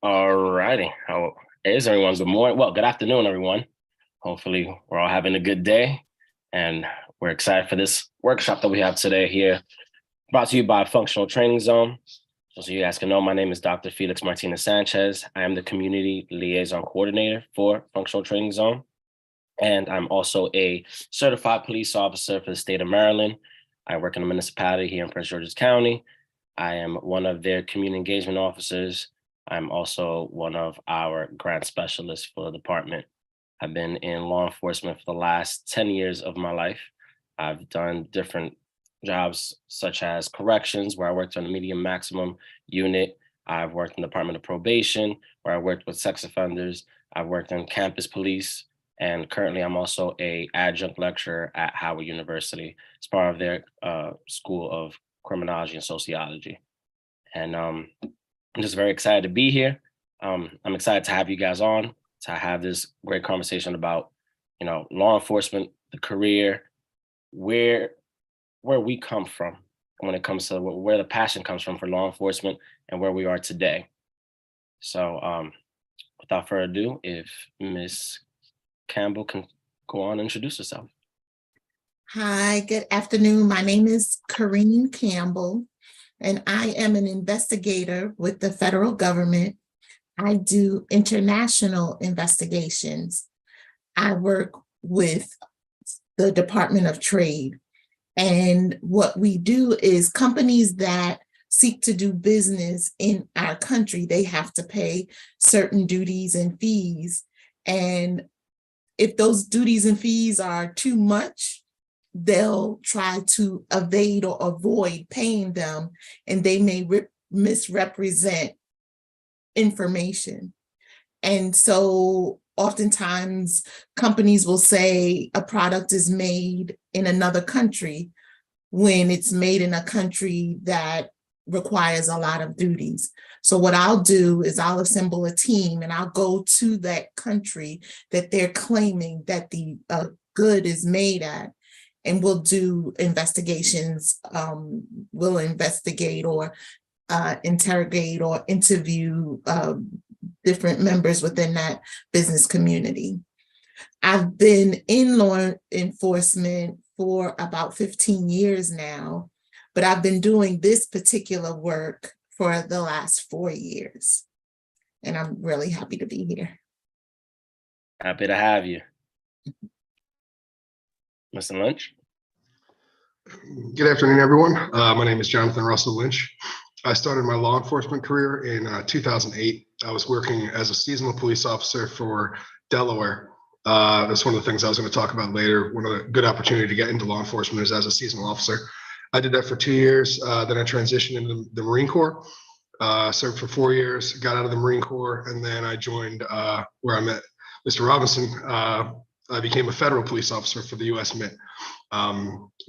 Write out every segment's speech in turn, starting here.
All righty. How is everyone? Good morning. Well, good afternoon, everyone. Hopefully, we're all having a good day, and we're excited for this workshop that we have today here, brought to you by Functional Training Zone. So you guys can know, my name is Dr. Felix Martinez Sanchez. I am the Community Liaison Coordinator for Functional Training Zone, and I'm also a certified police officer for the state of Maryland. I work in a municipality here in Prince George's County. I am one of their community engagement officers. I'm also one of our grant specialists for the department. I've been in law enforcement for the last 10 years of my life. I've done different jobs such as corrections, where I worked on the medium maximum unit. I've worked in the Department of Probation, where I worked with sex offenders. I've worked in campus police, and currently I'm also a adjunct lecturer at Howard University as part of their School of Criminology and Sociology. And I'm just very excited to be here. I'm excited to have you guys on, to have this great conversation about, law enforcement, the career, where we come from when it comes to where the passion comes from for law enforcement and where we are today. So without further ado, if Ms. Campbell can go on and introduce herself. Hi, good afternoon. My name is Corrine Campbell, and I am an investigator with the federal government. I do international investigations. I work with the Department of Trade. And what we do is companies that seek to do business in our country, they have to pay certain duties and fees. And if those duties and fees are too much, they'll try to evade or avoid paying them, and they may misrepresent information. And so oftentimes companies will say a product is made in another country when it's made in a country that requires a lot of duties. So what I'll do is I'll assemble a team and I'll go to that country that they're claiming that the good is made at, and we'll do investigations. We'll investigate or interrogate or interview different members within that business community. I've been in law enforcement for about 15 years now, but I've been doing this particular work for the last 4 years. And I'm really happy to be here. Happy to have you. Mr. Lynch. Good afternoon, everyone. My name is Jonathan Russell Lynch. I started my law enforcement career in 2008. I was working as a seasonal police officer for Delaware. That's one of the things I was going to talk about later. One of the good opportunity to get into law enforcement is as a seasonal officer. I did that for 2 years. Then I transitioned into the Marine Corps, served for 4 years, got out of the Marine Corps, and then I joined where I met Mr. Robinson. I became a federal police officer for the U.S. Mint.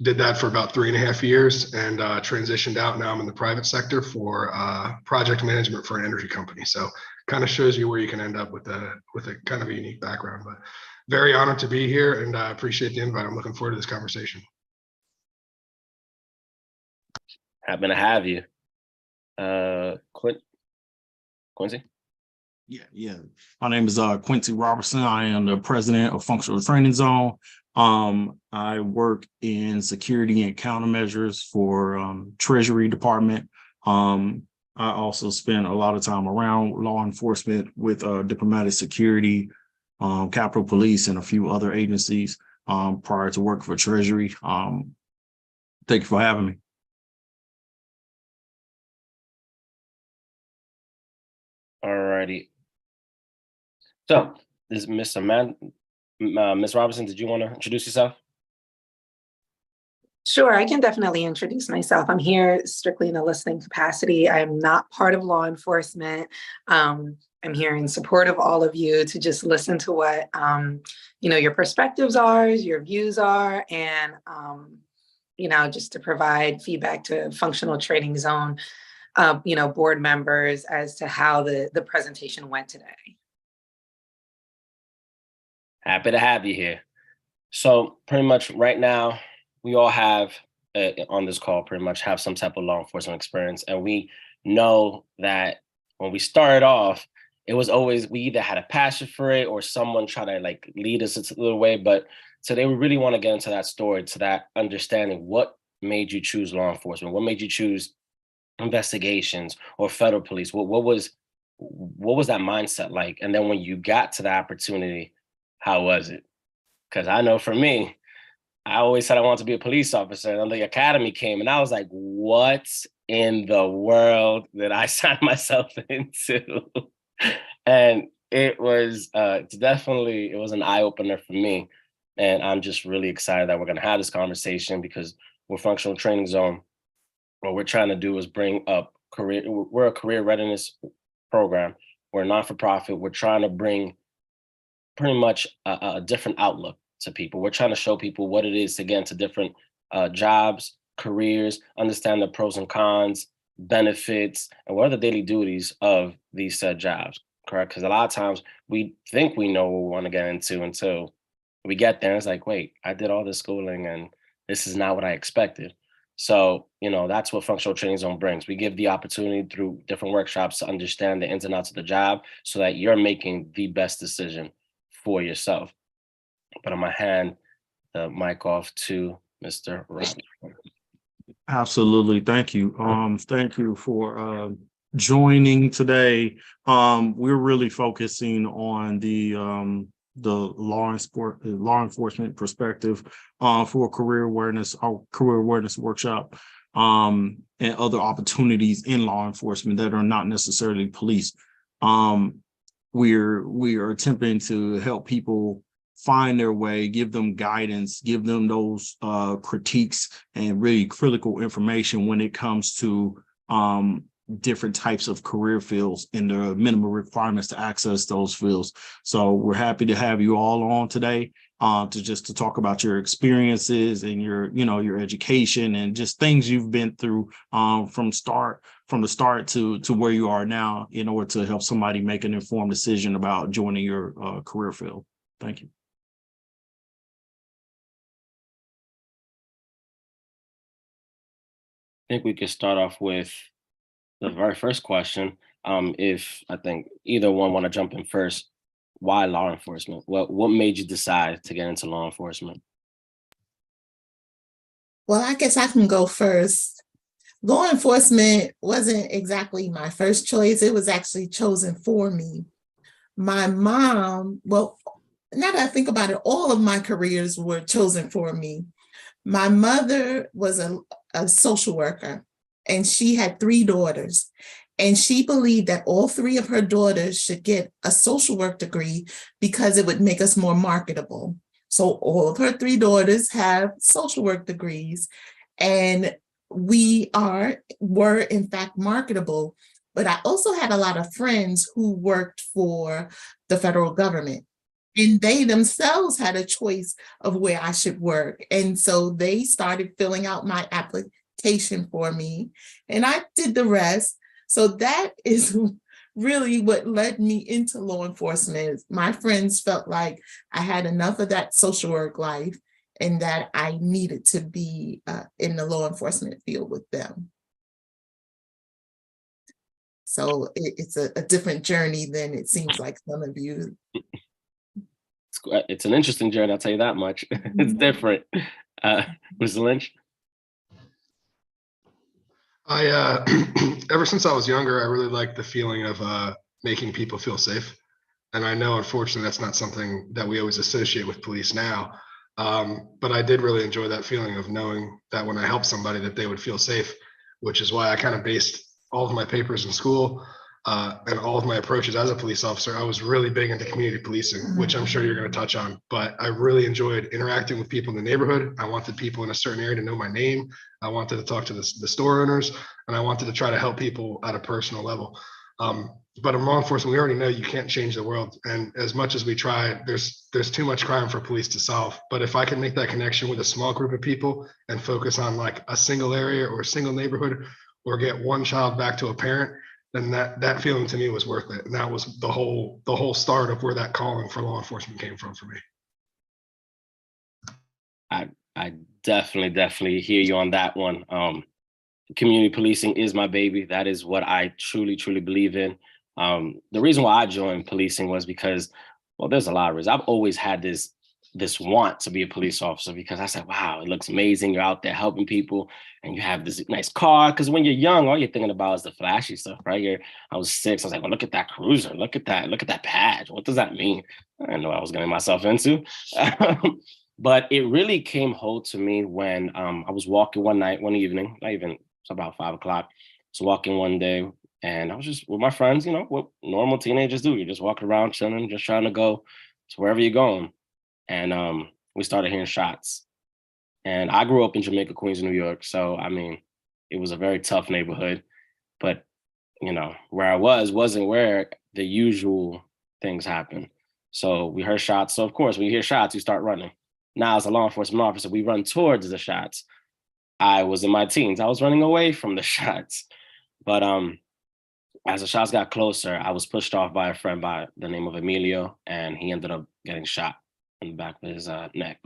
Did that for about 3.5 years and transitioned out. Now I'm in the private sector for project management for an energy company. So kind of shows you where you can end up with a kind of a unique background. But very honored to be here, and I appreciate the invite. I'm looking forward to this conversation. Happy to have you. Quincy? Yeah. My name is Quincy Robertson. I am the president of Functional Training Zone. I work in security and countermeasures for Treasury Department. I also spend a lot of time around law enforcement with diplomatic security, Capitol Police, and a few other agencies prior to work for Treasury. Thank you for having me. All righty. So, this is Miss Miss Robinson, did you want to introduce yourself? Sure, I can definitely introduce myself. I'm here strictly in a listening capacity. I'm not part of law enforcement. I'm here in support of all of you to just listen to what your perspectives are, your views are, and just to provide feedback to functional training zone, board members as to how the presentation went today. Happy to have you here. So pretty much right now, we all have on this call pretty much have some type of law enforcement experience. And we know that when we started off, it was always, we either had a passion for it or someone try to like lead us into the way. But today we really want to get into that story, to that understanding. What made you choose law enforcement? What made you choose investigations or federal police? What was that mindset like? And then when you got to the opportunity, how was it? Because I know for me, I always said I wanted to be a police officer, and then the academy came, and I was like, what in the world did I sign myself into? And it was it was an eye-opener for me. And I'm just really excited that we're going to have this conversation, because we're Functional Training Zone. What we're trying to do is bring up we're a career readiness program. We're a non-for-profit. We're trying to bring pretty much a different outlook to people. We're trying to show people what it is to get into different jobs, careers, understand the pros and cons, benefits, and what are the daily duties of these said jobs, correct? Because a lot of times we think we know what we want to get into until we get there. And it's like, wait, I did all this schooling and this is not what I expected. So, that's what Functional Training Zone brings. We give the opportunity through different workshops to understand the ins and outs of the job so that you're making the best decision for yourself. But I'm gonna hand the mic off to Mr. Robinson. Absolutely. Thank you. Thank you for joining today. We're really focusing on the law enforcement perspective for career awareness, our career awareness workshop, and other opportunities in law enforcement that are not necessarily police. We are attempting to help people find their way, give them guidance, give them those critiques and really critical information when it comes to different types of career fields and the minimum requirements to access those fields. So we're happy to have you all on today to talk about your experiences and your education and just things you've been through from the start to where you are now, in order to help somebody make an informed decision about joining your career field. Thank you. I think we could start off with the very first question. If I think either one want to jump in first, why law enforcement? What made you decide to get into law enforcement? Well, I guess I can go first. Law enforcement wasn't exactly my first choice. It was actually chosen for me. My mom, well, now that I think about it, all of my careers were chosen for me. My mother was a social worker, and she had 3 daughters. And she believed that all 3 of her daughters should get a social work degree because it would make us more marketable. So all of her 3 daughters have social work degrees, and we were in fact marketable. But I also had a lot of friends who worked for the federal government, and they themselves had a choice of where I should work. And so they started filling out my application for me, and I did the rest. So that is really what led me into law enforcement. My friends felt like I had enough of that social work life and that I needed to be in the law enforcement field with them. So it's a different journey than it seems like some of you. It's an interesting journey, I'll tell you that much. It's different. Mr. Lynch? I ever since I was younger, I really liked the feeling of making people feel safe. And I know, unfortunately, that's not something that we always associate with police now. But I did really enjoy that feeling of knowing that when I helped somebody that they would feel safe, which is why I kind of based all of my papers in school and all of my approaches as a police officer, I was really big into community policing, which I'm sure you're going to touch on. But I really enjoyed interacting with people in the neighborhood. I wanted people in a certain area to know my name. I wanted to talk to the store owners, and I wanted to try to help people at a personal level. But in law enforcement, we already know you can't change the world. And as much as we try, there's too much crime for police to solve. But if I can make that connection with a small group of people and focus on like a single area or a single neighborhood, or get one child back to a parent, then that feeling to me was worth it. And that was the whole start of where that calling for law enforcement came from for me. I definitely hear you on that one. Community policing is my baby. That is what I truly believe in. The reason why I joined policing was because, well, there's a lot of reasons. I've always had this want to be a police officer because I said, wow, it looks amazing. You're out there helping people and you have this nice car. Because when you're young, all you're thinking about is the flashy stuff, right? I was 6. I was like, well, look at that cruiser. Look at that badge. What does that mean? I didn't know what I was getting myself into. But it really came home to me when I was walking one evening, it's about 5 o'clock. So walking one day and I was just with my friends, what normal teenagers do. You're just walking around chilling, just trying to go to wherever you're going. And we started hearing shots. And I grew up in Jamaica, Queens, New York. So, I mean, it was a very tough neighborhood. But, where I wasn't where the usual things happen. So we heard shots. So, of course, when you hear shots, you start running. Now, as a law enforcement officer, we run towards the shots. I was in my teens. I was running away from the shots. But as the shots got closer, I was pushed off by a friend by the name of Emilio, and he ended up getting shot in the back of his neck.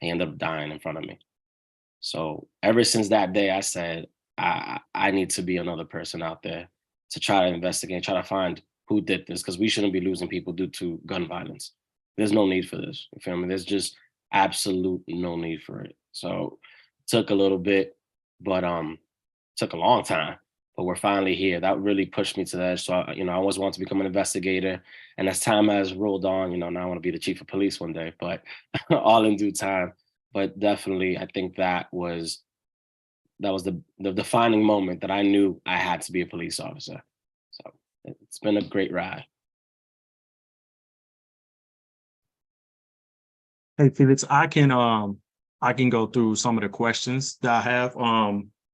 He ended up dying in front of me. So ever since that day, I said, I need to be another person out there to try to investigate, try to find who did this, because we shouldn't be losing people due to gun violence. There's no need for this. You feel me? There's just absolute no need for it. So it took a little bit, but took a long time. But we're finally here. That really pushed me to the edge. So, I always wanted to become an investigator. And as time has rolled on, now I want to be the chief of police one day, but all in due time. But definitely, I think that was the defining moment that I knew I had to be a police officer. So it's been a great ride. Hey, Felix, I can go through some of the questions that I have.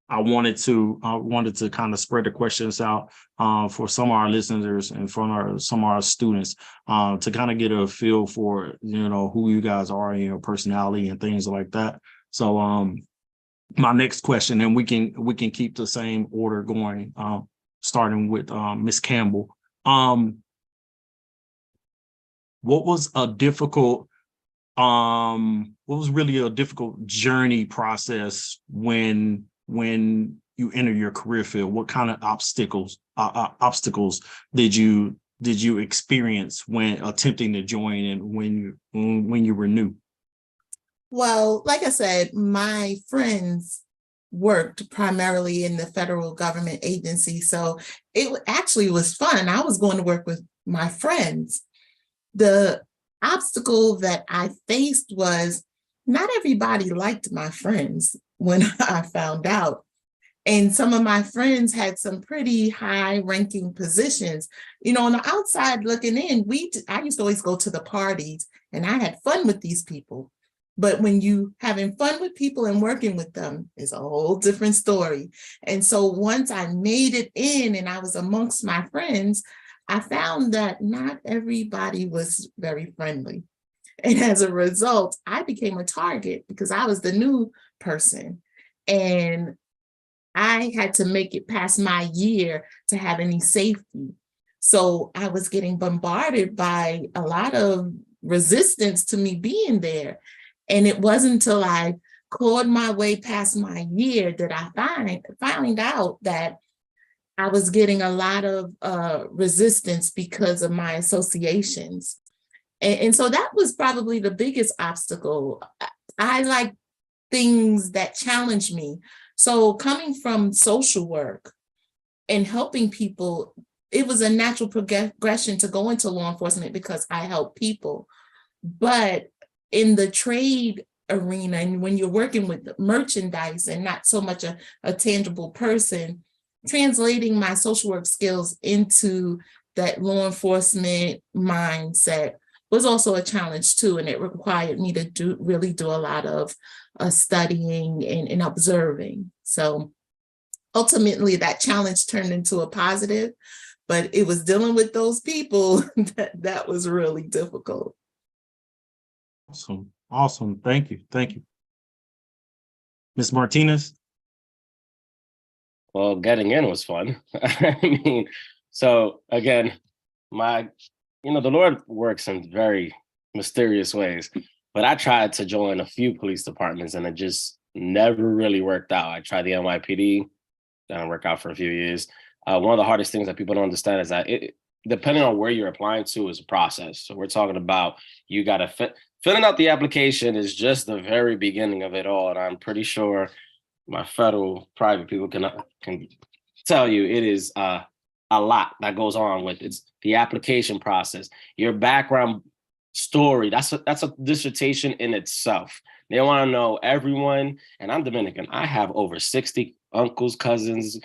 I wanted to kind of spread the questions out for some of our listeners and for some of our students to kind of get a feel for who you guys are and your personality and things like that. So my next question, and we can keep the same order going, starting with Ms. Campbell. What was really a difficult journey process when you enter your career field? What kind of obstacles did you experience when attempting to join and when you were new? Well, like I said, my friends worked primarily in the federal government agency, so it actually was fun. I was going to work with my friends. The obstacle that I faced was not everybody liked my friends when I found out. And some of my friends had some pretty high ranking positions. On the outside looking in, I used to always go to the parties and I had fun with these people. But when you having fun with people and working with them is a whole different story. And so once I made it in and I was amongst my friends, I found that not everybody was very friendly. And as a result, I became a target because I was the new person. And I had to make it past my year to have any safety. So I was getting bombarded by a lot of resistance to me being there. And it wasn't until I clawed my way past my year that I found out that I was getting a lot of resistance because of my associations. And so that was probably the biggest obstacle. I like things that challenge me. So coming from social work and helping people, it was a natural progression to go into law enforcement because I help people. But in the trade arena, and when you're working with merchandise and not so much a tangible person, translating my social work skills into that law enforcement mindset was also a challenge too. And it required me to really do a lot of studying and observing. So ultimately that challenge turned into a positive, but it was dealing with those people that was really difficult. Awesome. Awesome. Thank you. Thank you. Ms. Martinez? Well, getting in was fun. I mean, so again, the Lord works in very mysterious ways, but I tried to join a few police departments and it just never really worked out. I tried the NYPD, didn't work out for a few years. One of the hardest things that people don't understand is that depending on where you're applying to is a process. So we're talking about you got to filling out the application is just the very beginning of it all. And I'm pretty sure my federal private people can tell you it is a lot that goes on with it's the application process, your background story. That's a dissertation in itself. They want to know everyone, and I'm Dominican. I have over 60 uncles, cousins.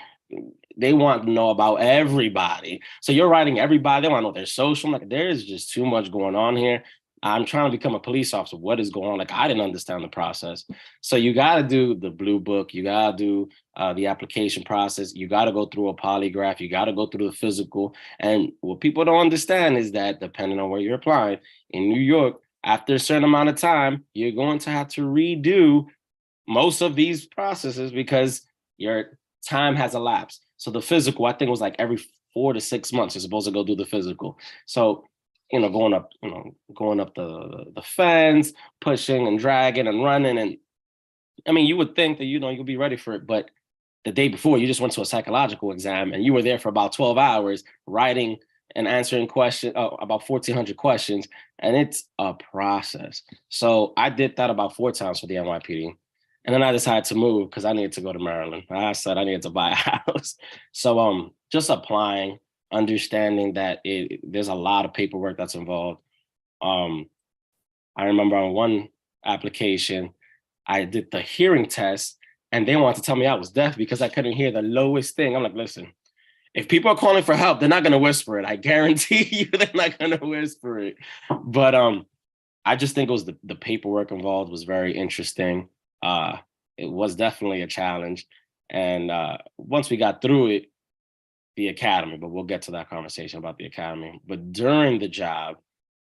They want to know about everybody. So you're writing everybody. They want to know their social. Like there is just too much going on here. I'm trying to become a police officer. What is going on? Like, I didn't understand the process. So you got to do the blue book. You got to do the application process. You got to go through a polygraph. You got to go through the physical. And what people don't understand is that depending on where you're applying in New York, after a certain amount of time, you're going to have to redo most of these processes because your time has elapsed. So the physical, I think it was like every 4 to 6 months, you're supposed to go do the physical. So going up the fence, pushing and dragging and running. And I mean, you would think that, you'll be ready for it. But the day before, you just went to a psychological exam and you were there for about 12 hours writing and answering questions, about 1,400 questions. And it's a process. So I did that about 4 times for the NYPD. And then I decided to move because I needed to go to Maryland. I said I needed to buy a house. So just applying, understanding that there's a lot of paperwork that's involved. I remember on one application, I did the hearing test and they wanted to tell me I was deaf because I couldn't hear the lowest thing. I'm like, listen, if people are calling for help, they're not going to whisper it. I guarantee you they're not going to whisper it. But I just think it was the paperwork involved was very interesting. It was definitely a challenge. And once we got through it, the academy, but we'll get to that conversation about the academy. But during the job,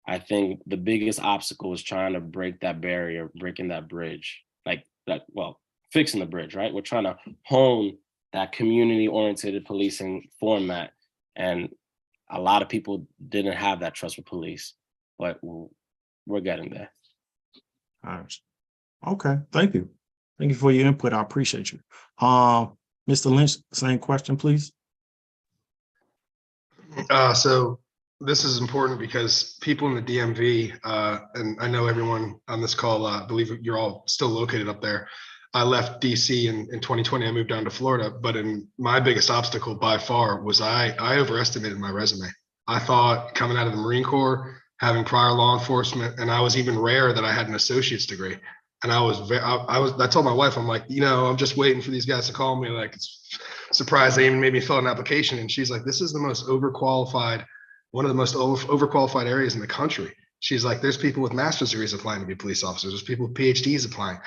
I think the biggest obstacle is trying to break that barrier, breaking that bridge, fixing the bridge, right? We're trying to hone that community-oriented policing format. And a lot of people didn't have that trust with police, but we're getting there. All right. Okay, thank you. Thank you for your input. I appreciate you. Mr. Lynch, same question, please. So this is important because people in the DMV, and I know everyone on this call, believe you're all still located up there. I left DC in 2020. I moved down to Florida, but my biggest obstacle by far was I overestimated my resume. I thought coming out of the Marine Corps, having prior law enforcement, and I was even rare that I had an associate's degree. And I told my wife, I'm like, I'm just waiting for these guys to call me. Like, it's surprised they even made me fill out an application. And she's like, this is the most overqualified, one of the most overqualified areas in the country. She's like, there's people with master's degrees applying to be police officers. There's people with PhDs applying.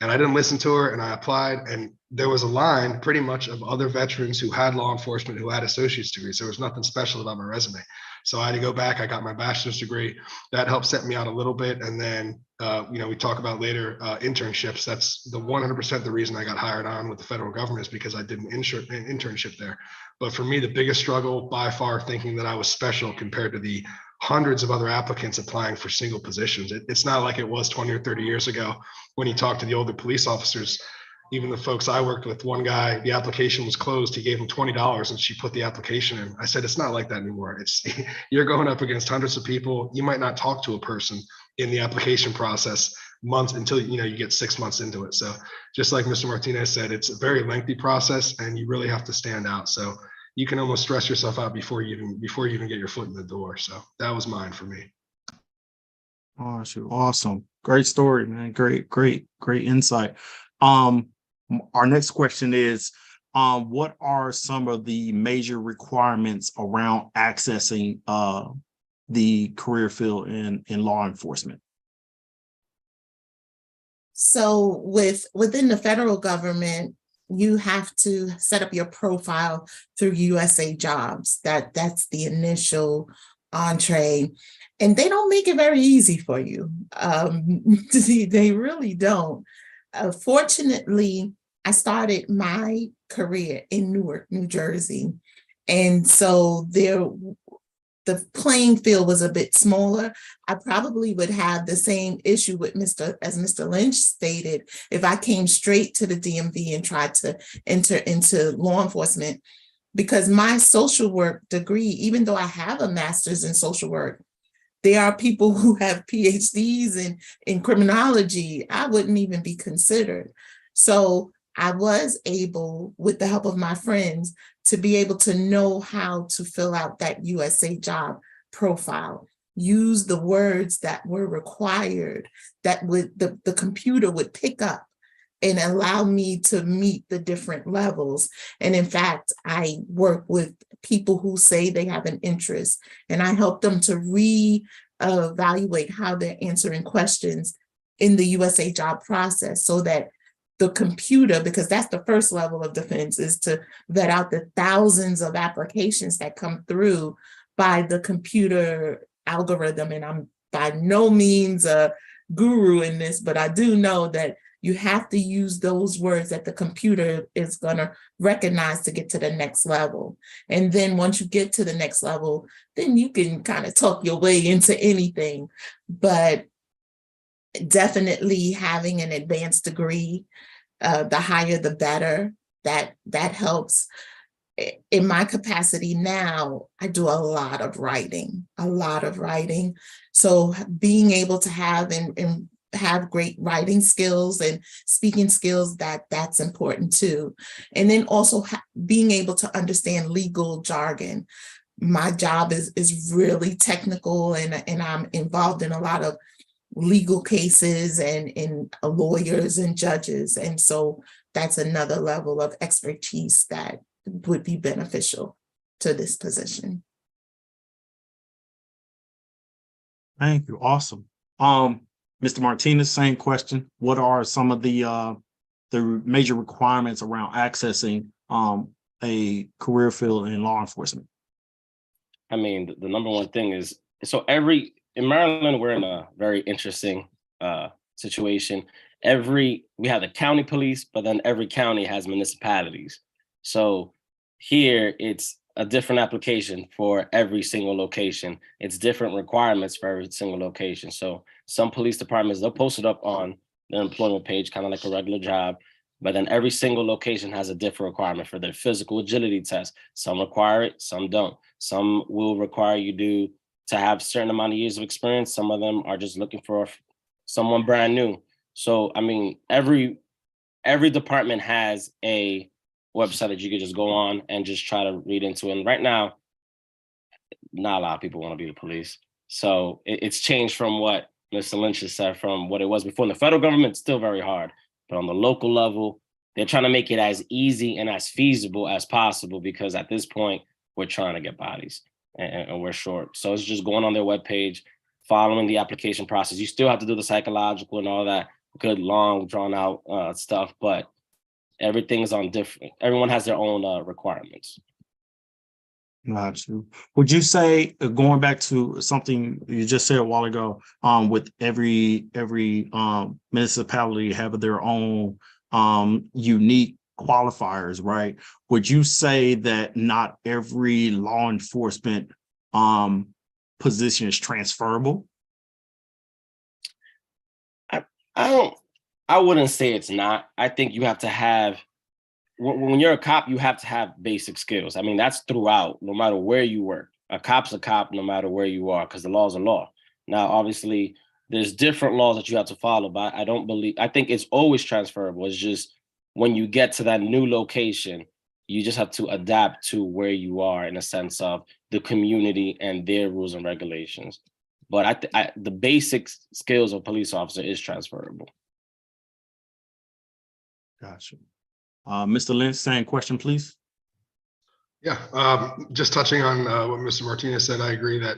And I didn't listen to her and I applied. And there was a line pretty much of other veterans who had law enforcement, who had associate's degrees. There was nothing special about my resume. So I had to go back. I got my bachelor's degree. That helped set me out a little bit. And then, we talk about later internships. That's the 100% the reason I got hired on with the federal government is because I did an internship there. But for me, the biggest struggle by far, thinking that I was special compared to the hundreds of other applicants applying for single positions. It's not like it was 20 or 30 years ago when you talk to the older police officers. Even the folks I worked with, one guy, the application was closed. He gave him $20 and she put the application in. I said, it's not like that anymore. You're going up against hundreds of people. You might not talk to a person in the application process months until you get 6 months into it. So just like Mr. Martinez said, it's a very lengthy process and you really have to stand out. So you can almost stress yourself out before you even get your foot in the door. So that was mine for me. Awesome. Great story, man. Great insight. Our next question is, what are some of the major requirements around accessing the career field in law enforcement? So within the federal government, you have to set up your profile through USA Jobs. That's the initial entree. And they don't make it very easy for you. They really don't. Fortunately, I started my career in Newark, New Jersey. And so the playing field was a bit smaller. I probably would have the same issue with as Mr. Lynch stated, if I came straight to the DMV and tried to enter into law enforcement, because my social work degree, even though I have a master's in social work, there are people who have PhDs in criminology. I wouldn't even be considered. So I was able, with the help of my friends, to be able to know how to fill out that USA job profile, use the words that were required, that the computer would pick up and allow me to meet the different levels. And in fact, I work with people who say they have an interest, and I help them to re-evaluate how they're answering questions in the USA job process, so that the computer, because that's the first level of defense, is to vet out the thousands of applications that come through by the computer algorithm. And I'm by no means a guru in this, but I do know that you have to use those words that the computer is going to recognize to get to the next level. And then once you get to the next level, then you can kind of talk your way into anything. But definitely having an advanced degree, the higher the better. That helps. In my capacity now, I do a lot of writing. So being able to have and have great writing skills and speaking skills, that's important too. And then also being able to understand legal jargon. My job is really technical, and I'm involved in a lot of legal cases and lawyers and judges. And so that's another level of expertise that would be beneficial to this position. Thank you. Awesome. Mr. Martinez, same question. What are some of the major requirements around accessing a career field in law enforcement? I mean, the number one thing is, so in Maryland, we're in a very interesting situation. We have the county police, but then every county has municipalities. So here it's a different application for every single location. It's different requirements for every single location. So some police departments, they'll post it up on the employment page, kind of like a regular job, but then every single location has a different requirement for their physical agility test. Some require it, some don't. Some will require you to have a certain amount of years of experience. Some of them are just looking for someone brand new. So, I mean, every department has a website that you could just go on and just try to read into. And right now, not a lot of people want to be the police. So it's changed from what Mr. Lynch has said, from what it was before. In the federal government, it's still very hard. But on the local level, they're trying to make it as easy and as feasible as possible, because at this point, we're trying to get bodies and we're short. So it's just going on their webpage, following the application process. You still have to do the psychological and all that good, long, drawn out stuff, but everything's on different. Everyone has their own requirements. Got you. Would you say, going back to something you just said a while ago, with every municipality have their own unique qualifiers, right? Would you say that not every law enforcement position is transferable? I wouldn't say it's not. I think you have to have, when you're a cop, you have to have basic skills. I mean, that's throughout, no matter where you work. A cop's a cop no matter where you are, because the law's a law. Now, obviously, there's different laws that you have to follow, but I think it's always transferable. It's just when you get to that new location, you just have to adapt to where you are, in a sense of the community and their rules and regulations. But the basic skills of a police officer is transferable. Gotcha. Mr. Lynch, same question, please. Yeah, just touching on what Mr. Martinez said, I agree that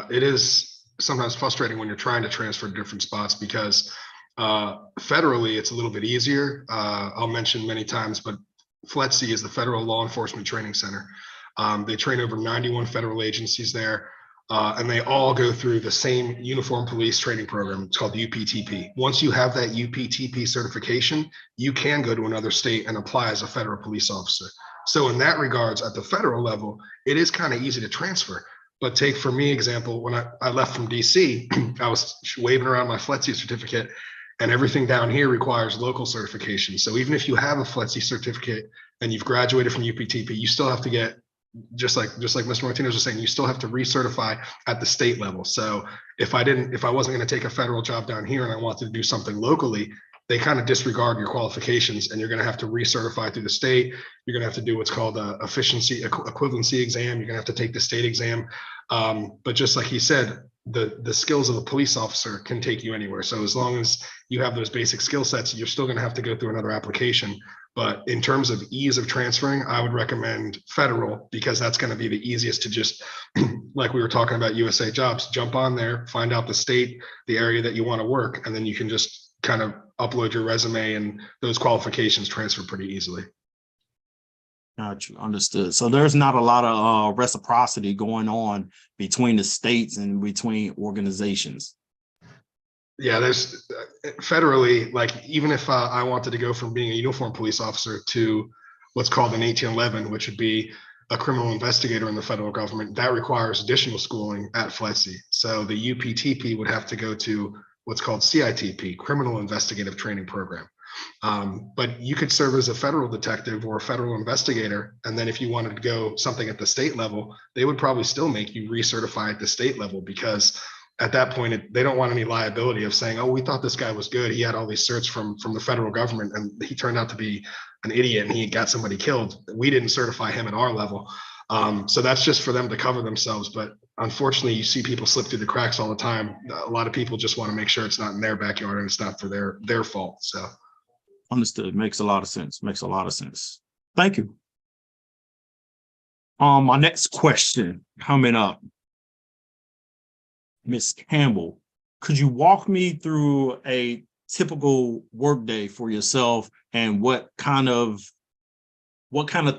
it is sometimes frustrating when you're trying to transfer to different spots because federally it's a little bit easier. I'll mention many times, but FTZ is the Federal Law Enforcement Training Center. They train over 91 federal agencies there, and they all go through the same uniform police training program. It's called UPTP. Once you have that UPTP certification, you can go to another state and apply as a federal police officer. So in that regards, at the federal level, it is kind of easy to transfer. But take for me example, when I left from DC, I was waving around my FTZ certificate, and everything down here requires local certification. So even if you have a FTZ certificate and you've graduated from UPTP, you still have to get, just like Mr. Martinez was saying, you still have to recertify at the state level. So if I wasn't going to take a federal job down here and I wanted to do something locally, they kind of disregard your qualifications, and you're going to have to recertify through the state. You're going to have to do what's called a equivalency exam. You're going to have to take the state exam. But just like he said, the skills of a police officer can take you anywhere. So as long as you have those basic skill sets, you're still going to have to go through another application. But in terms of ease of transferring, I would recommend federal, because that's going to be the easiest to just, like we were talking about USA Jobs, jump on there, find out the state, the area that you want to work, and then you can just kind of upload your resume, and those qualifications transfer pretty easily. Got you. Understood. So there's not a lot of reciprocity going on between the states and between organizations. Yeah, there's federally, like even if I wanted to go from being a uniform police officer to what's called an 1811, which would be a criminal investigator in the federal government, that requires additional schooling at FTZ. So the UPTP would have to go to what's called CITP, Criminal Investigative Training Program. But you could serve as a federal detective or a federal investigator. And then if you wanted to go something at the state level, they would probably still make you recertify at the state level, because at that point, they don't want any liability of saying, oh, we thought this guy was good. He had all these certs from the federal government, and he turned out to be an idiot and he got somebody killed. We didn't certify him at our level. So that's just for them to cover themselves. But unfortunately, you see people slip through the cracks all the time. A lot of people just want to make sure it's not in their backyard and it's not for their fault. So understood. Makes a lot of sense. Makes a lot of sense. Thank you. My next question coming up, Ms. Campbell, could you walk me through a typical workday for yourself, and what kind of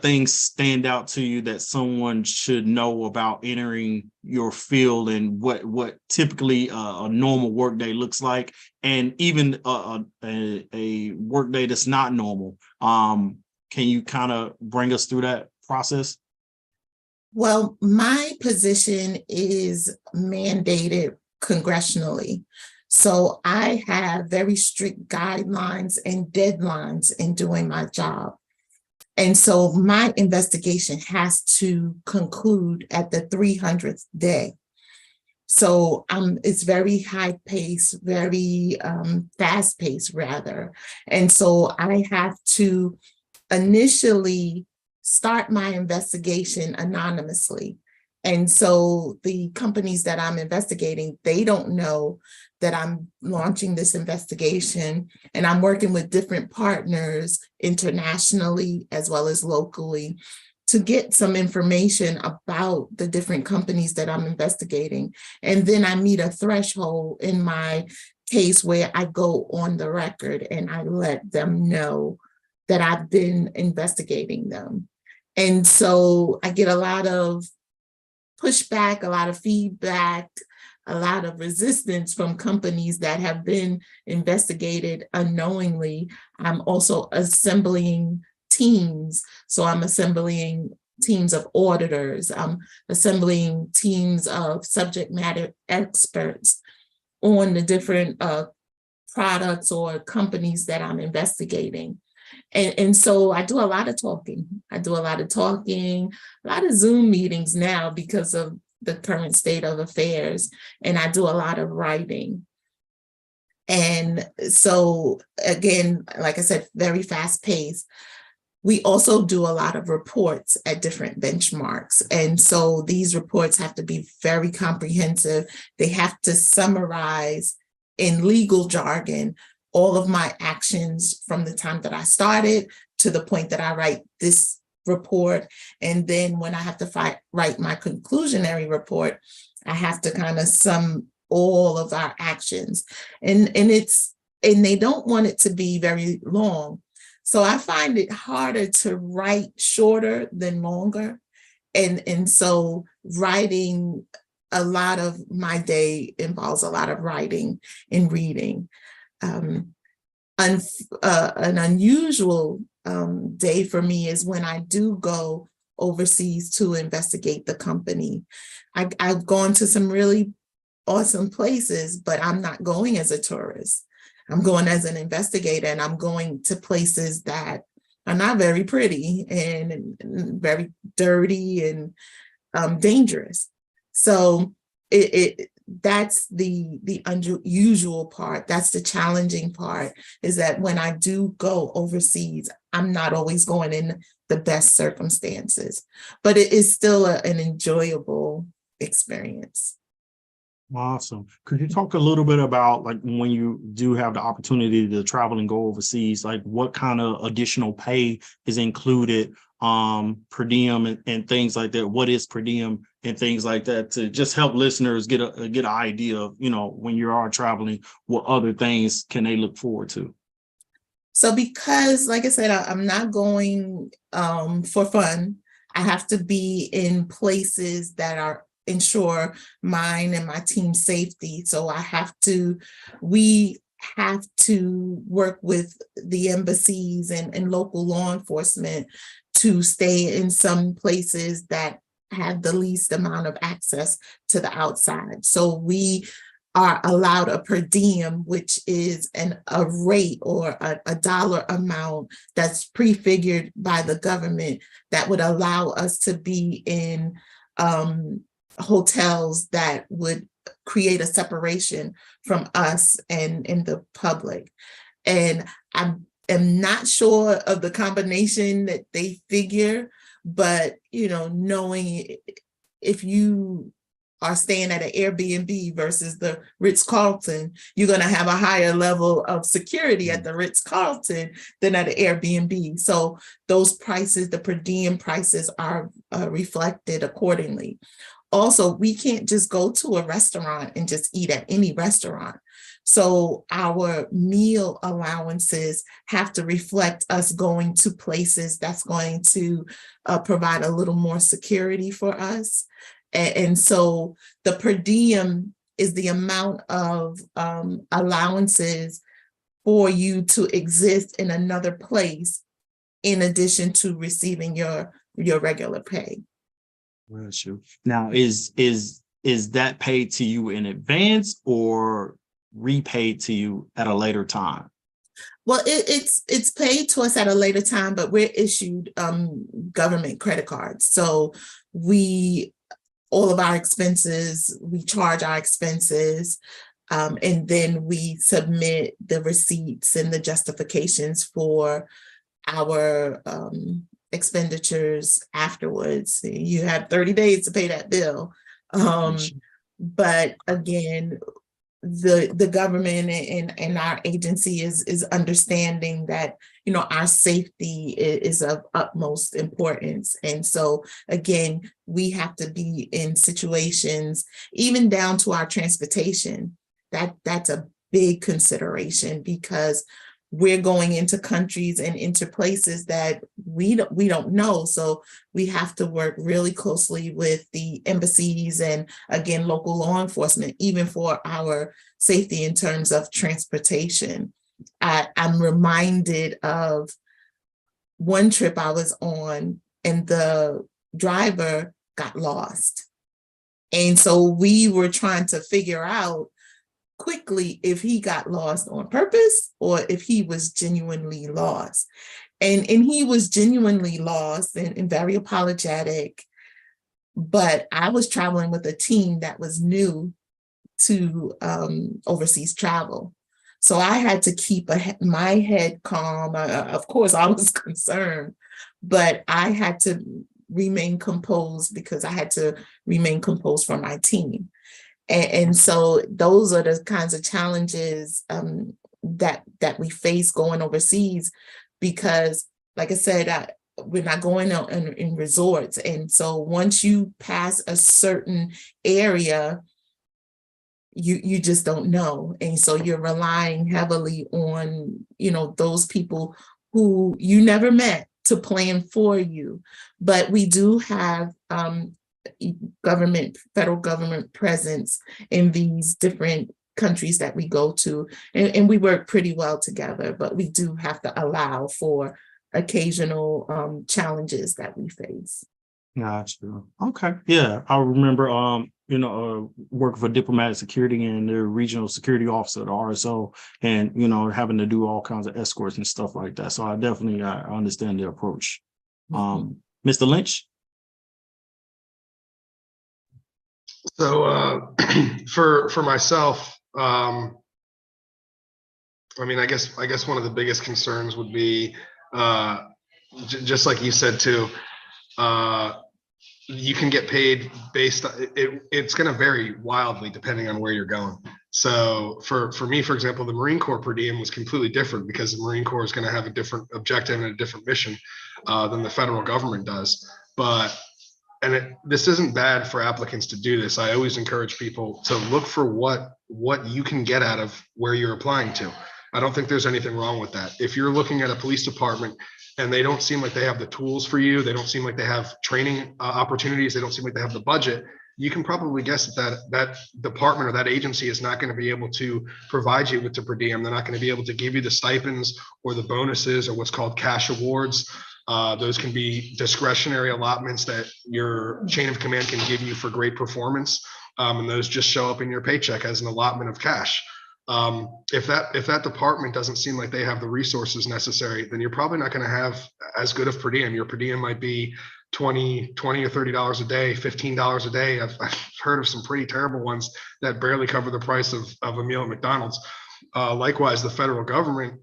things stand out to you that someone should know about entering your field, and what typically a normal workday looks like, and even a workday that's not normal? Can you kind of bring us through that process? Well, my position is mandated congressionally. So I have very strict guidelines and deadlines in doing my job. And so my investigation has to conclude at the 300th day. So it's very high paced, very fast paced rather. And so I have to initially start my investigation anonymously. And so the companies that I'm investigating, they don't know that I'm launching this investigation, and I'm working with different partners internationally as well as locally to get some information about the different companies that I'm investigating. And then I meet a threshold in my case where I go on the record and I let them know that I've been investigating them. And so I get a lot of pushback, a lot of feedback, a lot of resistance from companies that have been investigated unknowingly. I'm also assembling teams. So I'm assembling teams of auditors. I'm assembling teams of subject matter experts on the different products or companies that I'm investigating. And so I do a lot of talking. I do a lot of talking, a lot of Zoom meetings now because of the current state of affairs. And I do a lot of writing. And so again, like I said, very fast paced. We also do a lot of reports at different benchmarks. And so these reports have to be very comprehensive. They have to summarize in legal jargon all of my actions from the time that I started to the point that I write this report. And then when I have to write my conclusionary report, I have to kind of sum all of our actions. And they don't want it to be very long. So I find it harder to write shorter than longer. And so writing, a lot of my day involves a lot of writing and reading. An unusual day for me is when I do go overseas to investigate the company. I've gone to some really awesome places, but I'm not going as a tourist. I'm going as an investigator, and I'm going to places that are not very pretty and very dirty and dangerous. So that's the unusual part. That's the challenging part, is that when I do go overseas, I'm not always going in the best circumstances, but it is still an enjoyable experience. Awesome. Could you talk a little bit about, like, when you do have the opportunity to travel and go overseas, like what kind of additional pay is included, per diem and things like that? What is per diem and things like that, to just help listeners get an idea of, when you are traveling, what other things can they look forward to? So because, like I said, I'm not going for fun, I have to be in places that ensure mine and my team's safety. So we have to work with the embassies and local law enforcement to stay in some places that have the least amount of access to the outside. So we are allowed a per diem, which is a rate or a dollar amount that's prefigured by the government that would allow us to be in hotels that would create a separation from us and the public. And I am not sure of the combination that they figure, but knowing if you are staying at an Airbnb versus the Ritz-Carlton, you're going to have a higher level of security at the Ritz-Carlton than at an Airbnb. So those prices, the per diem prices, are reflected accordingly. Also, we can't just go to a restaurant and just eat at any restaurant. So our meal allowances have to reflect us going to places that's going to provide a little more security for us. And so the per diem is the amount of allowances for you to exist in another place, in addition to receiving your regular pay. Now, is that paid to you in advance or repaid to you at a later time? Well, it's paid to us at a later time, but we're issued government credit cards. So all of our expenses, we charge our expenses, and then we submit the receipts and the justifications for our expenditures afterwards. You have 30 days to pay that bill. But again, the government and our agency is understanding that our safety is of utmost importance. And so again, we have to be in situations, even down to our transportation, that's a big consideration, because we're going into countries and into places that we don't know. So we have to work really closely with the embassies and, again, local law enforcement, even for our safety in terms of transportation. I'm reminded of one trip I was on, and the driver got lost. And so we were trying to figure out quickly if he got lost on purpose or if he was genuinely lost. And he was genuinely lost and very apologetic. But I was traveling with a team that was new to overseas travel. So I had to keep my head calm. Of course, I was concerned, but I had to remain composed because I had to remain composed for my team. And so those are the kinds of challenges that we face going overseas, because like I said, we're not going out in resorts. And so once you pass a certain area, you just don't know. And so you're relying heavily on, those people who you never met to plan for you. But we do have federal government presence in these different countries that we go to, and we work pretty well together, but we do have to allow for occasional challenges that we face. Gotcha. Okay. Yeah. I remember working for diplomatic security and the regional security officer at the RSO, and having to do all kinds of escorts and stuff like that. So I definitely I understand the approach. Mr. Lynch. So for myself, I mean, I guess one of the biggest concerns would be just like you said too. You can get paid based on it. It's going to vary wildly depending on where you're going. So for me, for example, the Marine Corps per diem was completely different because the Marine Corps is going to have a different objective and a different mission than the federal government does. This isn't bad for applicants to do this. I always encourage people to look for what you can get out of where you're applying to. I don't think there's anything wrong with that. If you're looking at a police department and they don't seem like they have the tools for you, they don't seem like they have training opportunities, they don't seem like they have the budget, you can probably guess that department or that agency is not going to be able to provide you with the per diem. They're not going to be able to give you the stipends or the bonuses or what's called cash awards. Those can be discretionary allotments that your chain of command can give you for great performance. And those just show up in your paycheck as an allotment of cash. If that department doesn't seem like they have the resources necessary, then you're probably not going to have as good of per diem. Your per diem might be $20 or $30 a day, $15 a day. I've heard of some pretty terrible ones that barely cover the price of a meal at McDonald's. Likewise, the federal government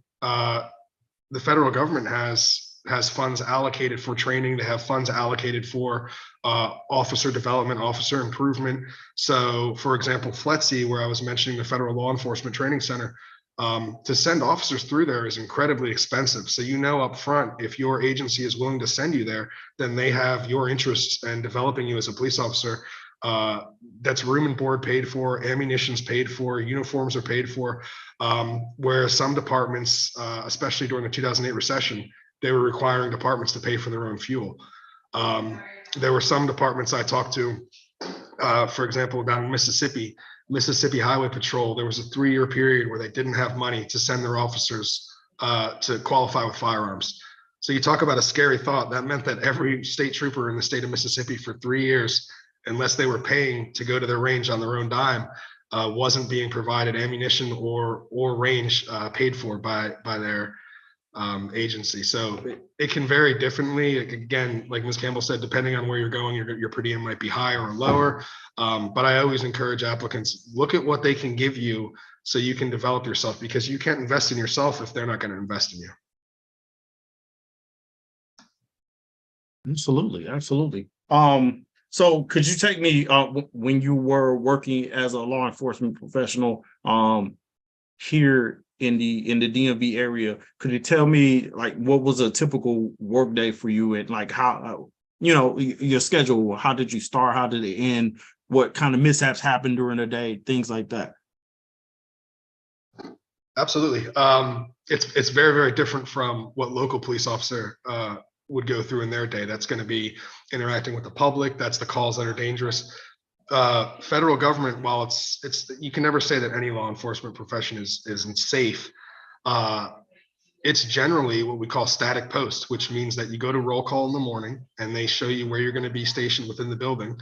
has funds allocated for training. They have funds allocated for officer development, officer improvement. So for example, FTZ, where I was mentioning the Federal Law Enforcement Training Center, to send officers through there is incredibly expensive. So up front, if your agency is willing to send you there, then they have your interests in developing you as a police officer. That's room and board paid for, ammunition's paid for, uniforms are paid for, where some departments, especially during the 2008 recession, they were requiring departments to pay for their own fuel. There were some departments I talked to, for example, down in Mississippi Highway Patrol. There was a 3-year period where they didn't have money to send their officers to qualify with firearms. So you talk about a scary thought. That meant that every state trooper in the state of Mississippi for 3 years, unless they were paying to go to their range on their own dime, wasn't being provided ammunition or range paid for by their agency. So it can vary differently. Again, like Ms. Campbell said, depending on where you're going, your per diem might be higher or lower. But I always encourage applicants, look at what they can give you so you can develop yourself, because you can't invest in yourself if they're not going to invest in you. Absolutely. So could you take me when you were working as a law enforcement professional here in the DMV area, could you tell me like what was a typical work day for you, and like how your schedule? How did you start? How did it end? What kind of mishaps happened during the day? Things like that. Absolutely. It's very, very different from what local police officer would go through in their day. That's going to be interacting with the public. That's the calls that are dangerous. Federal government, while it's you can never say that any law enforcement profession isn't safe. It's generally what we call static post, which means that you go to roll call in the morning and they show you where you're going to be stationed within the building.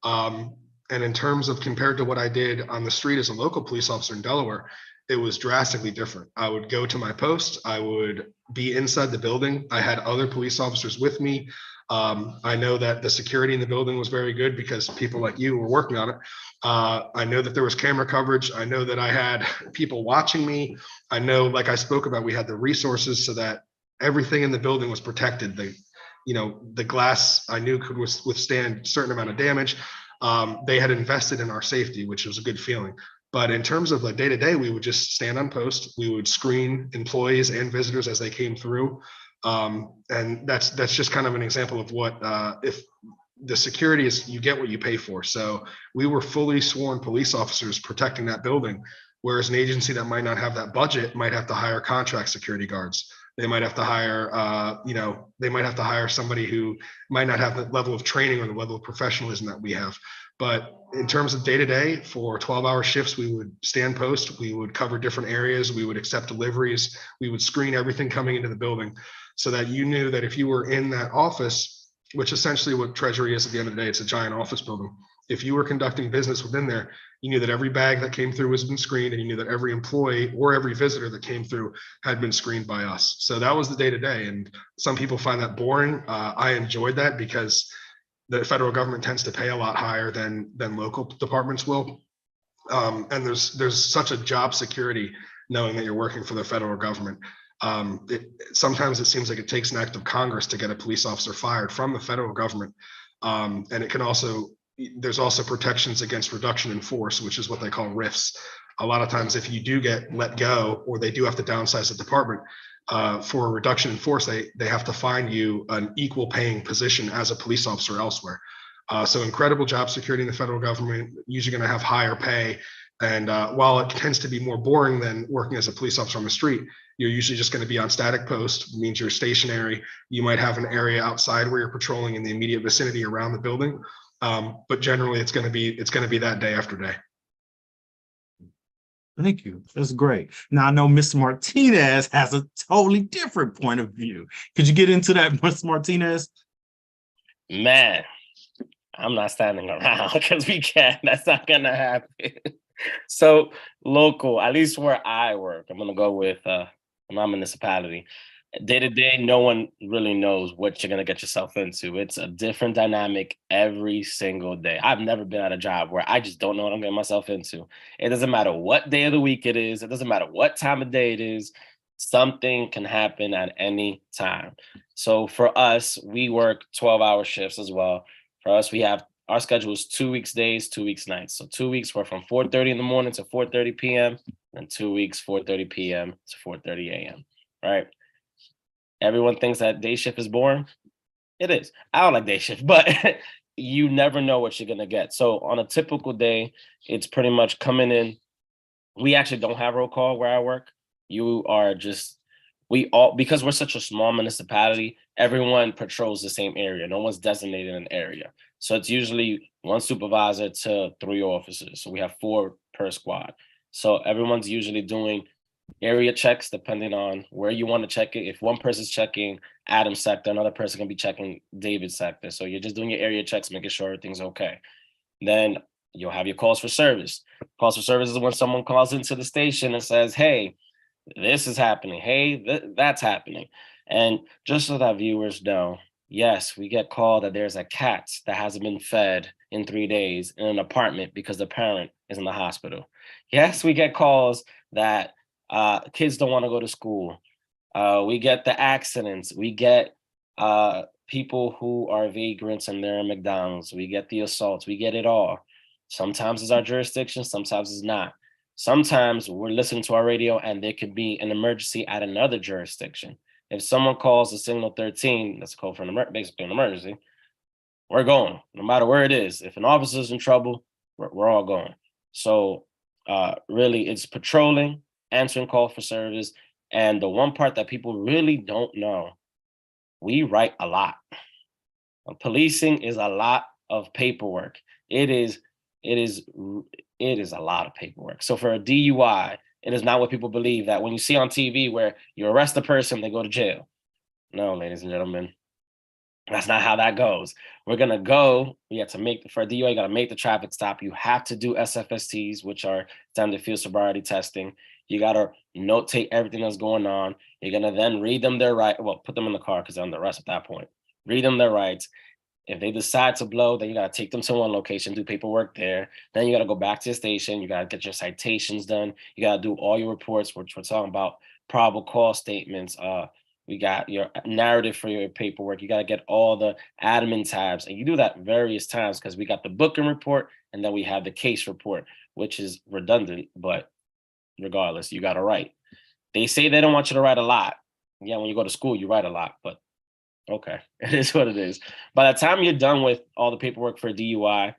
And in terms of compared to what I did on the street as a local police officer in Delaware, it was drastically different. I would go to my post. I would be inside the building. I had other police officers with me. I know that the security in the building was very good because people like you were working on it. I know that there was camera coverage. I know that I had people watching me. I know, like I spoke about, we had the resources so that everything in the building was protected. The glass I knew could withstand a certain amount of damage. They had invested in our safety, which was a good feeling. But in terms of like day to day, we would just stand on post. We would screen employees and visitors as they came through. And that's just kind of an example of what if the security is, you get what you pay for. So we were fully sworn police officers protecting that building, whereas an agency that might not have that budget might have to hire contract security guards. They might have to hire, they might have to hire somebody who might not have the level of training or the level of professionalism that we have. But in terms of day to day, for 12-hour shifts, we would stand post, we would cover different areas, we would accept deliveries, we would screen everything coming into the building so that you knew that if you were in that office, which essentially what Treasury is at the end of the day, it's a giant office building. If you were conducting business within there, you knew that every bag that came through was been screened, and you knew that every employee or every visitor that came through had been screened by us. So that was the day to day. And some people find that boring. I enjoyed that because the federal government tends to pay a lot higher than local departments will. And there's such a job security knowing that you're working for the federal government. Sometimes it seems like it takes an act of Congress to get a police officer fired from the federal government. And it can also, there's also protections against reduction in force, which is what they call RIFs. A lot of times if you do get let go, or they do have to downsize the department, for a reduction in force, they have to find you an equal paying position as a police officer elsewhere. So incredible job security in the federal government, usually going to have higher pay. And while it tends to be more boring than working as a police officer on the street, you're usually just going to be on static post, means you're stationary. You might have an area outside where you're patrolling in the immediate vicinity around the building. But generally it's going to be that day after day. Thank you. That's great. Now I know Mr. Martinez has a totally different point of view. Could you get into that, Mr. Martinez? Man, I'm not standing around because we can't. That's not gonna happen. So local, at least where I work, I'm gonna go with my municipality. Day to day, no one really knows what you're gonna get yourself into. It's a different dynamic every single day. I've never been at a job where I just don't know what I'm getting myself into. It doesn't matter what day of the week it is. It doesn't matter what time of day it is. Something can happen at any time. So for us, we work 12-hour shifts as well. For us, we have our schedule is 2 weeks days, 2 weeks nights. So 2 weeks we're from 4:30 in the morning to 4:30 p.m. and 2 weeks 4:30 p.m. to 4:30 a.m. Right? Everyone thinks that day shift is boring. It is. I don't like day shift, but you never know what you're gonna get. So on a typical day, it's pretty much coming in. We actually don't have roll call where I work. You are just, we all, because we're such a small municipality, everyone patrols the same area. No one's designated an area. So it's usually one supervisor to 3 officers. So we have 4 per squad. So everyone's usually doing area checks depending on where you want to check it. If one person's checking Adam's sector, another person can be checking David's sector. So you're just doing your area checks, making sure everything's okay. Then you'll have your calls for service. Calls for service is when someone calls into the station and says, hey, this is happening. Hey, that's happening. And just so that viewers know, yes, we get called that there's a cat that hasn't been fed in 3 days in an apartment because the parent is in the hospital. Yes, we get calls that kids don't want to go to school. We get the accidents. We get people who are vagrants and they're in McDonald's. We get the assaults. We get it all. Sometimes it's our jurisdiction. Sometimes it's not. Sometimes we're listening to our radio and there could be an emergency at another jurisdiction. If someone calls the signal 13, that's a call for basically an emergency, we're going, no matter where it is. If an officer's in trouble, we're all going. So really it's patrolling, answering call for service. And the one part that people really don't know, we write a lot. Policing is a lot of paperwork. It is a lot of paperwork. So for a DUI, it is not what people believe, that when you see on TV where you arrest a person, they go to jail. No, ladies and gentlemen, that's not how that goes. We're gonna go, we have to make, for a DUI, you gotta make the traffic stop. You have to do SFSTs, which are extended field sobriety testing. You gotta notate everything that's going on. You're gonna then read them their right, well, put them in the car because they're under arrest at that point. Read them their rights. If they decide to blow, then you got to take them to one location, do paperwork there. Then you got to go back to the station. You got to get your citations done. You got to do all your reports, which we're talking about probable cause statements. We got your narrative for your paperwork. You got to get all the admin tabs. And you do that various times because we got the booking report and then we have the case report. which is redundant, but regardless, you got to write. They say they don't want you to write a lot. Yeah, when you go to school, you write a lot, but okay, it is what it is. By the time you're done with all the paperwork for DUI,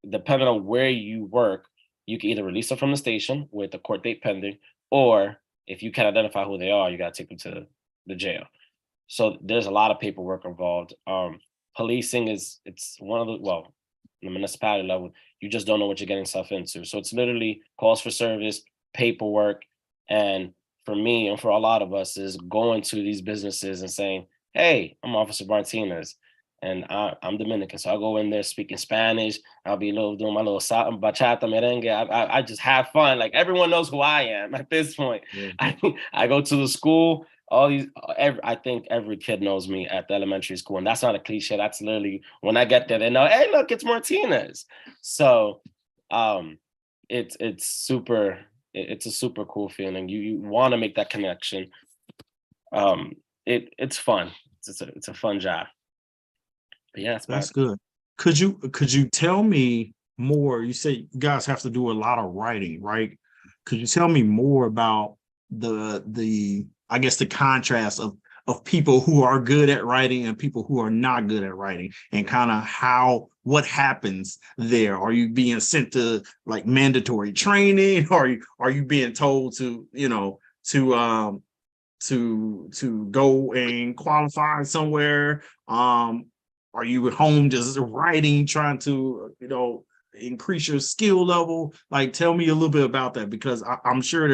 depending on where you work, you can either release them from the station with a court date pending, or if you can identify who they are, you got to take them to the jail. So there's a lot of paperwork involved. Policing it's one of the, well, the municipality level, you just don't know what you're getting yourself into. So it's literally calls for service, paperwork, and for me and for a lot of us is going to these businesses and saying, hey, I'm Officer Martinez, and I'm Dominican, so I'll go in there speaking Spanish. I'll be doing my little bachata, merengue. I just have fun. Like everyone knows who I am at this point. Yeah. I go to the school. I think every kid knows me at the elementary school, and that's not a cliche. That's literally when I get there, they know, hey, look, it's Martinez. So, it's super. It's a super cool feeling. You want to make that connection. It's fun. It's a fun job. But yeah, that's good. Could you tell me more? You say you guys have to do a lot of writing, right? Could you tell me more about the I guess the contrast of people who are good at writing and people who are not good at writing, and kind of what happens there? Are you being sent to like mandatory training? Or are you being told to, to go and qualify somewhere? Are you at home just writing, trying to, increase your skill level? Like, tell me a little bit about that, because I'm sure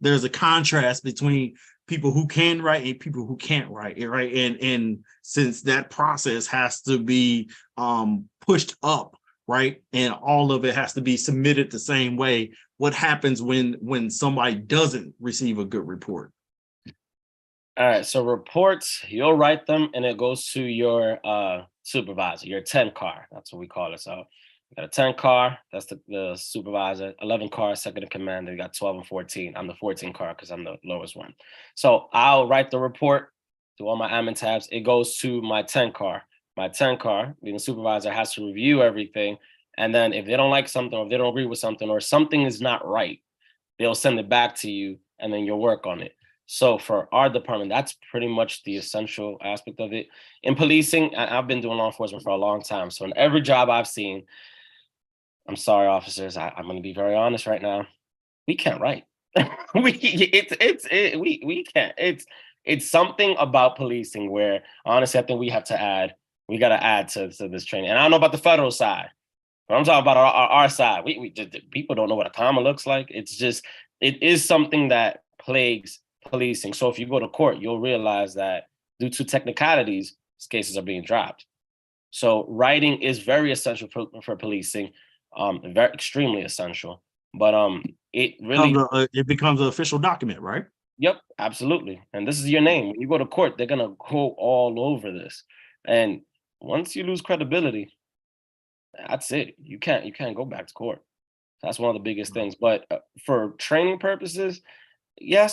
there's a contrast between people who can write and people who can't write, right? And since that process has to be pushed up, right, and all of it has to be submitted the same way, what happens when somebody doesn't receive a good report? All right, so reports, you'll write them and it goes to your supervisor, your 10 car. That's what we call it. So you got a 10 car, that's the supervisor, 11 car, second in command. Then you got 12 and 14. I'm the 14 car because I'm the lowest one. So I'll write the report, do all my admin tabs. It goes to my 10 car. My 10 car, being the supervisor, has to review everything. And then if they don't like something, or if they don't agree with something, or something is not right, they'll send it back to you and then you'll work on it. So for our department, that's pretty much the essential aspect of it. In policing, I've been doing law enforcement for a long time. So in every job I've seen, I'm sorry, officers, I'm going to be very honest right now. We can't write. we can't. It's something about policing where honestly, I think we got to add to this training. And I don't know about the federal side, but I'm talking about our side. We people don't know what a comma looks like. It is something that plagues policing. So if you go to court, you'll realize that due to technicalities, cases are being dropped. So writing is very essential for policing, very extremely essential. But it becomes an official document, right? Yep, absolutely. And this is your name. When you go to court, they're gonna go all over this. And once you lose credibility, that's it. You can't go back to court. That's one of the biggest things. But for training purposes, yeah,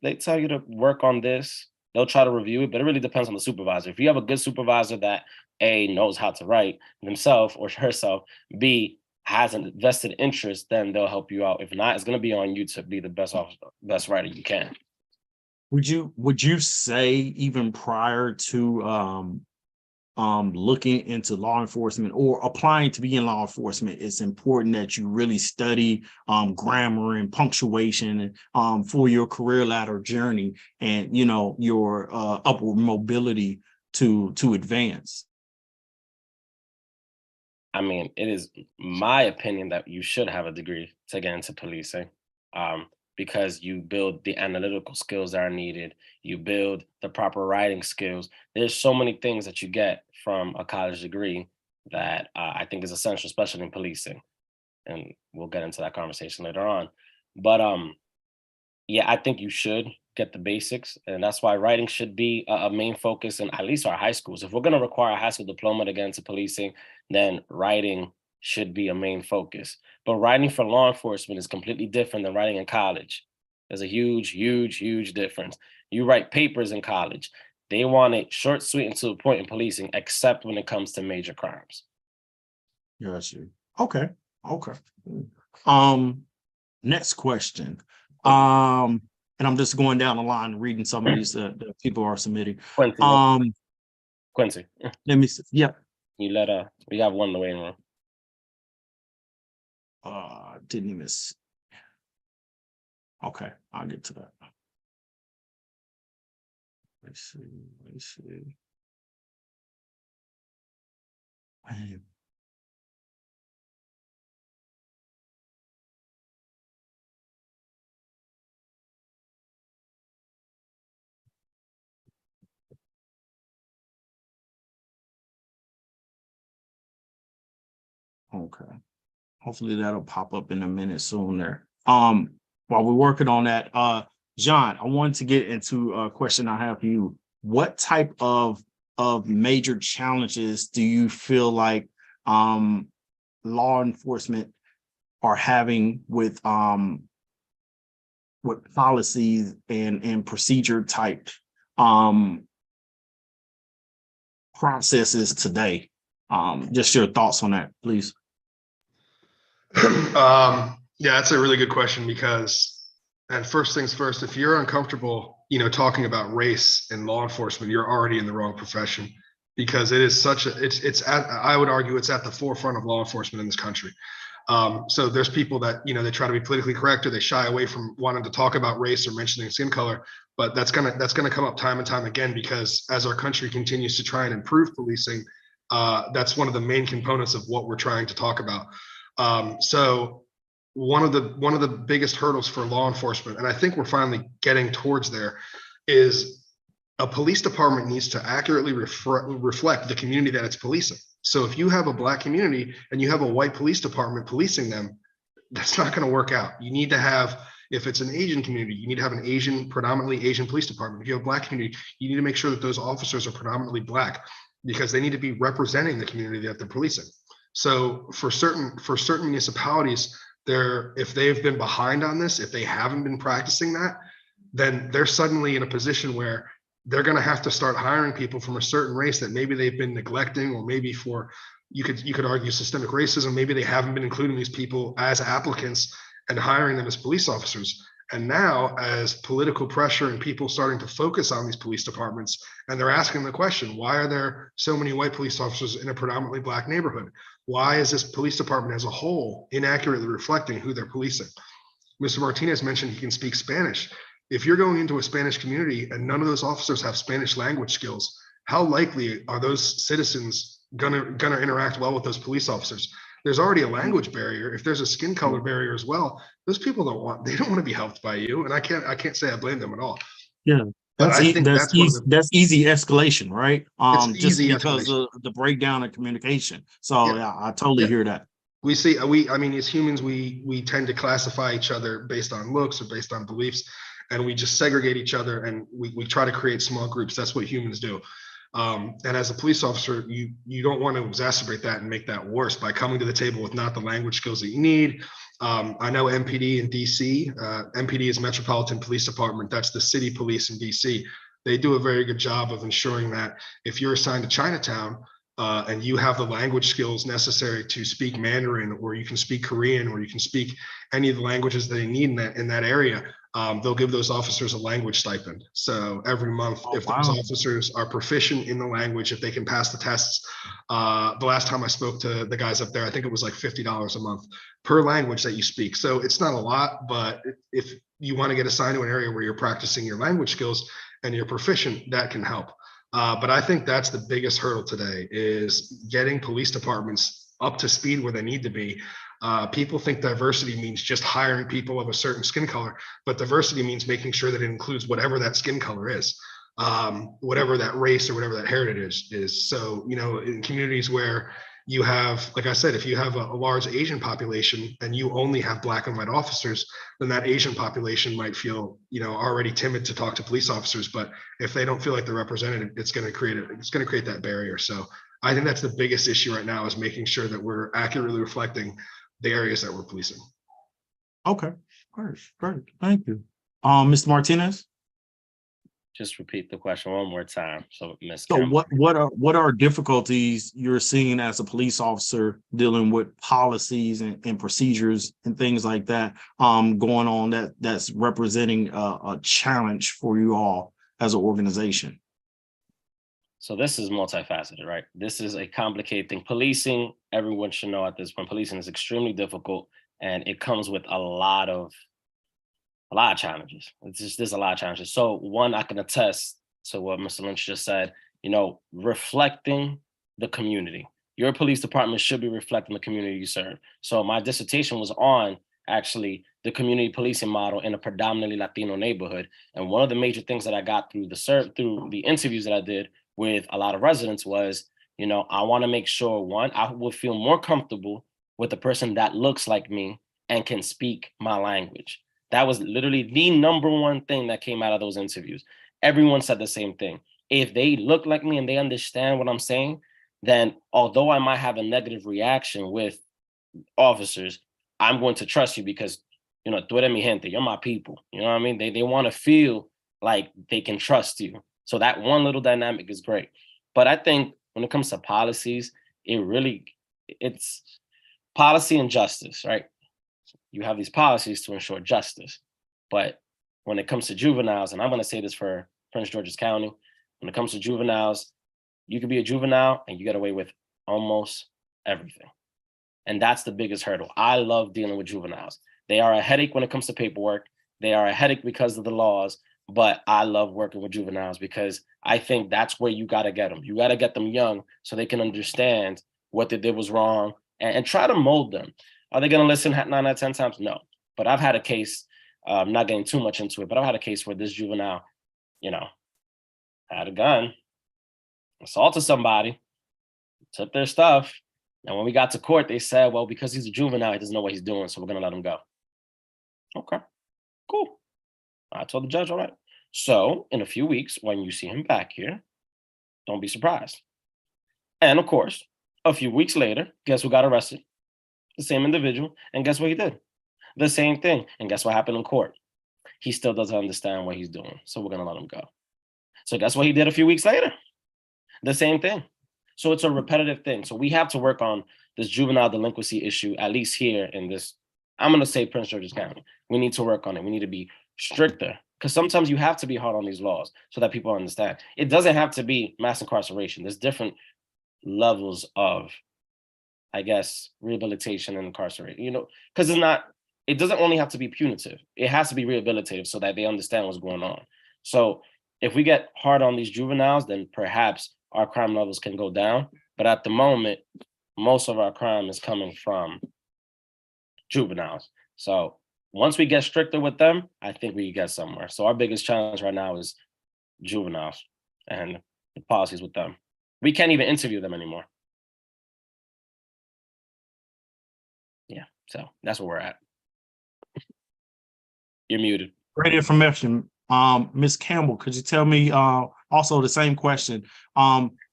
they tell you to work on this. They'll try to review it, but it really depends on the supervisor. If you have a good supervisor that A, knows how to write themselves or herself, B, has a vested interest, then they'll help you out. If not, it's going to be on you to be the best writer you can. Would you say even prior to looking into law enforcement or applying to be in law enforcement, it's important that you really study grammar and punctuation for your career ladder journey and your upward mobility to advance? I mean, it is my opinion that you should have a degree to get into policing, because you build the analytical skills that are needed. You build the proper writing skills. There's so many things that you get from a college degree that I think is essential, especially in policing. And we'll get into that conversation later on. But yeah, I think you should get the basics. And that's why writing should be a main focus in at least our high schools. If we're going to require a high school diploma to get into policing, then writing should be a main focus. But writing for law enforcement is completely different than writing in college. There's a huge, huge, huge difference. You write papers in college. They want it short, sweet, and to the point in policing, except when it comes to major crimes. Got you. Okay. Next question. And I'm just going down the line and reading some of these that people are submitting. Quincy, Let me see. Yep. you we have one in the waiting room. Didn't even see. Okay, I'll get to that. Let's see. Man. Okay. Hopefully that'll pop up in a minute soon there. While we're working on that, John, I wanted to get into a question I have for you. What type of major challenges do you feel like law enforcement are having with policies and procedure type processes today? Just your thoughts on that, please. Yeah, that's a really good question because, and first things first, if you're uncomfortable, talking about race in law enforcement, you're already in the wrong profession because it is I would argue it's at the forefront of law enforcement in this country. So there's people that, they try to be politically correct or they shy away from wanting to talk about race or mentioning skin color, but that's gonna come up time and time again because as our country continues to try and improve policing, that's one of the main components of what we're trying to talk about. So one of the biggest hurdles for law enforcement, and I think we're finally getting towards there, is a police department needs to accurately reflect the community that it's policing. So if you have a Black community and you have a white police department policing them, that's not going to work out. You need to have, if it's an Asian community, you need to have an predominantly Asian police department. If you have a Black community, you need to make sure that those officers are predominantly Black because they need to be representing the community that they're policing. So for certain municipalities, if they've been behind on this, if they haven't been practicing that, then they're suddenly in a position where they're going to have to start hiring people from a certain race that maybe they've been neglecting, or maybe you could argue systemic racism. Maybe they haven't been including these people as applicants and hiring them as police officers. And now, as political pressure and people starting to focus on these police departments, and they're asking the question, why are there so many white police officers in a predominantly Black neighborhood? Why is this police department as a whole inaccurately reflecting who they're policing? Mr. Martinez mentioned he can speak Spanish. If you're going into a Spanish community and none of those officers have Spanish language skills, how likely are those citizens gonna interact well with those police officers? There's already a language barrier. If there's a skin color barrier as well, those people don't want to be helped by you. And I can't say I blame them at all. Yeah. That's easy escalation, right? Just because of the breakdown in communication. So yeah, I totally hear that. I mean, as humans, we tend to classify each other based on looks or based on beliefs, and we just segregate each other and we try to create small groups. That's what humans do. And as a police officer, you don't want to exacerbate that and make that worse by coming to the table with not the language skills that you need. I know MPD in DC, MPD is Metropolitan Police Department. That's the city police in DC. They do a very good job of ensuring that if you're assigned to Chinatown and you have the language skills necessary to speak Mandarin, or you can speak Korean, or you can speak any of the languages they need in that area, they'll give those officers a language stipend. So every month, those officers are proficient in the language, if they can pass the tests, the last time I spoke to the guys up there, I think it was like $50 a month per language that you speak. So it's not a lot, but if you want to get assigned to an area where you're practicing your language skills and you're proficient, that can help. But I think that's the biggest hurdle today, is getting police departments up to speed where they need to be. People think diversity means just hiring people of a certain skin color, but diversity means making sure that it includes whatever that skin color is, whatever that race or whatever that heritage is. So, in communities where you have, like I said, if you have a large Asian population and you only have Black and white officers, then that Asian population might feel, already timid to talk to police officers. But if they don't feel like they're represented, it's going to create that barrier. So I think that's the biggest issue right now, is making sure that we're accurately reflecting the areas that we're policing. Okay, great, thank you. Mr. Martinez? Just repeat the question one more time. So, Ms. So Campbell. what are difficulties you're seeing as a police officer dealing with policies and procedures and things like that going on that's representing a challenge for you all as an organization? So this is multifaceted, right? This is a complicated thing. Policing, everyone should know at this point, policing is extremely difficult, and it comes with a lot of challenges. There's a lot of challenges. So one, I can attest to what Mr. Lynch just said, reflecting the community. Your police department should be reflecting the community you serve. So my dissertation was on actually the community policing model in a predominantly Latino neighborhood. And one of the major things that I got through the interviews that I did with a lot of residents was, I want to make sure, one, I will feel more comfortable with the person that looks like me and can speak my language. That was literally the number one thing that came out of those interviews. Everyone said the same thing. If they look like me and they understand what I'm saying, then although I might have a negative reaction with officers, I'm going to trust you because, tú eres mi gente, you're my people. You know what I mean? They want to feel like they can trust you. So that one little dynamic is great. But I think when it comes to policies, it's policy and justice, right? You have these policies to ensure justice. But when it comes to juveniles, and I'm going to say this for Prince George's County, when it comes to juveniles, you can be a juvenile and you get away with almost everything. And that's the biggest hurdle. I love dealing with juveniles. They are a headache when it comes to paperwork. They are a headache because of the laws, but I love working with juveniles because I think that's where you got to get them. You got to get them young so they can understand what they did was wrong and try to mold them. Are they going to listen 9 out of 10 times? No. But I've had a case, not getting too much into it, but I've had a case where this juvenile, had a gun, assaulted somebody, took their stuff. And when we got to court, they said, well, because he's a juvenile, he doesn't know what he's doing, so we're going to let him go. Okay, cool. I told the judge, all right. So in a few weeks, when you see him back here, don't be surprised. And of course, a few weeks later, guess who got arrested? The same individual. And guess what he did? The same thing. And guess what happened in court? He still doesn't understand what he's doing. So we're going to let him go. So guess what he did a few weeks later? The same thing. So it's a repetitive thing. So we have to work on this juvenile delinquency issue, at least here in this, I'm going to say Prince George's County. We need to work on it. We need to be stricter because sometimes you have to be hard on these laws so that people understand. It doesn't have to be mass incarceration. There's different levels of, I guess, rehabilitation and incarceration, because it doesn't only have to be punitive. It has to be rehabilitative so that they understand what's going on. So if we get hard on these juveniles, then perhaps our crime levels can go down. But at the moment, most of our crime is coming from juveniles. So once we get stricter with them, I think we get somewhere. So our biggest challenge right now is juveniles and the policies with them. We can't even interview them anymore. Yeah, so that's where we're at. You're muted. Great information. Ms. Campbell, could you tell me also the same question?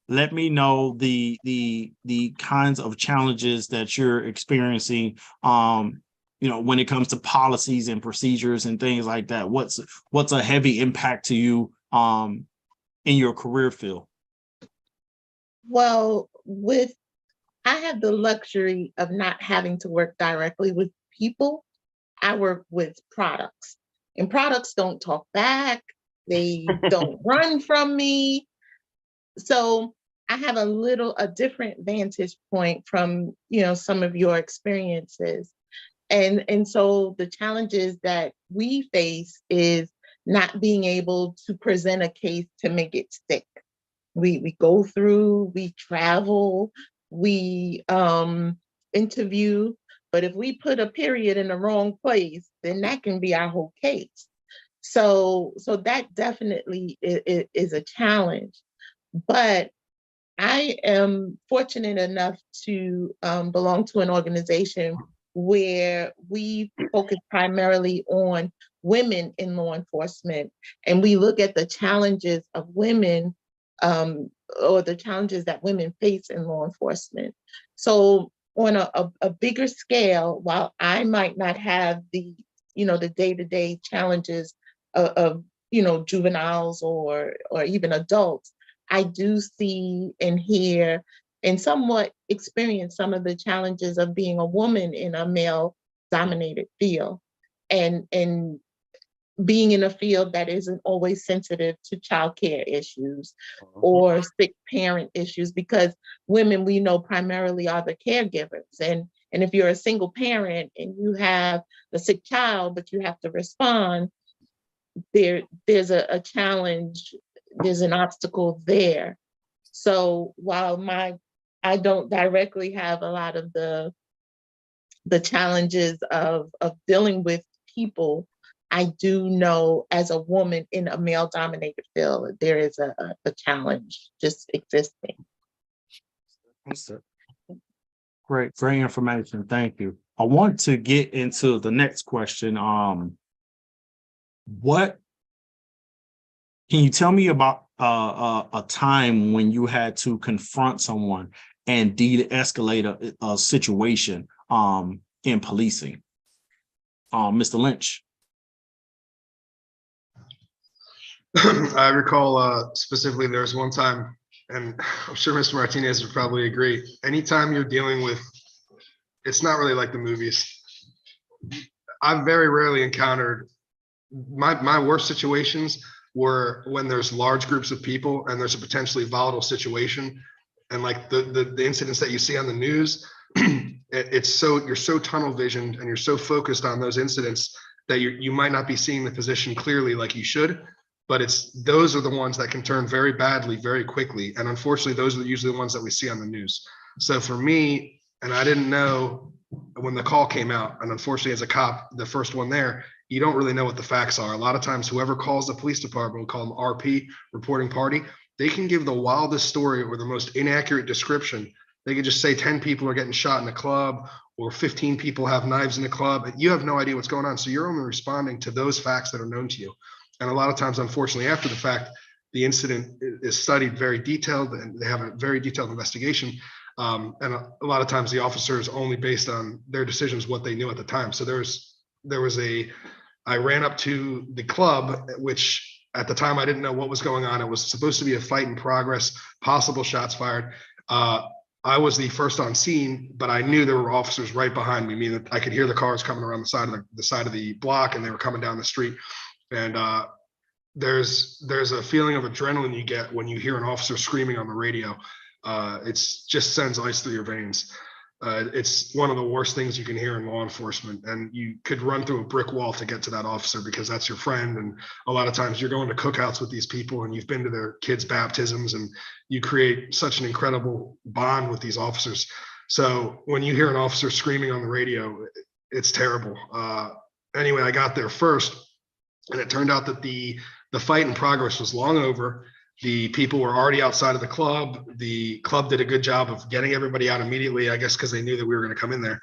Let me know the kinds of challenges that you're experiencing, when it comes to policies and procedures and things like that. What's a heavy impact to you in your career field? Well, I have the luxury of not having to work directly with people. I work with products, and products don't talk back. They don't run from me. So I have a different vantage point from, some of your experiences. And so the challenges that we face is not being able to present a case to make it stick. We go through, we travel, we interview, but if we put a period in the wrong place, then that can be our whole case. So that definitely is a challenge. But I am fortunate enough to belong to an organization where we focus primarily on women in law enforcement, and we look at the challenges of women or the challenges that women face in law enforcement. So on a bigger scale, while I might not have the day-to-day challenges of juveniles or even adults, I do see and hear and somewhat experience some of the challenges of being a woman in a male dominated field, and being in a field that isn't always sensitive to childcare issues or sick parent issues, because women, we know, primarily are the caregivers. And if you're a single parent and you have a sick child, but you have to respond, there's a challenge, there's an obstacle there. So while I don't directly have a lot of the challenges of dealing with people, I do know as a woman in a male dominated field, there is a challenge just existing. Great information. Thank you. I want to get into the next question. What can you tell me about a time when you had to confront someone and de-escalate a situation in policing? Mr. Lynch. I recall specifically there was one time, and I'm sure Mr. Martinez would probably agree, anytime you're dealing with, it's not really like the movies. I've very rarely encountered, my worst situations were when there's large groups of people and there's a potentially volatile situation. And like the incidents that you see on the news, you're so tunnel visioned and you're so focused on those incidents that you might not be seeing the position clearly like you should. But those are the ones that can turn very badly very quickly. And unfortunately, those are usually the ones that we see on the news. So for me, and I didn't know when the call came out, and unfortunately as a cop, the first one there, you don't really know what the facts are. A lot of times, whoever calls the police department, we call them RP, reporting party, they can give the wildest story or the most inaccurate description. They could just say 10 people are getting shot in a club or 15 people have knives in a club. And you have no idea what's going on. So you're only responding to those facts that are known to you. And a lot of times, unfortunately, after the fact, the incident is studied very detailed and they have a very detailed investigation. And a lot of times the officers only based on their decisions, what they knew at the time. So I ran up to the club, which at the time I didn't know what was going on. It was supposed to be a fight in progress, possible shots fired. I was the first on scene, but I knew there were officers right behind me, meaning that I could hear the cars coming around the side of the block, and they were coming down the street. And there's a feeling of adrenaline you get when you hear an officer screaming on the radio. It's just sends ice through your veins. It's one of the worst things you can hear in law enforcement, and you could run through a brick wall to get to that officer because that's your friend. And a lot of times you're going to cookouts with these people and you've been to their kids' baptisms, and you create such an incredible bond with these officers. So when you hear an officer screaming on the radio, it's terrible. Anyway, I got there first, and it turned out that the fight in progress was long over. The people were already outside of the club. The club did a good job of getting everybody out immediately, I guess, because they knew that we were going to come in there.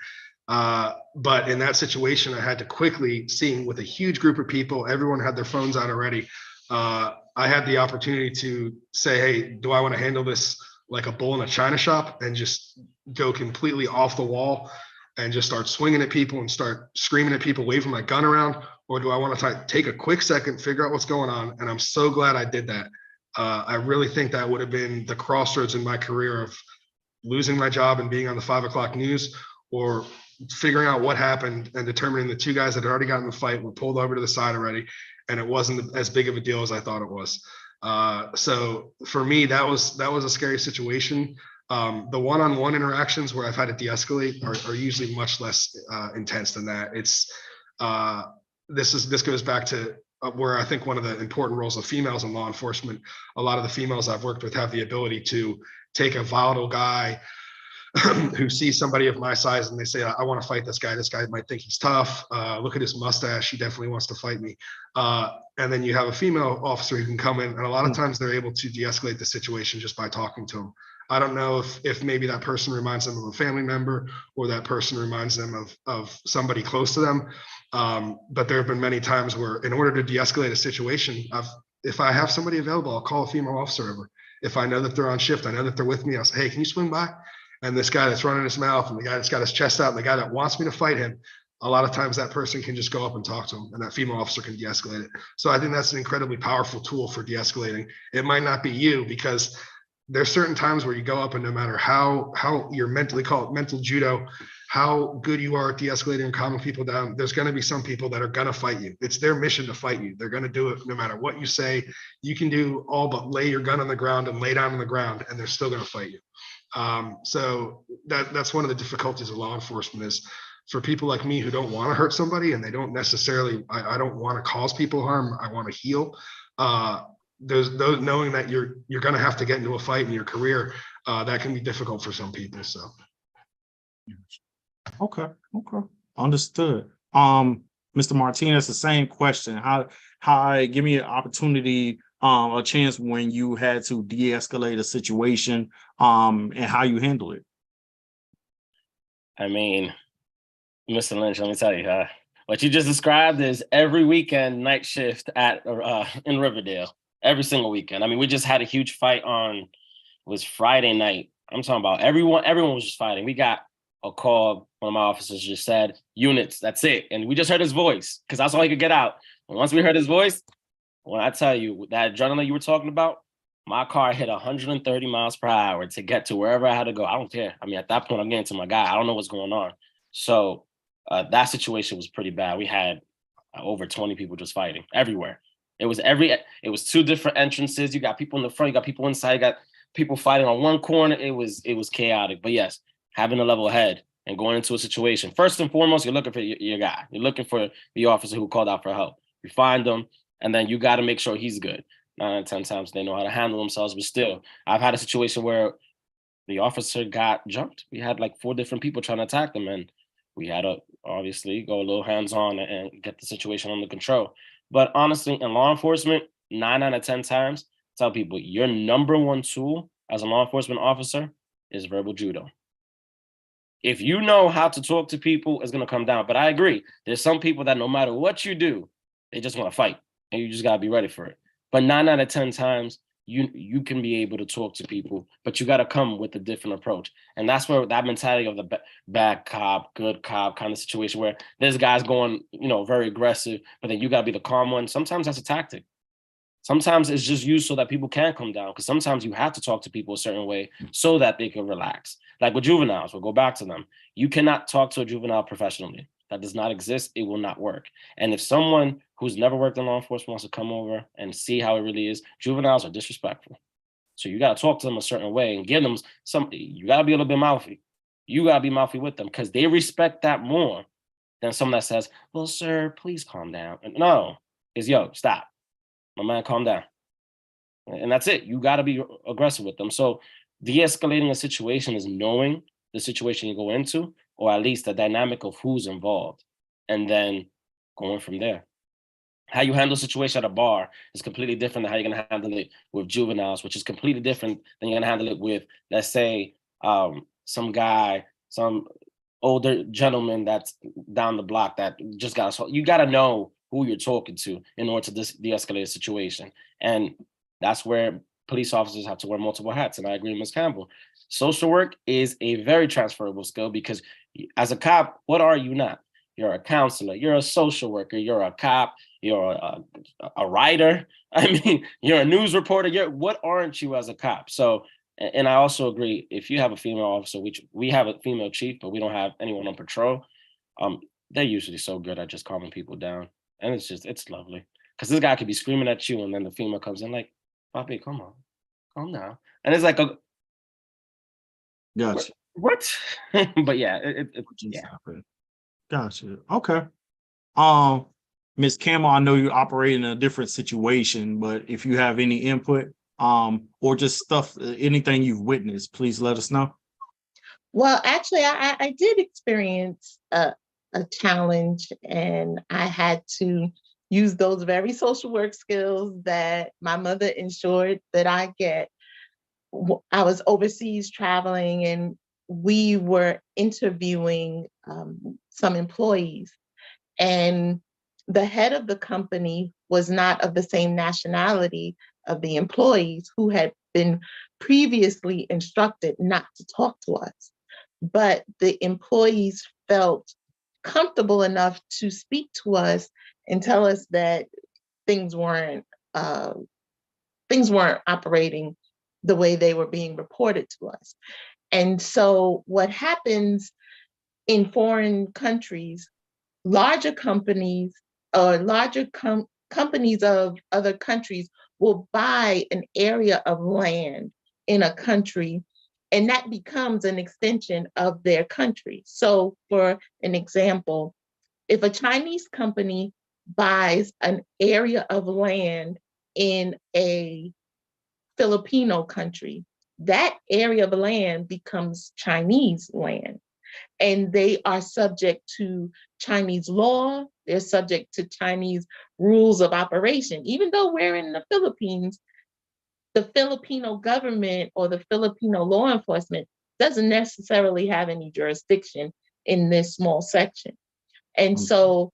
But in that situation, I had to quickly, seeing with a huge group of people, everyone had their phones out already. I had the opportunity to say, hey, do I want to handle this like a bull in a china shop and just go completely off the wall and just start swinging at people and start screaming at people, waving my gun around? Or do I want to take a quick second, figure out what's going on? And I'm so glad I did that. I really think that would have been the crossroads in my career of losing my job and being on the 5 o'clock news, or figuring out what happened and determining the two guys that had already gotten in the fight were pulled over to the side already, and it wasn't as big of a deal as I thought it was. So for me, that was a scary situation. The one-on-one interactions where I've had to de-escalate are usually much less intense than that. This goes back to where I think one of the important roles of females in law enforcement. A lot of the females I've worked with have the ability to take a volatile guy who sees somebody of my size and they say, I want to fight this guy. This guy might think he's tough. Look at his mustache. He definitely wants to fight me. And then you have a female officer who can come in, and a lot of times they're able to de-escalate the situation just by talking to him. I don't know if maybe that person reminds them of a family member, or that person reminds them of somebody close to them. But there have been many times where, in order to de-escalate a situation, if I have somebody available, I'll call a female officer over. If I know that they're on shift, I know that they're with me, I'll say, hey, can you swing by? And this guy that's running his mouth, and the guy that's got his chest out, and the guy that wants me to fight him, a lot of times that person can just go up and talk to them, and that female officer can de-escalate it. So I think that's an incredibly powerful tool for de-escalating. It might not be you, because there's certain times where you go up and no matter how you're mentally, call it mental judo, how good you are at de-escalating and calming people down, there's going to be some people that are going to fight you. It's their mission to fight you. They're going to do it no matter what you say. You can do all but lay your gun on the ground and lay down on the ground, and they're still going to fight you. So that's one of the difficulties of law enforcement, is for people like me who don't want to hurt somebody, and they don't necessarily, I don't want to cause people harm. I want to heal. There's those, knowing that you're going to have to get into a fight in your career, that can be difficult for some people. So. Okay. Understood. Mr. Martinez, the same question. How give me an opportunity, a chance when you had to de-escalate a situation, and how you handle it. I mean, Mr. Lynch, let me tell you, what you just described is every weekend night shift at in Riverdale, every single weekend. I mean, we just had a huge fight it was Friday night. I'm talking about everyone was just fighting. We got a call, one of my officers just said, units, that's it. And we just heard his voice, because that's all he could get out. And once we heard his voice, when I tell you that adrenaline you were talking about, my car hit 130 miles per hour to get to wherever I had to go. I don't care. I mean, at that point, I'm getting to my guy. I don't know what's going on. So that situation was pretty bad. We had over 20 people just fighting everywhere. It was two different entrances. You got people in the front, you got people inside, you got people fighting on one corner. It was chaotic. But yes, having a level head and going into a situation, first and foremost, you're looking for your guy. You're looking for the officer who called out for help. You find them, and then you got to make sure he's good. 9 out of 10 times they know how to handle themselves, but still, I've had a situation where the officer got jumped. We had like 4 different people trying to attack them, and we had to obviously go a little hands-on and get the situation under control. But honestly, in law enforcement, 9 out of 10 times, tell people your number one tool as a law enforcement officer is verbal judo. If you know how to talk to people, it's going to come down. But I agree. There's some people that no matter what you do, they just want to fight, and you just got to be ready for it. But 9 out of 10 times, you can be able to talk to people, but you got to come with a different approach. And that's where that mentality of the bad cop, good cop kind of situation, where this guy's going, very aggressive, but then you got to be the calm one. Sometimes that's a tactic. Sometimes it's just used so that people can come down, because sometimes you have to talk to people a certain way so that they can relax. Like with juveniles, we'll go back to them. You cannot talk to a juvenile professionally. That does not exist. It will not work. And if someone who's never worked in law enforcement wants to come over and see how it really is, juveniles are disrespectful. So you got to talk to them a certain way and give them you got to be a little bit mouthy. You got to be mouthy with them, because they respect that more than someone that says, well, sir, please calm down. And no, it's yo, stop. My man, calm down. And that's it. You got to be aggressive with them. So de-escalating a situation is knowing the situation you go into, or at least the dynamic of who's involved, and then going from there. How you handle a situation at a bar is completely different than how you're going to handle it with juveniles, which is completely different than you're going to handle it with, let's say, some older gentleman that's down the block that just got assaulted. You got to know who you're talking to in order to de-escalate a situation. And that's where police officers have to wear multiple hats. And I agree with Ms. Campbell. Social work is a very transferable skill, because as a cop, what are you not? You're a counselor, you're a social worker, you're a cop, you're a writer. I mean, you're a news reporter. What aren't you as a cop? So, and I also agree, if you have a female officer, which we have a female chief, but we don't have anyone on patrol, they're usually so good at just calming people down. And it's lovely, because this guy could be screaming at you, and then the female comes in like, Papi, come on, calm down. And it's like, Gotcha. What? But yeah, yeah. Gotcha. Okay. Ms. Campbell, I know you operate in a different situation, but if you have any input, or just stuff, anything you've witnessed, please let us know. Well, actually, I did experience a challenge, and I had to use those very social work skills that my mother ensured that I get. I was overseas traveling, and we were interviewing some employees, and the head of the company was not of the same nationality of the employees, who had been previously instructed not to talk to us. But the employees felt comfortable enough to speak to us and tell us that things weren't operating the way they were being reported to us. And so what happens in foreign countries, larger companies or companies of other countries will buy an area of land in a country, and that becomes an extension of their country. So for an example, if a Chinese company buys an area of land in a Filipino country, that area of land becomes Chinese land. And they are subject to Chinese law. They're subject to Chinese rules of operation. Even though we're in the Philippines, the Filipino government or the Filipino law enforcement doesn't necessarily have any jurisdiction in this small section. And so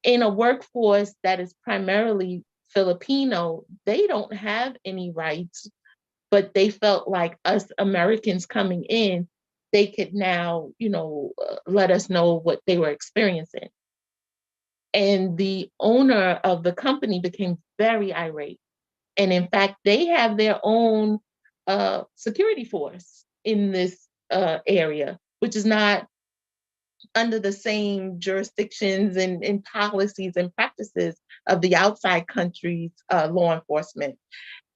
in a workforce that is primarily Filipino, they don't have any rights, but they felt like us Americans coming in, they could now, let us know what they were experiencing. And the owner of the company became very irate. And in fact, they have their own security force in this area, which is not under the same jurisdictions and policies and practices of the outside country's law enforcement.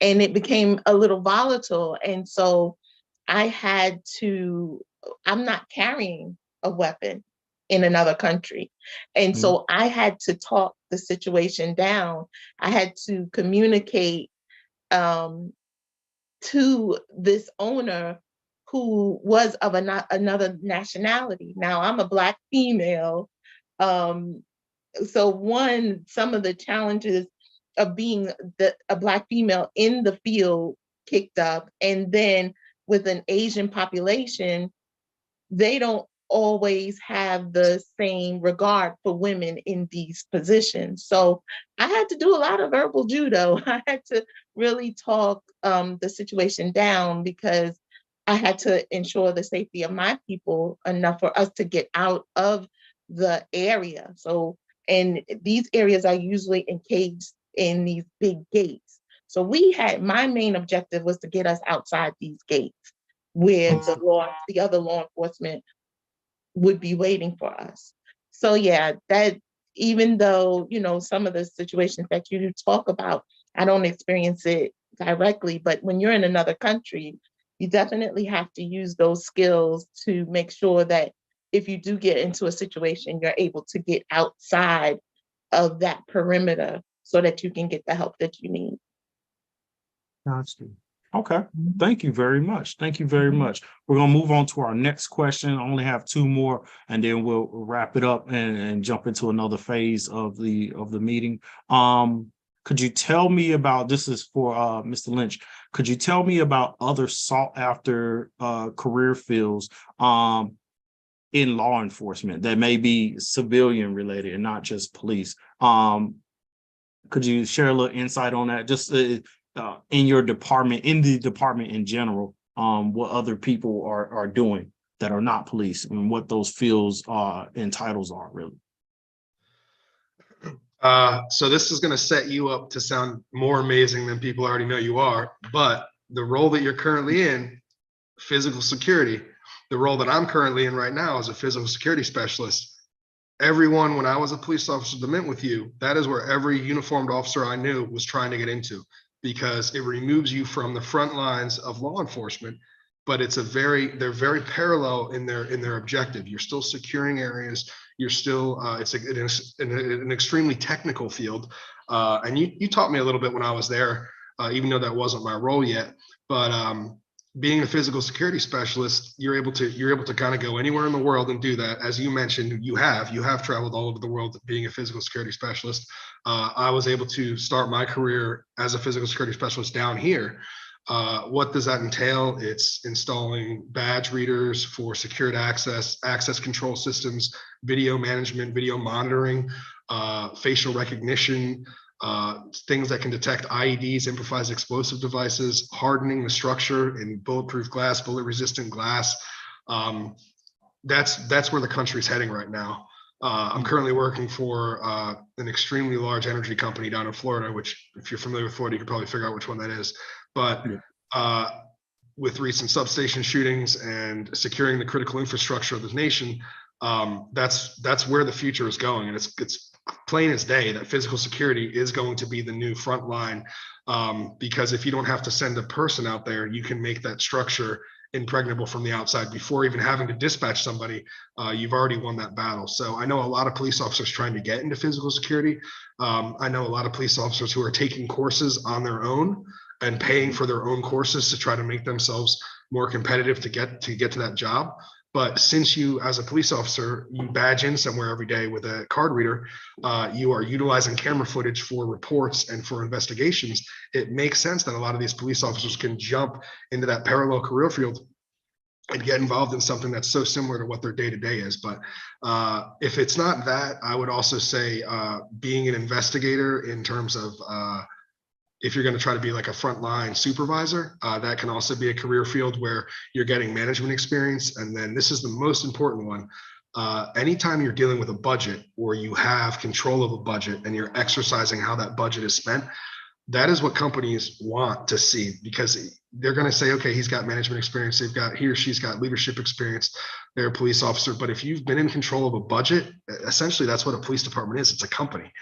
And it became a little volatile. And so I'm not carrying a weapon in another country. And so I had to talk the situation down. I had to communicate to this owner who was of another nationality. Now, I'm a Black female. So some of the challenges of being a Black female in the field kicked up. And then with an Asian population, they don't always have the same regard for women in these positions. So I had to do a lot of verbal judo. I had to really talk the situation down because I had to ensure the safety of my people enough for us to get out of the area. So, and these areas are usually encaged in these big gates. So my main objective was to get us outside these gates where the other law enforcement would be waiting for us. So yeah, that even though, some of the situations that you talk about, I don't experience it directly, but when you're in another country, you definitely have to use those skills to make sure that if you do get into a situation, you're able to get outside of that perimeter so that you can get the help that you need. Gotcha. Okay. Thank you very much. Thank you very much. We're going to move on to our next question. I only have two more, and then we'll wrap it up and jump into another phase of the meeting. Could you tell me about, this is for Mr. Lynch, could you tell me about other sought after career fields in law enforcement that may be civilian related and not just police? Could you share a little insight on that? Just in your department, in the department in general, what other people are doing that are not police and what those fields and titles are really. So this is going to set you up to sound more amazing than people already know you are, but the role that you're currently in, physical security, the role that I'm currently in right now as a physical security specialist, everyone, when I was a police officer that met with you, that is where every uniformed officer I knew was trying to get into, because it removes you from the front lines of law enforcement, but they're very parallel in their objective. You're still securing areas. You're still, it's an extremely technical field. And you taught me a little bit when I was there, even though that wasn't my role yet. But being a physical security specialist, you're able to kind of go anywhere in the world and do that. As you mentioned, you have traveled all over the world being a physical security specialist. I was able to start my career as a physical security specialist down here. What does that entail? It's installing badge readers for secured access control systems, video management, video monitoring, facial recognition, things that can detect IEDs, improvised explosive devices, hardening the structure in bulletproof glass, bullet resistant glass. That's where the country's heading right now. I'm currently working for an extremely large energy company down in Florida, which if you're familiar with Florida, you can probably figure out which one that is. But with recent substation shootings and securing the critical infrastructure of the nation, that's where the future is going. And it's plain as day that physical security is going to be the new front line, because if you don't have to send a person out there, you can make that structure impregnable from the outside before even having to dispatch somebody. You've already won that battle. So I know a lot of police officers trying to get into physical security. I know a lot of police officers who are taking courses on their own and paying for their own courses to try to make themselves more competitive to get to that job. But since you, as a police officer, you badge in somewhere every day with a card reader, you are utilizing camera footage for reports and for investigations. It makes sense that a lot of these police officers can jump into that parallel career field and get involved in something that's so similar to what their day-to-day is. But if it's not that, I would also say being an investigator in terms of if you're going to try to be like a frontline supervisor, that can also be a career field where you're getting management experience. And then this is the most important one. Anytime you're dealing with a budget or you have control of a budget and you're exercising how that budget is spent, that is what companies want to see, because they're going to say, okay, he's got management experience. He or she's got leadership experience. They're a police officer. But if you've been in control of a budget, essentially that's what a police department is. It's a company.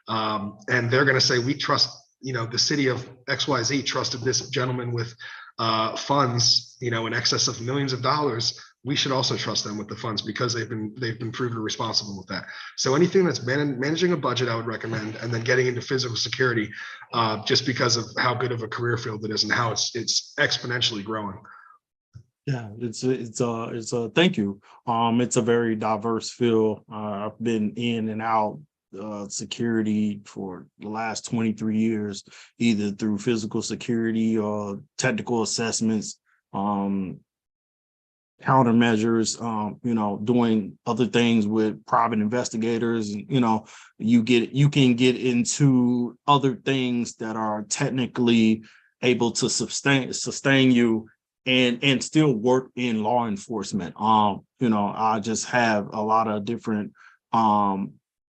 And they're going to say, we trust, the city of XYZ trusted this gentleman with funds, in excess of millions of dollars. We should also trust them with the funds because they've been proven responsible with that. So anything that's managing a budget, I would recommend, and then getting into physical security, just because of how good of a career field it is and how it's exponentially growing. Yeah, it's thank you. It's a very diverse field. I've been in and out security for the last 23 years, either through physical security or technical assessments, countermeasures, doing other things with private investigators. And, you can get into other things that are technically able to sustain you and still work in law enforcement. I just have a lot of different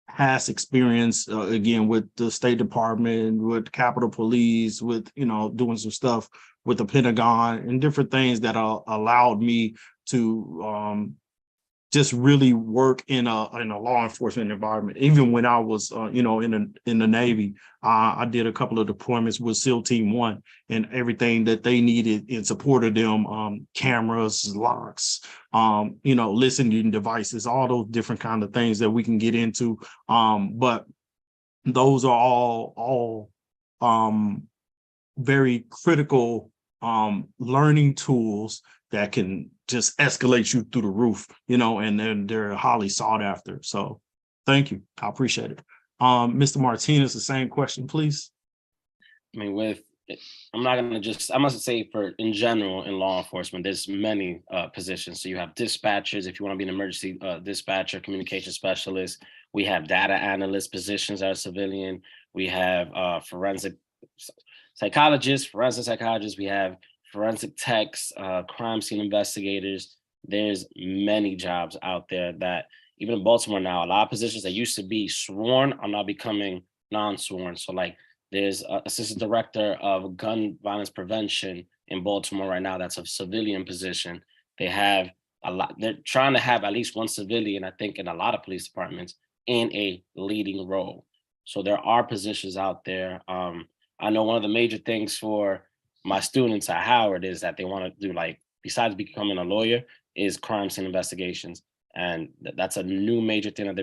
past experience, again, with the State Department, with Capitol Police, with, doing some stuff with the Pentagon and different things that allowed me to just really work in a law enforcement environment. Even when I was, in the Navy, I did a couple of deployments with SEAL Team 1 and everything that they needed in support of them, cameras, locks, listening devices, all those different kind of things that we can get into. But those are all very critical learning tools that can just escalate you through the roof, and then they're highly sought after. So thank you. I appreciate it. Mr. Martinez, the same question, please. I mean, I must say in general in law enforcement, there's many positions. So you have dispatchers, if you want to be an emergency dispatcher, communication specialist. We have data analyst positions that are civilian. We have forensic psychologists. We have forensic techs, crime scene investigators. There's many jobs out there that even in Baltimore now, a lot of positions that used to be sworn are now becoming non-sworn. So like there's assistant director of gun violence prevention in Baltimore right now. That's a civilian position. They have a lot. They're trying to have at least one civilian, I think, in a lot of police departments in a leading role. So there are positions out there. I know one of the major things for my students at Howard is that they want to do, like, besides becoming a lawyer, is crime scene investigations. And that's a new major thing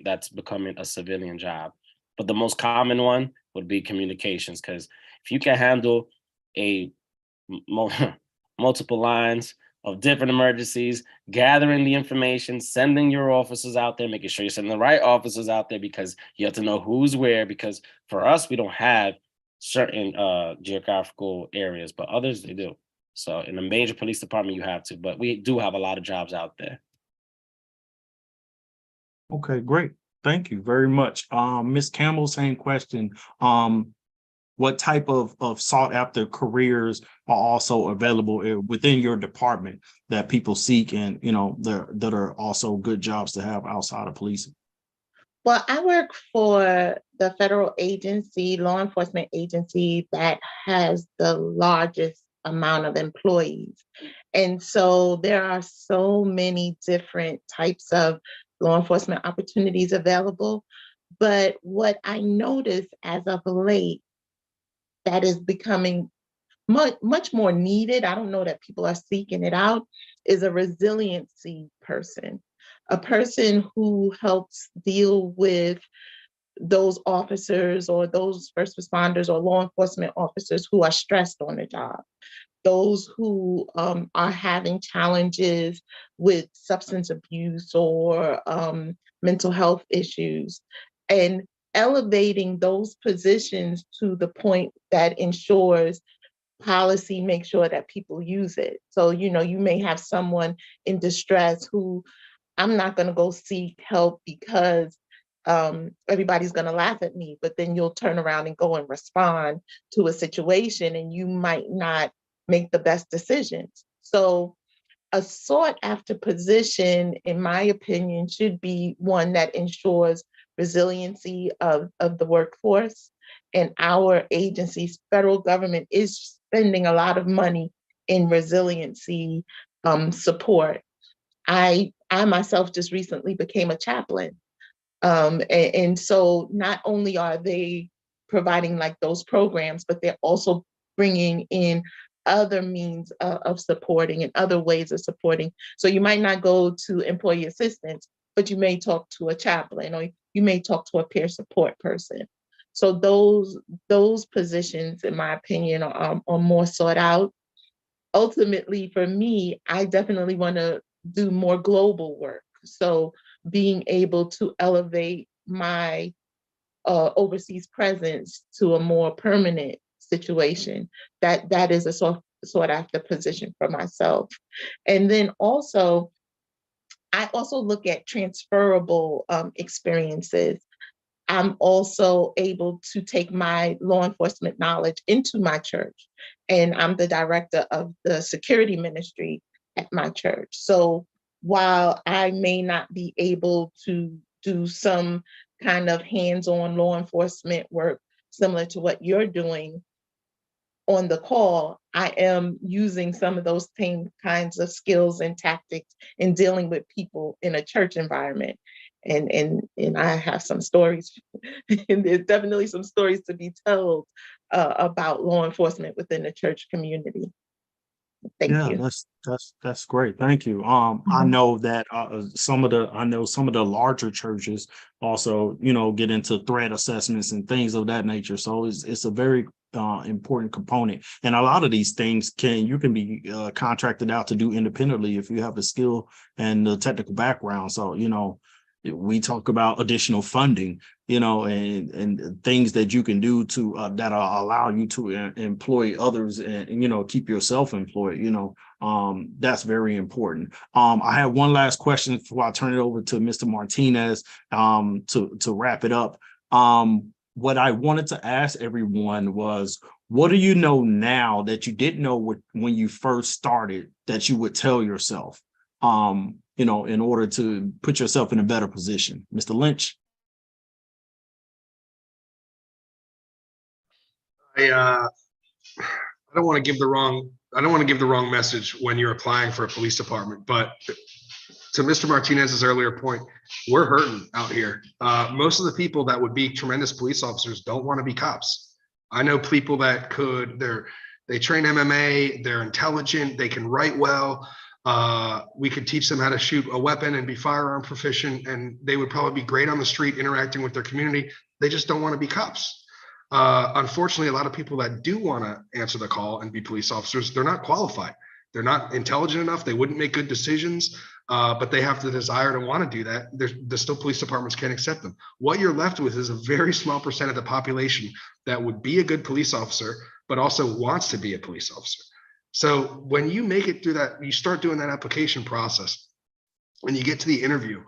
that's becoming a civilian job. But the most common one would be communications, because if you can handle multiple lines of different emergencies, gathering the information, sending your officers out there, making sure you're sending the right officers out there, because you have to know who's where, because for us, we don't have certain geographical areas, but others they do. So in a major police department, you have to, but we do have a lot of jobs out there. Okay, great. Thank you very much. Ms. Campbell, same question. What type of sought after careers are also available within your department that people seek and, that are also good jobs to have outside of policing? Well, I work for the federal agency, law enforcement agency that has the largest amount of employees. And so there are so many different types of law enforcement opportunities available. But what I notice as of late that is becoming much more needed, I don't know that people are seeking it out, is a resiliency person, a person who helps deal with those officers or those first responders or law enforcement officers who are stressed on the job, those who are having challenges with substance abuse or mental health issues, and elevating those positions to the point that ensures policy makes sure that people use it. So, you may have someone in distress who, I'm not going to go seek help because everybody's going to laugh at me, but then you'll turn around and go and respond to a situation and you might not make the best decisions. So a sought after position, in my opinion, should be one that ensures resiliency of the workforce. And our agencies, federal government is spending a lot of money in resiliency support. I myself just recently became a chaplain. And so not only are they providing like those programs, but they're also bringing in other means of supporting and other ways of supporting. So you might not go to employee assistance, but you may talk to a chaplain or you may talk to a peer support person. So those positions, in my opinion, are more sought out. Ultimately, for me, I definitely want to do more global work. So being able to elevate my overseas presence to a more permanent situation, that is a sought after position for myself. And then also, I also look at transferable experiences. I'm also able to take my law enforcement knowledge into my church. And I'm the director of the security ministry at my church. So while I may not be able to do some kind of hands-on law enforcement work similar to what you're doing on the call, I am using some of those same kinds of skills and tactics in dealing with people in a church environment. And I have some stories, and there's definitely some stories to be told about law enforcement within the church community. Thank Yeah, you. that's great. Thank you. I Mhm. know that some of the larger churches also, get into threat assessments and things of that nature. So it's a very important component. And a lot of these things you can be contracted out to do independently if you have the skill and the technical background. So, we talk about additional funding, and things that you can do to that allow you to employ others and keep yourself employed. That's very important. I have one last question before I turn it over to Mr. Martinez to wrap it up. What I wanted to ask everyone was, what do you know now that you didn't know when you first started that you would tell yourself? In order to put yourself in a better position. Mr. Lynch? I don't want to give the wrong message when you're applying for a police department, but to Mr. Martinez's earlier point, we're hurting out here. Most of the people that would be tremendous police officers don't want to be cops. I know people that they train MMA, they're intelligent, they can write well. We could teach them how to shoot a weapon and be firearm proficient, and they would probably be great on the street interacting with their community. They just don't want to be cops. Unfortunately, a lot of people that do want to answer the call and be police officers, they're not qualified. They're not intelligent enough. They wouldn't make good decisions, but they have the desire to want to do that. The still police departments can't accept them. What you're left with is a very small percent of the population that would be a good police officer, but also wants to be a police officer. So when you make it through that, you start doing that application process, when you get to the interview,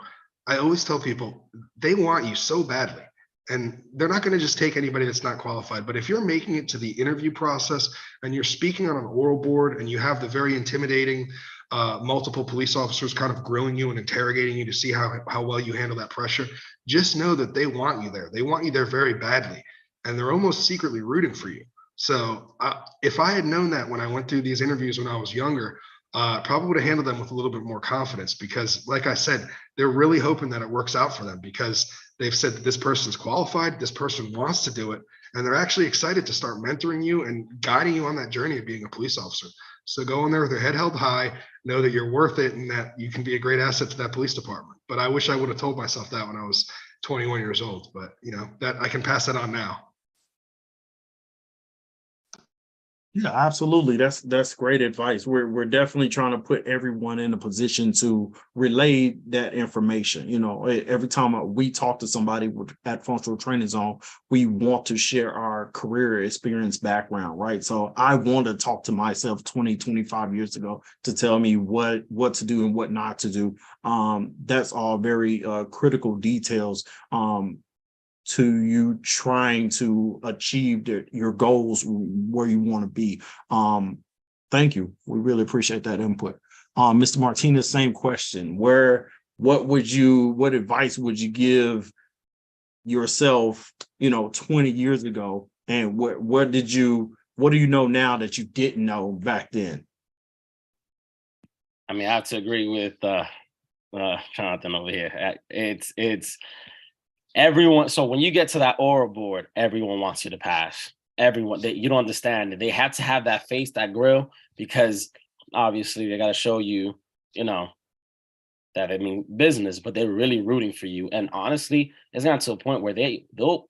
I always tell people they want you so badly. And they're not going to just take anybody that's not qualified. But if you're making it to the interview process and you're speaking on an oral board and you have the very intimidating multiple police officers kind of grilling you and interrogating you to see how well you handle that pressure, just know that they want you there. They want you there very badly, and they're almost secretly rooting for you. So if I had known that when I went through these interviews when I was younger, probably would have handled them with a little bit more confidence, because like I said, they're really hoping that it works out for them, because they've said that this person's qualified, this person wants to do it, and they're actually excited to start mentoring you and guiding you on that journey of being a police officer. So go in there with your head held high, know that you're worth it and that you can be a great asset to that police department. But I wish I would have told myself that when I was 21 years old, but that I can pass that on now. Yeah, absolutely. That's great advice. We're definitely trying to put everyone in a position to relay that information. Every time we talk to somebody at Functional Training Zone, we want to share our career experience background, right? So I want to talk to myself 20, 25 years ago to tell me what to do and what not to do. That's all very critical details to you trying to achieve your goals where you want to be. Thank you. We really appreciate that input. Mr. Martinez, same question. What advice would you give yourself, 20 years ago? And what do you know now that you didn't know back then? I mean, I have to agree with Jonathan over here. It's everyone. So when you get to that oral board, everyone wants you to pass. Everyone, you don't understand that they have to have that face, that grill, because obviously they got to show you, that business, but they're really rooting for you. And honestly, it's gotten to a point where they'll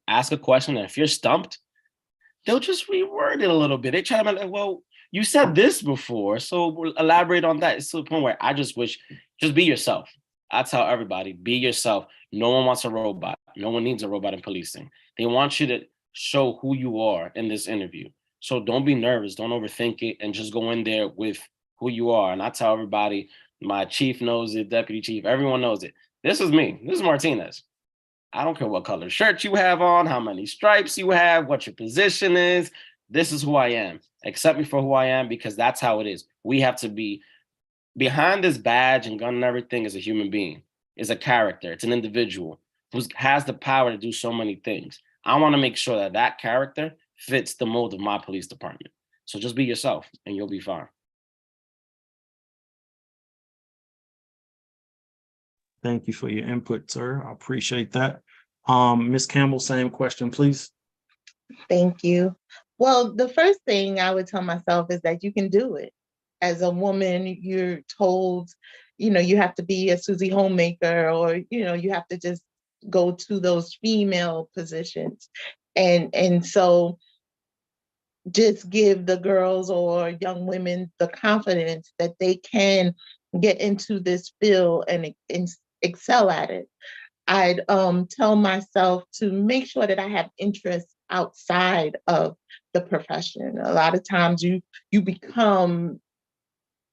ask a question, and if you're stumped, they'll just reword it a little bit. They try to be like, well, you said this before, so we'll elaborate on that. It's to the point where I just wish, just be yourself. I tell everybody, be yourself. No one wants a robot. No one needs a robot in policing. They want you to show who you are in this interview. So don't be nervous. Don't overthink it, and just go in there with who you are. And I tell everybody, my chief knows it, deputy chief, everyone knows it. This is me. This is Martinez. I don't care what color shirt you have on, how many stripes you have, what your position is. This is who I am. Accept me for who I am, because that's how it is. We have to be behind this badge and gun and everything is a human being, is a character. It's an individual who has the power to do so many things. I want to make sure that that character fits the mold of my police department. So just be yourself and you'll be fine. Thank you for your input, sir. I appreciate that. Ms. Campbell, same question, please. Thank you. Well, the first thing I would tell myself is that you can do it. As a woman, you're told, you have to be a Susie Homemaker, or, you have to just go to those female positions. And so just give the girls or young women the confidence that they can get into this field and excel at it. I'd tell myself to make sure that I have interests outside of the profession. A lot of times you become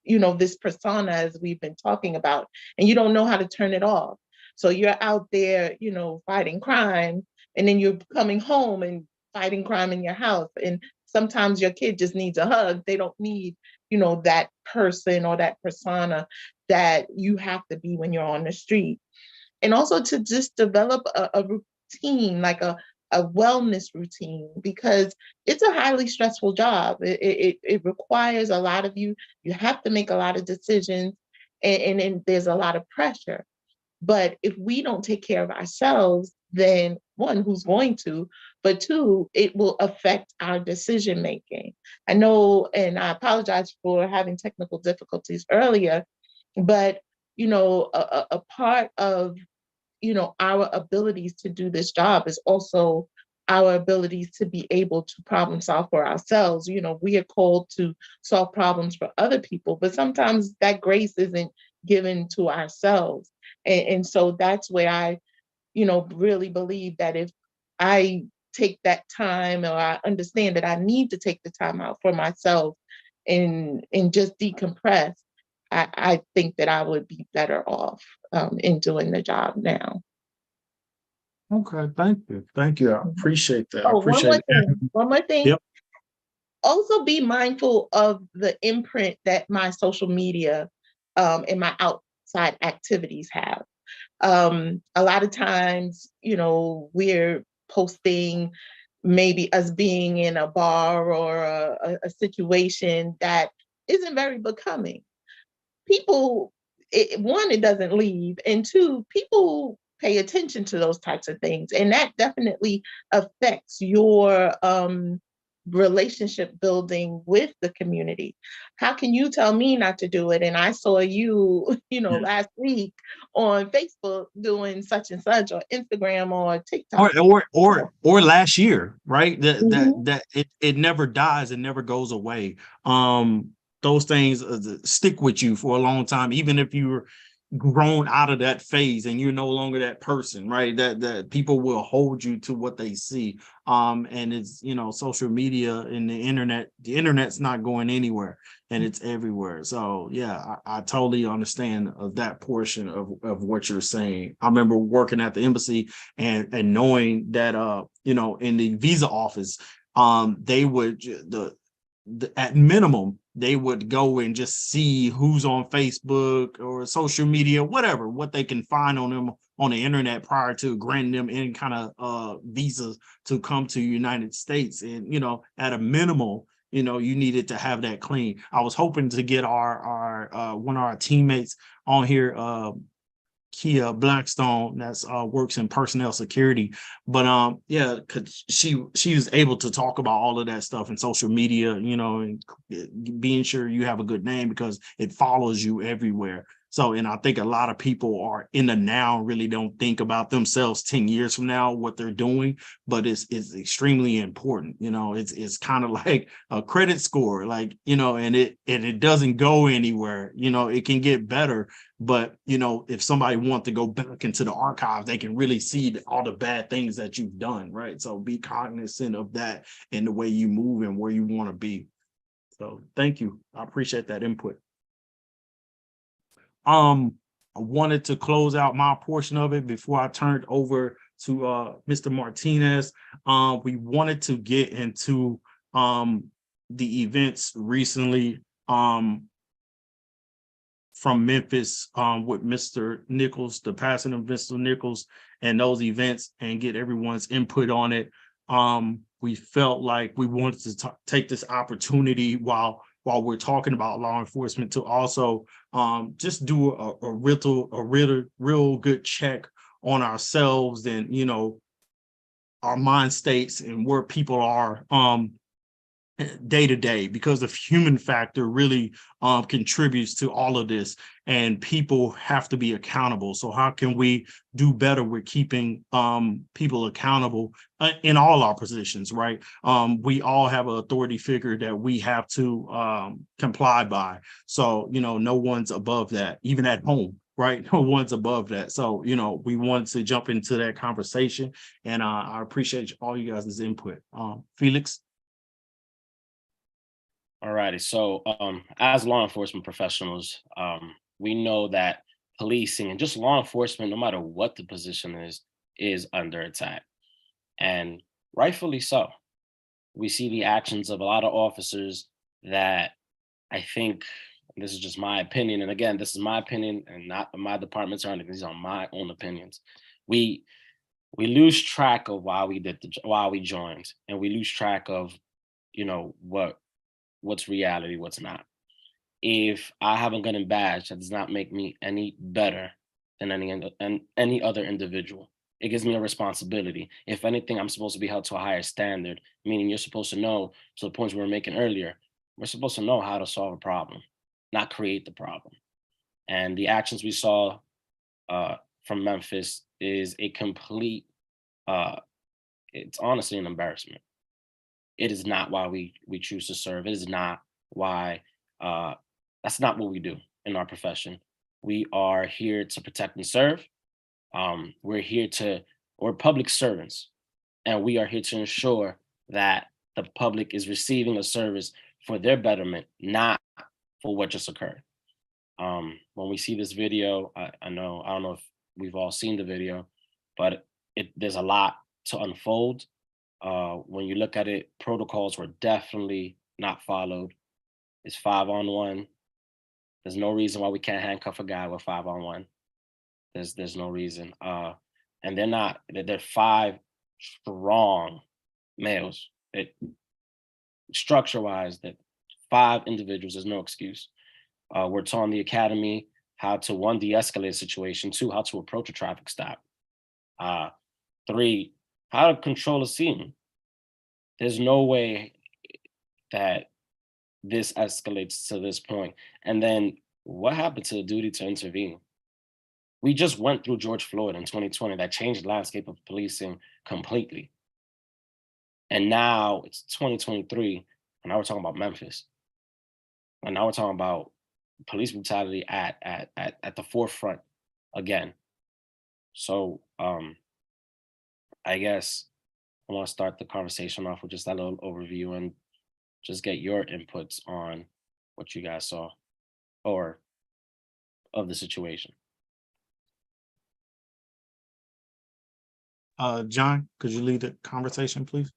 this persona, as we've been talking about, and you don't know how to turn it off. So you're out there, fighting crime, and then you're coming home and fighting crime in your house. And sometimes your kid just needs a hug. They don't need, that person or that persona that you have to be when you're on the street. And also to just develop a routine, like a wellness routine, because it's a highly stressful job. It requires a lot of you. You have to make a lot of decisions, and there's a lot of pressure. But if we don't take care of ourselves, then one, who's going to, but two, it will affect our decision making. I know, and I apologize for having technical difficulties earlier, but a part of our abilities to do this job is also our abilities to be able to problem solve for ourselves. We are called to solve problems for other people, but sometimes that grace isn't given to ourselves. And so that's where I, really believe that if I take that time, or I understand that I need to take the time out for myself and just decompress, I think that I would be better off in doing the job now. Okay, thank you. I appreciate that. Oh, one more thing. Yep. also be mindful of the imprint that my social media and my outside activities have. A lot of times, we're posting maybe us being in a bar or a situation that isn't very becoming. People, one, it doesn't leave, and two, people pay attention to those types of things, and that definitely affects your relationship building with the community. How can you tell me not to do it, and I saw you, last week on Facebook doing such and such, or Instagram or TikTok? Or last year, right? Mhm. That it never dies, it never goes away. Those things stick with you for a long time, even if you're grown out of that phase and you're no longer that person, right? That people will hold you to what they see. And it's, social media and the internet's not going anywhere, and it's everywhere. So yeah, I totally understand of that portion of what you're saying. I remember working at the embassy and knowing that in the visa office, they would at minimum, they would go and just see who's on Facebook or social media, whatever, what they can find on them on the internet prior to granting them any kind of visas to come to the United States. And, at a minimal, you needed to have that clean. I was hoping to get our one of our teammates on here, Kia Blackstone, that's works in personnel security, but yeah, she was able to talk about all of that stuff in social media, and being sure you have a good name because it follows you everywhere. So, and I think a lot of people are in the now, really don't think about themselves 10 years from now, what they're doing, but it's extremely important. It's kind of like a credit score, like, and it doesn't go anywhere. It can get better, but if somebody wants to go back into the archive, they can really see all the bad things that you've done, right? So be cognizant of that in the way you move and where you want to be. So thank you. I appreciate that input. I wanted to close out my portion of it before I turned over to Mr. Martinez. We wanted to get into the events recently from Memphis with Mr. Nichols, the passing of Mr. Nichols, and those events, and get everyone's input on it. We felt like we wanted to take this opportunity while we're talking about law enforcement to also just do a real good check on ourselves and our mind states and where people are day to day, because the human factor really contributes to all of this, and people have to be accountable. So how can we do better with keeping people accountable in all our positions, right? We all have an authority figure that we have to comply by. So, no one's above that, even at home, right? No one's above that. So, we want to jump into that conversation, and I appreciate all you guys' input. Felix? All righty. So, as law enforcement professionals, we know that policing and just law enforcement, no matter what the position is under attack, and rightfully so. We see the actions of a lot of officers that I think, and this is just my opinion, and again, this is my opinion and not my department's or anything. These are my own opinions. We we lose track of why why we joined, and we lose track of what's reality, what's not. If I have a gun and badge, that does not make me any better than any other individual. It gives me a responsibility. If anything, I'm supposed to be held to a higher standard, meaning you're supposed to know, to the points we were making earlier, we're supposed to know how to solve a problem, not create the problem. And the actions we saw from Memphis is a complete, uh, it's honestly an embarrassment. It is not why we choose to serve. It is not why uh that's not what we do in our profession. We are here to protect and serve. We're here to we're public servants, and we are here to ensure that the public is receiving a service for their betterment, not for what just occurred. When we see this video, I don't know if we've all seen the video, but there's a lot to unfold. When you look at it, protocols were definitely not followed. It's 5-on-1. There's no reason why we can't handcuff a guy with 5-on-1. There's no reason. And they're 5 strong males. Structure-wise, that 5 individuals, there's no excuse. We're taught the academy how to, 1, de-escalate a situation, 2, how to approach a traffic stop, 3, how to control a scene. There's no way that this escalates to this point. And then what happened to the duty to intervene? We just went through George Floyd in 2020 that changed the landscape of policing completely. And now it's 2023, and now we're talking about Memphis. And now we're talking about police brutality at the forefront again. So I guess I want to start the conversation off with just that little overview and just get your inputs on what you guys saw or of the situation. John, could you lead the conversation, please?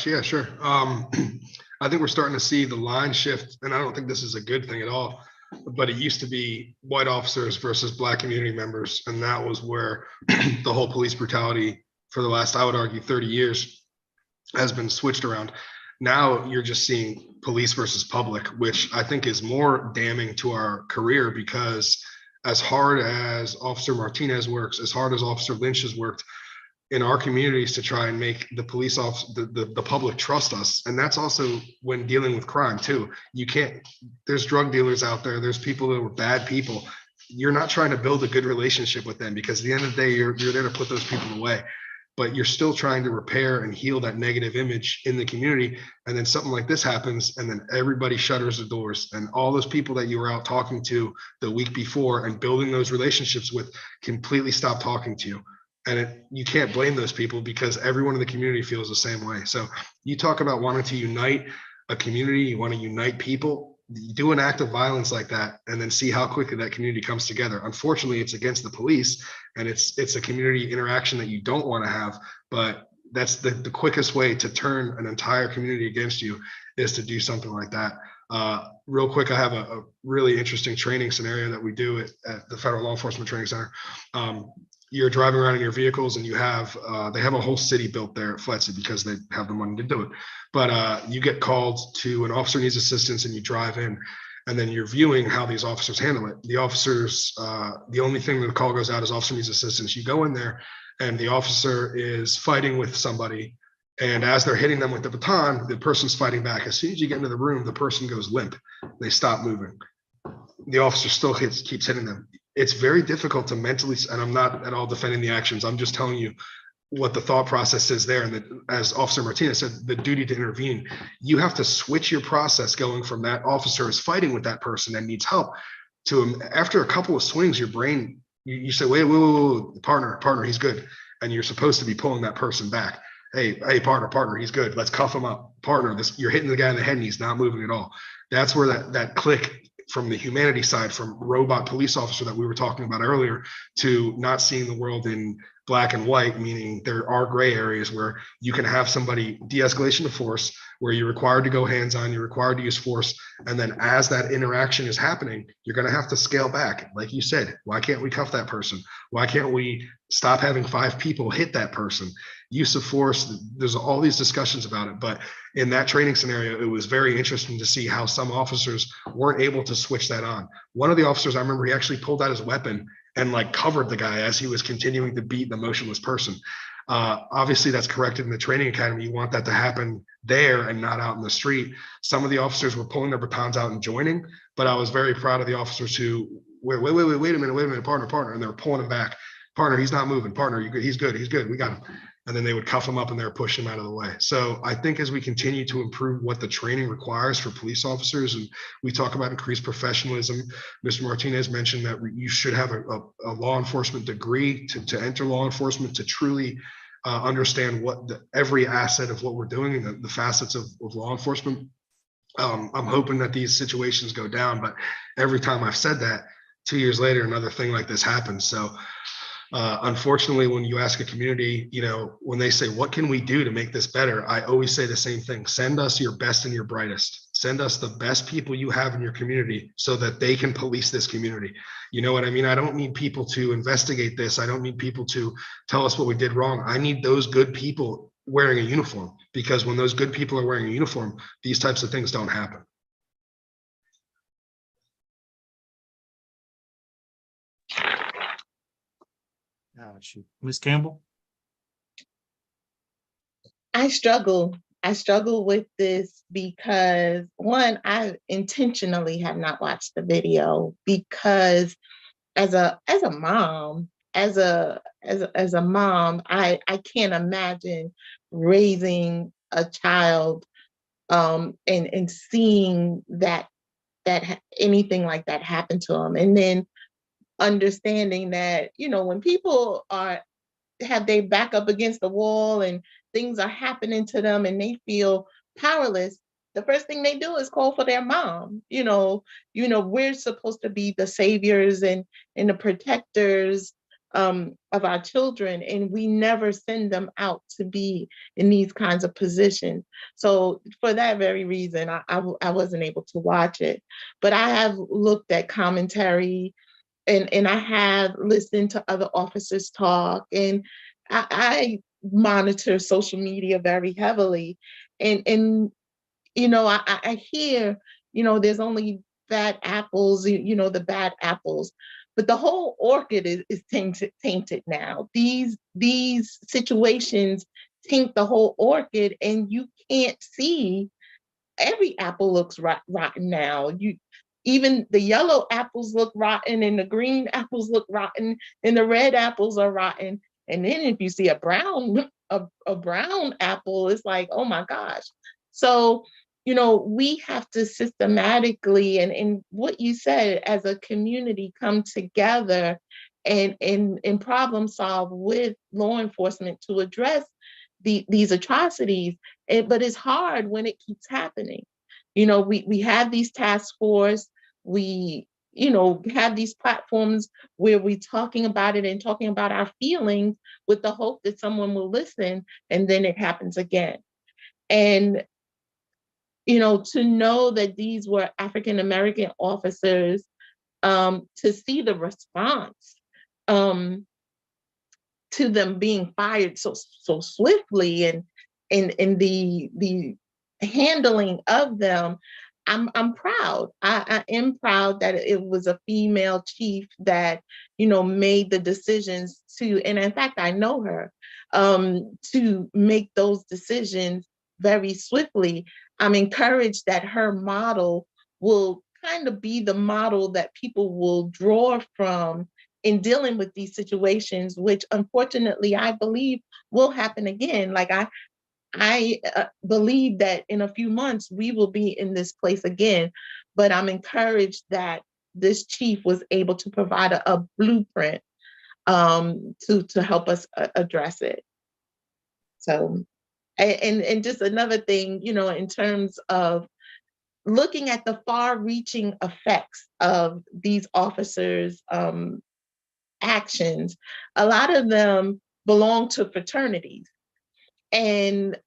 Yeah, sure. I think we're starting to see the line shift, and I don't think this is a good thing at all, but it used to be white officers versus Black community members, and that was where the whole police brutality for the last, I would argue, 30 years has been switched around. Now you're just seeing police versus public, which I think is more damning to our career, because as hard as Officer Martinez works, as hard as Officer Lynch has worked in our communities to try and make the police the public trust us. And that's also when dealing with crime too. You can't, there's drug dealers out there, there's people that are bad people. You're not trying to build a good relationship with them, because at the end of the day, you're there to put those people away. But you're still trying to repair and heal that negative image in the community. And then something like this happens, and then everybody shutters the doors, and all those people that you were out talking to the week before and building those relationships with completely stop talking to you. And you can't blame those people, because everyone in the community feels the same way. So you talk about wanting to unite a community, you want to unite people, you do an act of violence like that, and then see how quickly that community comes together. Unfortunately, it's against the police, and it's a community interaction that you don't want to have, but that's the quickest way to turn an entire community against you, is to do something like that. Real quick, I have a really interesting training scenario that we do at the Federal Law Enforcement Training Center. You're driving around in your vehicles, and you have they have a whole city built there at FTZ because they have the money to do it. But you get called to an officer needs assistance, and you drive in, and then you're viewing how these officers handle it. The officers, the only thing that the call goes out is officer needs assistance. You go in there, and the officer is fighting with somebody, and as they're hitting them with the baton, the person's fighting back. As soon as you get into the room, the person goes limp. They stop moving. The officer still keeps hitting them. It's very difficult to mentally, and I'm not at all defending the actions, I'm just telling you what the thought process is there. And that, as Officer Martinez said, the duty to intervene, you have to switch your process going from that officer is fighting with that person and needs help to, after a couple of swings, your brain, you say, wait, partner, he's good. And you're supposed to be pulling that person back. Hey, partner, he's good. Let's cuff him up. Partner, you're hitting the guy in the head and he's not moving at all. That's where that click from the humanity side, from robot police officer that we were talking about earlier, to not seeing the world in black and white, meaning there are gray areas where you can have somebody de-escalation of force, where you're required to go hands-on, you're required to use force. And then as that interaction is happening, you're going to have to scale back. Like you said, why can't we cuff that person? Why can't we stop having 5 people hit that person? Use of force, there's all these discussions about it. But in that training scenario, it was very interesting to see how some officers weren't able to switch that on. One of the officers, I remember, he actually pulled out his weapon and like covered the guy as he was continuing to beat the motionless person. Obviously that's corrected in the training academy. You want that to happen there and not out in the street. Some of the officers were pulling their batons out and joining, but I was very proud of the officers who wait a minute, partner, and they were pulling him back. Partner, he's not moving. Partner, he's good, we got him. And then they would cuff him up and they would push him out of the way. So I think as we continue to improve what the training requires for police officers, and we talk about increased professionalism, Mr. Martinez mentioned that you should have a law enforcement degree to enter law enforcement, to truly understand what every asset of what we're doing and the facets of law enforcement. I'm hoping that these situations go down, but every time I've said that, 2 years later, another thing like this happens. So Unfortunately, when you ask a community, when they say, what can we do to make this better? I always say the same thing. Send us your best and your brightest. Send us the best people you have in your community so that they can police this community. You know what I mean? I don't need people to investigate this. I don't need people to tell us what we did wrong. I need those good people wearing a uniform, because when those good people are wearing a uniform, these types of things don't happen. Ms. Campbell? I struggle. I struggle with this because, one, I intentionally have not watched the video because as a mom, I can't imagine raising a child and seeing that anything like that happen to them, and then understanding that when people have their back up against the wall and things are happening to them and they feel powerless, the first thing they do is call for their mom. We're supposed to be the saviors and the protectors of our children, and we never send them out to be in these kinds of positions. So for that very reason, I wasn't able to watch it, but I have looked at commentary, and I have listened to other officers talk, and I monitor social media very heavily. And I hear, there's only bad apples, the bad apples, but the whole orchid is tainted now. These situations taint the whole orchid, and you can't see. Every apple looks rotten now. Even the yellow apples look rotten, and the green apples look rotten, and the red apples are rotten. And then if you see a brown apple, it's like, oh my gosh. So, we have to systematically, and what you said, as a community, come together and problem solve with law enforcement to address these atrocities. But it's hard when it keeps happening. We have these task force, we have these platforms where we're talking about it and talking about our feelings with the hope that someone will listen, and then it happens again. And to know that these were African American officers, to see the response to them being fired so swiftly, and the handling of them, I'm proud. I am proud that it was a female chief that made the decisions to, and in fact I know her, to make those decisions very swiftly. I'm encouraged that her model will kind of be the model that people will draw from in dealing with these situations, which unfortunately I believe will happen again. Like I believe that in a few months we will be in this place again, but I'm encouraged that this chief was able to provide a blueprint to help us address it. So, and just another thing, in terms of looking at the far-reaching effects of these officers' actions, a lot of them belong to fraternities and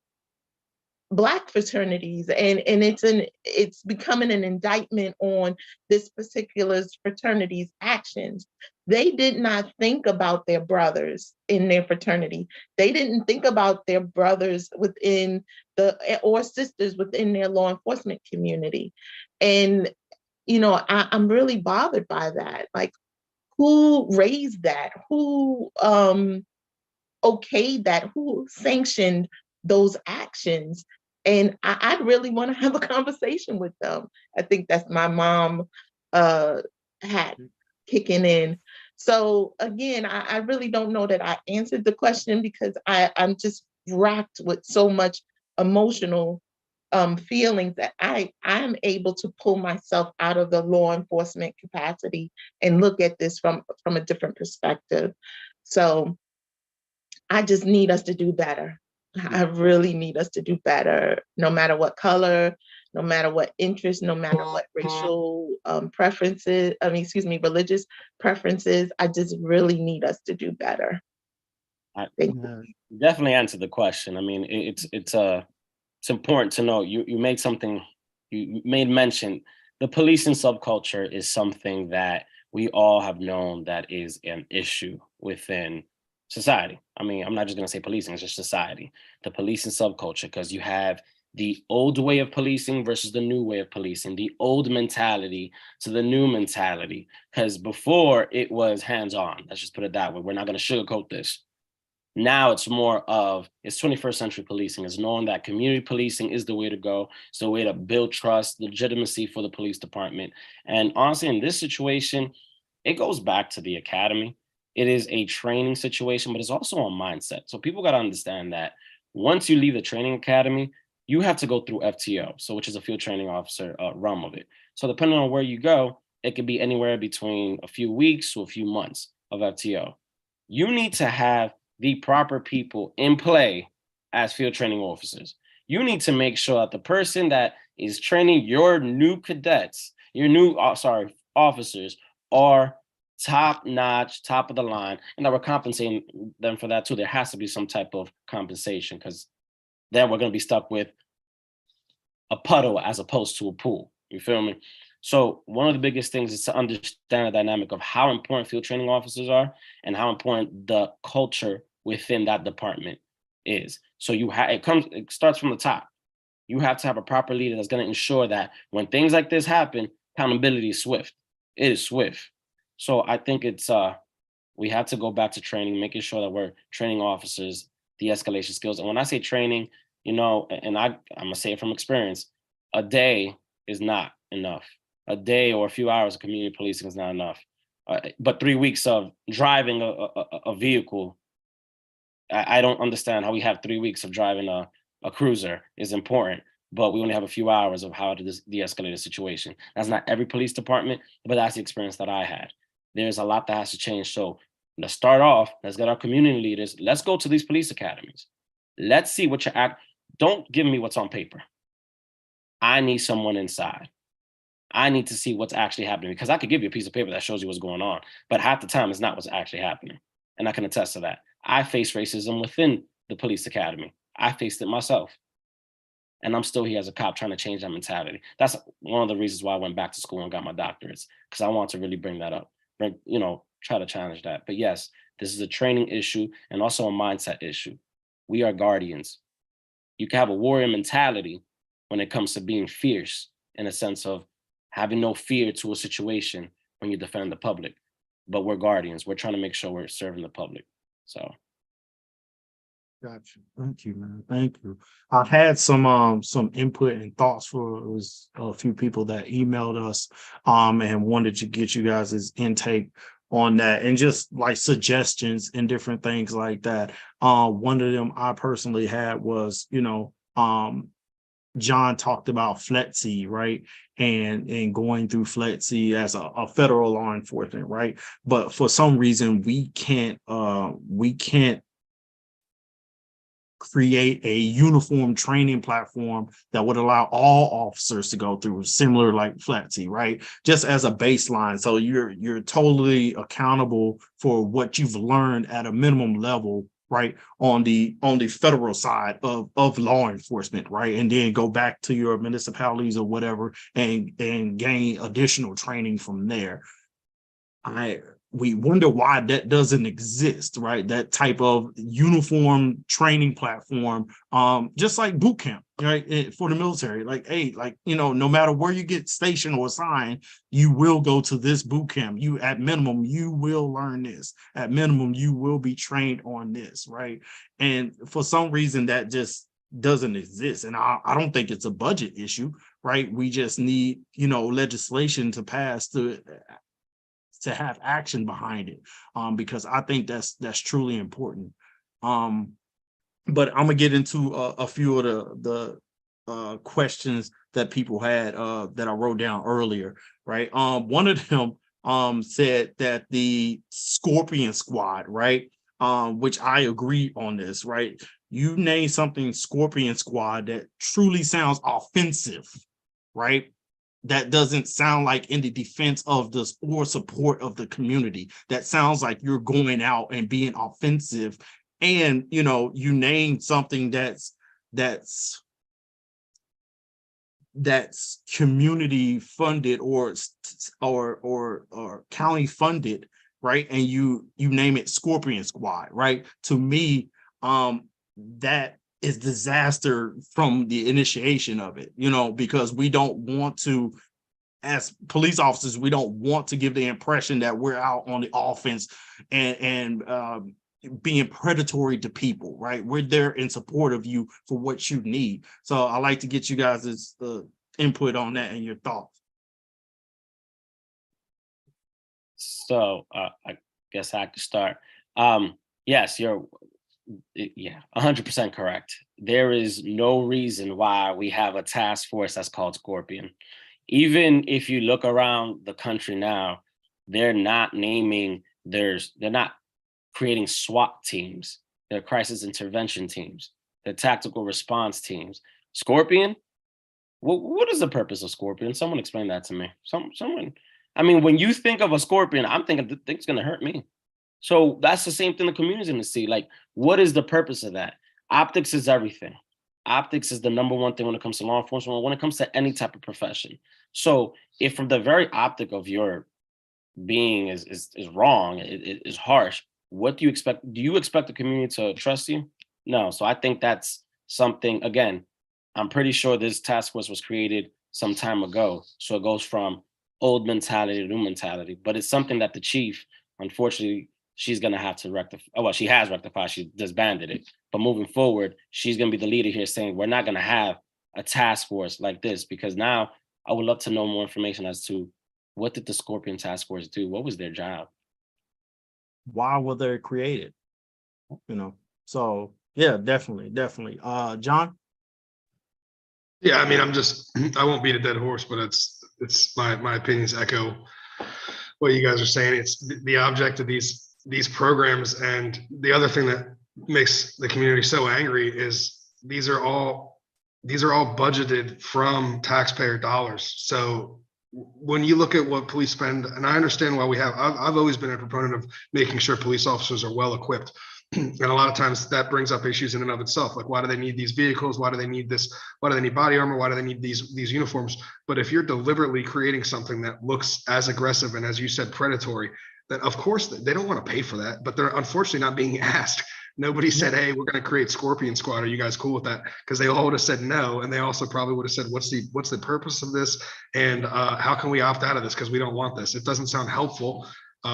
Black fraternities, and it's becoming an indictment on this particular fraternity's actions. They did not think about their brothers in their fraternity. They didn't think about their brothers within or sisters within their law enforcement community. And I'm really bothered by that. Like, who raised that? Who okayed that? Who sanctioned those actions? And I'd really want to have a conversation with them. I think that's my mom hat kicking in. So again, I really don't know that I answered the question, because I'm just racked with so much emotional feelings that I'm able to pull myself out of the law enforcement capacity and look at this from a different perspective. So I just need us to do better. I really need us to do better, no matter what color, no matter what interest, no matter what racial preferences, religious preferences. I just really need us to do better. Thank you. Definitely answered the question. I mean, it's important to know you made something, you made mention. The policing subculture is something that we all have known that is an issue within society. I mean, I'm not just going to say policing, it's just society. The policing subculture, because you have the old way of policing versus the new way of policing, the old mentality to the new mentality. Because before it was hands on, let's just put it that way. We're not going to sugarcoat this. Now it's more of, it's 21st century policing. It's knowing that community policing is the way to go. It's the way to build trust, legitimacy for the police department. And honestly, in this situation, it goes back to the academy. It is a training situation, but it's also a mindset. So people got to understand that once you leave the training academy, you have to go through FTO, so which is a field training officer realm of it. So depending on where you go, it could be anywhere between a few weeks to a few months of FTO. You need to have the proper people in play as field training officers. You need to make sure that the person that is training your new cadets, your new officers, are top notch, top of the line, and that we're compensating them for that too. There has to be some type of compensation, because then we're going to be stuck with a puddle as opposed to a pool. You feel me? So one of the biggest things is to understand the dynamic of how important field training officers are and how important the culture within that department is. So it starts from the top. You have to have a proper leader that's going to ensure that when things like this happen, accountability is swift. It is swift. So I think it's we have to go back to training, making sure that we're training officers, de-escalation skills. And when I say training, and I'm gonna say it from experience, a day is not enough. A day or a few hours of community policing is not enough. But 3 weeks of driving a vehicle, I don't understand how we have 3 weeks of driving a cruiser is important, but we only have a few hours of how to de-escalate a situation. That's not every police department, but that's the experience that I had. There's a lot that has to change. So let's start off. Let's get our community leaders. Let's go to these police academies. Let's see what don't give me what's on paper. I need someone inside. I need to see what's actually happening, because I could give you a piece of paper that shows you what's going on, but half the time it's not what's actually happening. And I can attest to that. I faced racism within the police academy. I faced it myself. And I'm still here as a cop trying to change that mentality. That's one of the reasons why I went back to school and got my doctorates, because I want to really bring that up, try to challenge that. But yes, this is a training issue and also a mindset issue. We are guardians. You can have a warrior mentality when it comes to being fierce, in a sense of having no fear to a situation when you defend the public. But we're guardians. We're trying to make sure we're serving the public. So. Gotcha. Thank you, man. Thank you. I had some input and thoughts for a few people that emailed us and wanted to get you guys' intake on that and just like suggestions and different things like that. One of them I personally had was, John talked about FTZ, right? And going through FTZ as a federal law enforcement, right? But for some reason we can't create a uniform training platform that would allow all officers to go through, similar like FTZ, right? Just as a baseline. So you're totally accountable for what you've learned at a minimum level, right? On the federal side of law enforcement, right? And then go back to your municipalities or whatever and gain additional training from there. We wonder why that doesn't exist, right? That type of uniform training platform, just like boot camp, right? For the military, like, hey, no matter where you get stationed or assigned, you will go to this boot camp. You, at minimum, you will learn this. At minimum, you will be trained on this, right? And for some reason, that just doesn't exist. And I don't think it's a budget issue, right? We just need, legislation to pass to have action behind it, because I think that's truly important. But I'm gonna get into a few of the questions that people had that I wrote down earlier, right? One of them said that the Scorpion Squad, right? Which I agree on this, right? You name something Scorpion Squad that truly sounds offensive, right? That doesn't sound like in the defense of the or support of the community. That sounds like you're going out and being offensive. And, you know, you name something that's community funded or county funded, right? And you name it Scorpion Squad, right? To me, that is disaster from the initiation of it, you know, because we don't want to, as police officers, we don't want to give the impression that we're out on the offense and being predatory to people, right? We're there in support of you for what you need. So I like to get you guys' input on that and your thoughts. So I guess I could start. Yes, you're 100% correct. There is no reason why we have a task force that's called Scorpion. Even if you look around the country now, they're not creating SWAT teams. They're crisis intervention teams. They're tactical response teams. Scorpion, what is the purpose of Scorpion? Someone explain that to me. Someone. I mean, when you think of a Scorpion, I'm thinking the thing's gonna hurt me. So that's the same thing the community's gonna see. Like, what is the purpose of that? Optics is everything. Optics is the number one thing when it comes to law enforcement, when it comes to any type of profession. So if from the very optic of your being is wrong, it is harsh, what do you expect? Do you expect the community to trust you? No. So I think that's something, again, I'm pretty sure this task force was created some time ago. So it goes from old mentality to new mentality, but it's something that the chief, unfortunately, she's going to have to rectify. Oh, well, she has rectified, she disbanded it. But moving forward, she's going to be the leader here saying, we're not going to have a task force like this, because now I would love to know more information as to what did the Scorpion task force do? What was their job? Why were they created? You know, so yeah, definitely. John? Yeah, I mean, I won't beat a dead horse, but it's my opinions echo what you guys are saying. It's the object of these programs. And the other thing that makes the community so angry is these are all budgeted from taxpayer dollars. So when you look at what police spend, and I understand why I've always been a proponent of making sure police officers are well equipped. And a lot of times that brings up issues in and of itself. Like, why do they need these vehicles? Why do they need this? Why do they need body armor? Why do they need these uniforms? But if you're deliberately creating something that looks as aggressive and, as you said, predatory, then of course they don't want to pay for that, but they're unfortunately not being asked. Nobody said, hey, we're going to create Scorpion Squad. Are you guys cool with that? Because they all would have said no. And they also probably would have said, what's the purpose of this? And how can we opt out of this? Because we don't want this. It doesn't sound helpful.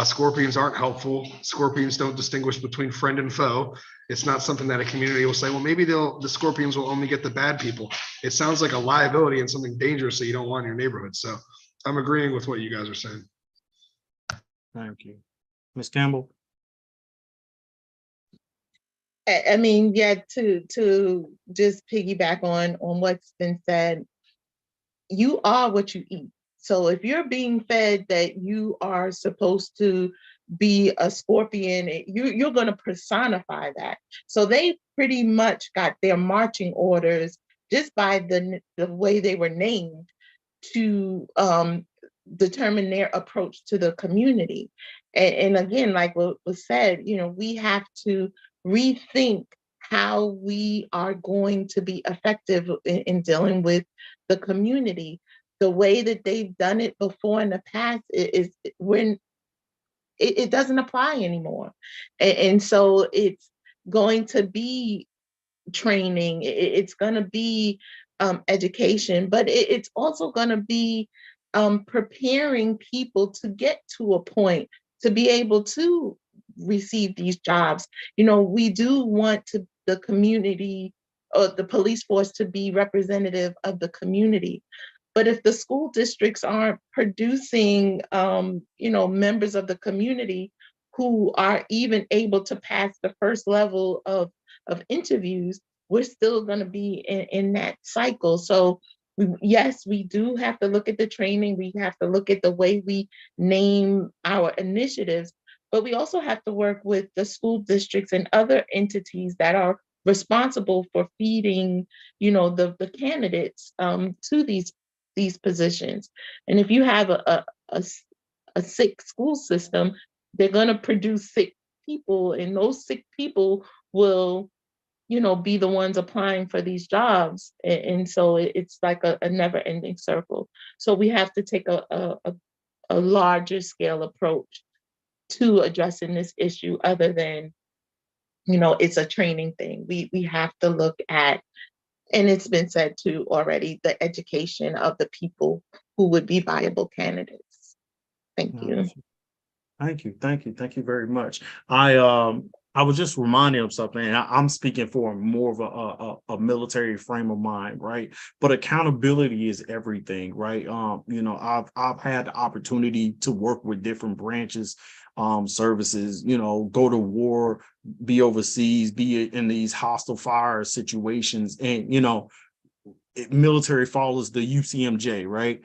Scorpions aren't helpful. Scorpions don't distinguish between friend and foe. It's not something that a community will say, well, maybe the Scorpions will only get the bad people. It sounds like a liability and something dangerous that you don't want in your neighborhood. So I'm agreeing with what you guys are saying. Thank you. Ms. Campbell? I mean, yeah, to just piggyback on what's been said, you are what you eat. So if you're being fed that you are supposed to be a Scorpion, you're going to personify that. So they pretty much got their marching orders just by the way they were named to determine their approach to the community. And again, like what was said, we have to rethink how we are going to be effective in dealing with the community. The way that they've done it before in the past is when it doesn't apply anymore. And so it's going to be training, it's going to be education, but it's also going to be preparing people to get to a point to be able to receive these jobs. We do want the community or the police force to be representative of the community. But if the school districts aren't producing, members of the community who are even able to pass the first level of interviews, we're still going to be in that cycle. So yes, we do have to look at the training. We have to look at the way we name our initiatives, but we also have to work with the school districts and other entities that are responsible for feeding, the candidates to these these positions. And if you have a sick school system, they're going to produce sick people, and those sick people will, be the ones applying for these jobs. And so it's like a never ending circle. So we have to take a larger scale approach to addressing this issue, other than, it's a training thing. We have to look at, and it's been said too already, the education of the people who would be viable candidates. Thank you. Thank you. Thank you very much. I was just reminding of something, and I'm speaking for more of a military frame of mind, right? But accountability is everything, right? I've had the opportunity to work with different branches, services, go to war, be overseas, be in these hostile fire situations, and military follows the UCMJ, right?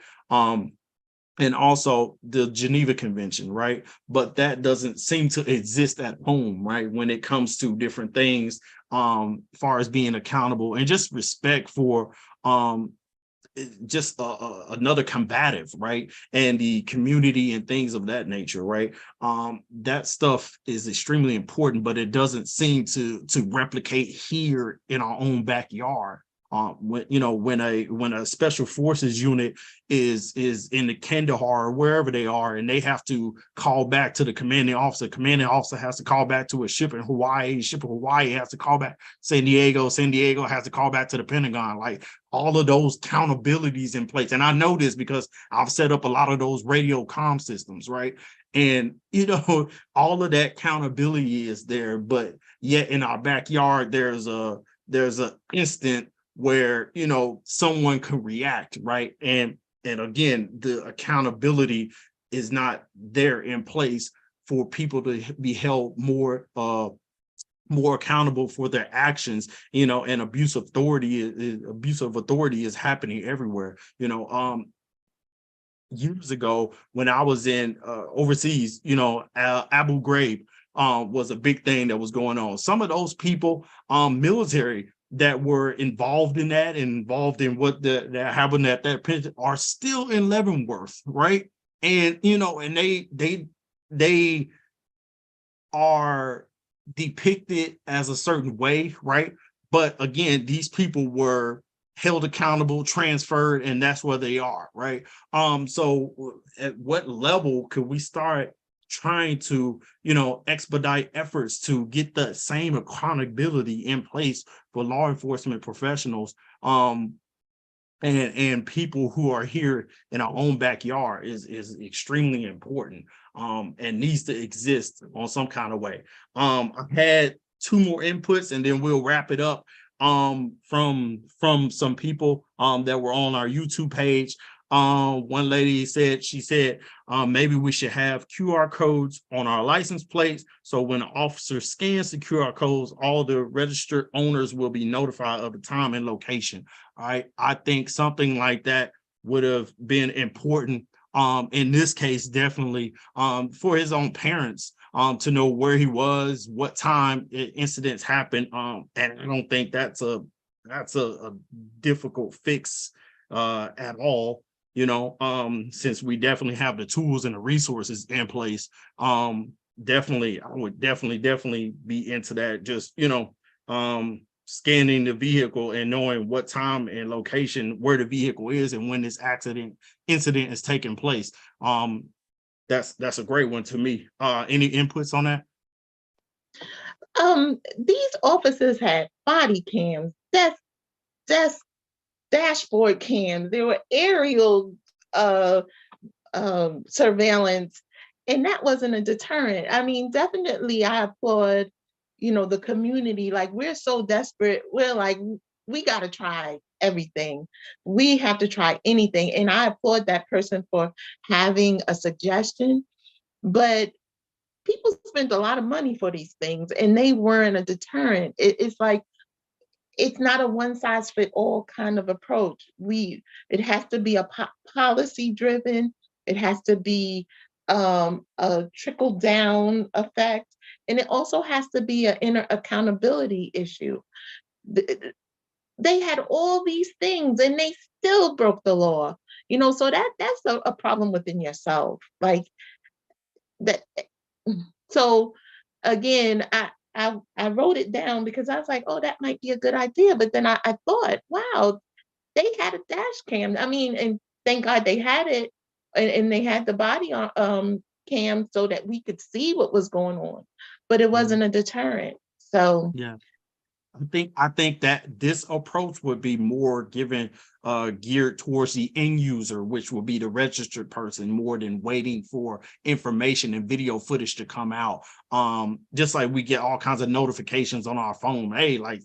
And also the Geneva Convention, right? But that doesn't seem to exist at home, right? When it comes to different things, far as being accountable and just respect for just another combative, right? And the community and things of that nature, right? That stuff is extremely important, but it doesn't seem to replicate here in our own backyard. When a special forces unit is in the Kandahar or wherever they are, and they have to call back to the commanding officer has to call back to a ship in Hawaii has to call back San Diego has to call back to the Pentagon. Like, all of those accountabilities in place. And I know this because I've set up a lot of those radio comm systems, right? And all of that accountability is there, but yet in our backyard there's a instant where someone could react, right? And again, the accountability is not there in place for people to be held more accountable for their actions, and abuse of authority is happening everywhere. Years ago when I was in overseas, Abu Ghraib was a big thing that was going on. Some of those people, military, that were involved in that and involved in what that happened at that pension are still in Leavenworth, right? And and they are depicted as a certain way, right? But again, these people were held accountable, transferred, and that's where they are, right? So at what level could we start trying to expedite efforts to get the same accountability in place for law enforcement professionals and people who are here in our own backyard is extremely important and needs to exist on some kind of way. I've had two more inputs and then we'll wrap it up from some people that were on our YouTube page. One lady said, maybe we should have QR codes on our license plates, so when an officer scans the QR codes, all the registered owners will be notified of the time and location. All right, I think something like that would have been important in this case, definitely for his own parents to know where he was, what time incidents happened, and I don't think that's a difficult fix at all. Since we definitely have the tools and the resources in place, definitely, I would definitely be into that. Just, scanning the vehicle and knowing what time and location where the vehicle is and when this incident is taking place. That's a great one to me. Any inputs on that? These officers had body cams, that's dashboard cams, there were aerial surveillance, and that wasn't a deterrent. I mean, definitely I applaud, the community. Like, we're so desperate, we're like, we got to try everything. We have to try anything. And I applaud that person for having a suggestion, but people spent a lot of money for these things and they weren't a deterrent. It's like, it's not a one size fit all kind of approach. It has to be a policy driven. It has to be a trickle down effect. And it also has to be an inner accountability issue. They had all these things and they still broke the law. So that's a problem within yourself. Like that. So again, I wrote it down because I was like, oh, that might be a good idea. But then I thought, wow, they had a dash cam. I mean, and thank God they had it, and they had the body on cam so that we could see what was going on, but it wasn't a deterrent. So Yeah. I think that this approach would be more geared towards the end user, which will be the registered person, more than waiting for information and video footage to come out. Just like we get all kinds of notifications on our phone. Hey, like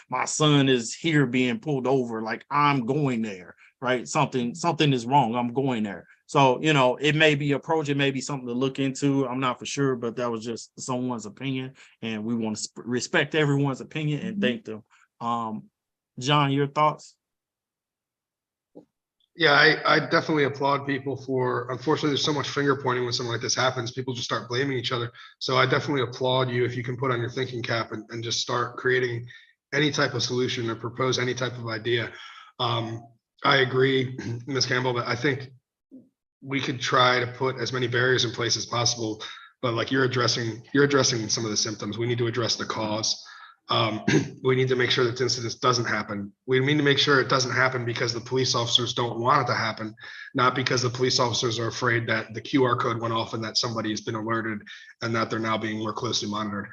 my son is here being pulled over, like I'm going there, right? Something is wrong, I'm going there. So, it may be approach, it may be something to look into. I'm not for sure, but that was just someone's opinion, and we want to respect everyone's opinion and thank them. John, your thoughts? Yeah, I definitely applaud people for, unfortunately, there's so much finger pointing when something like this happens. People just start blaming each other. So I definitely applaud you if you can put on your thinking cap and just start creating any type of solution or propose any type of idea. I agree, Ms. Campbell, that I think we could try to put as many barriers in place as possible, but like you're addressing some of the symptoms. We need to address the cause. We need to make sure that this incident doesn't happen. We need to make sure it doesn't happen because the police officers don't want it to happen, not because the police officers are afraid that the QR code went off and that somebody has been alerted and that they're now being more closely monitored.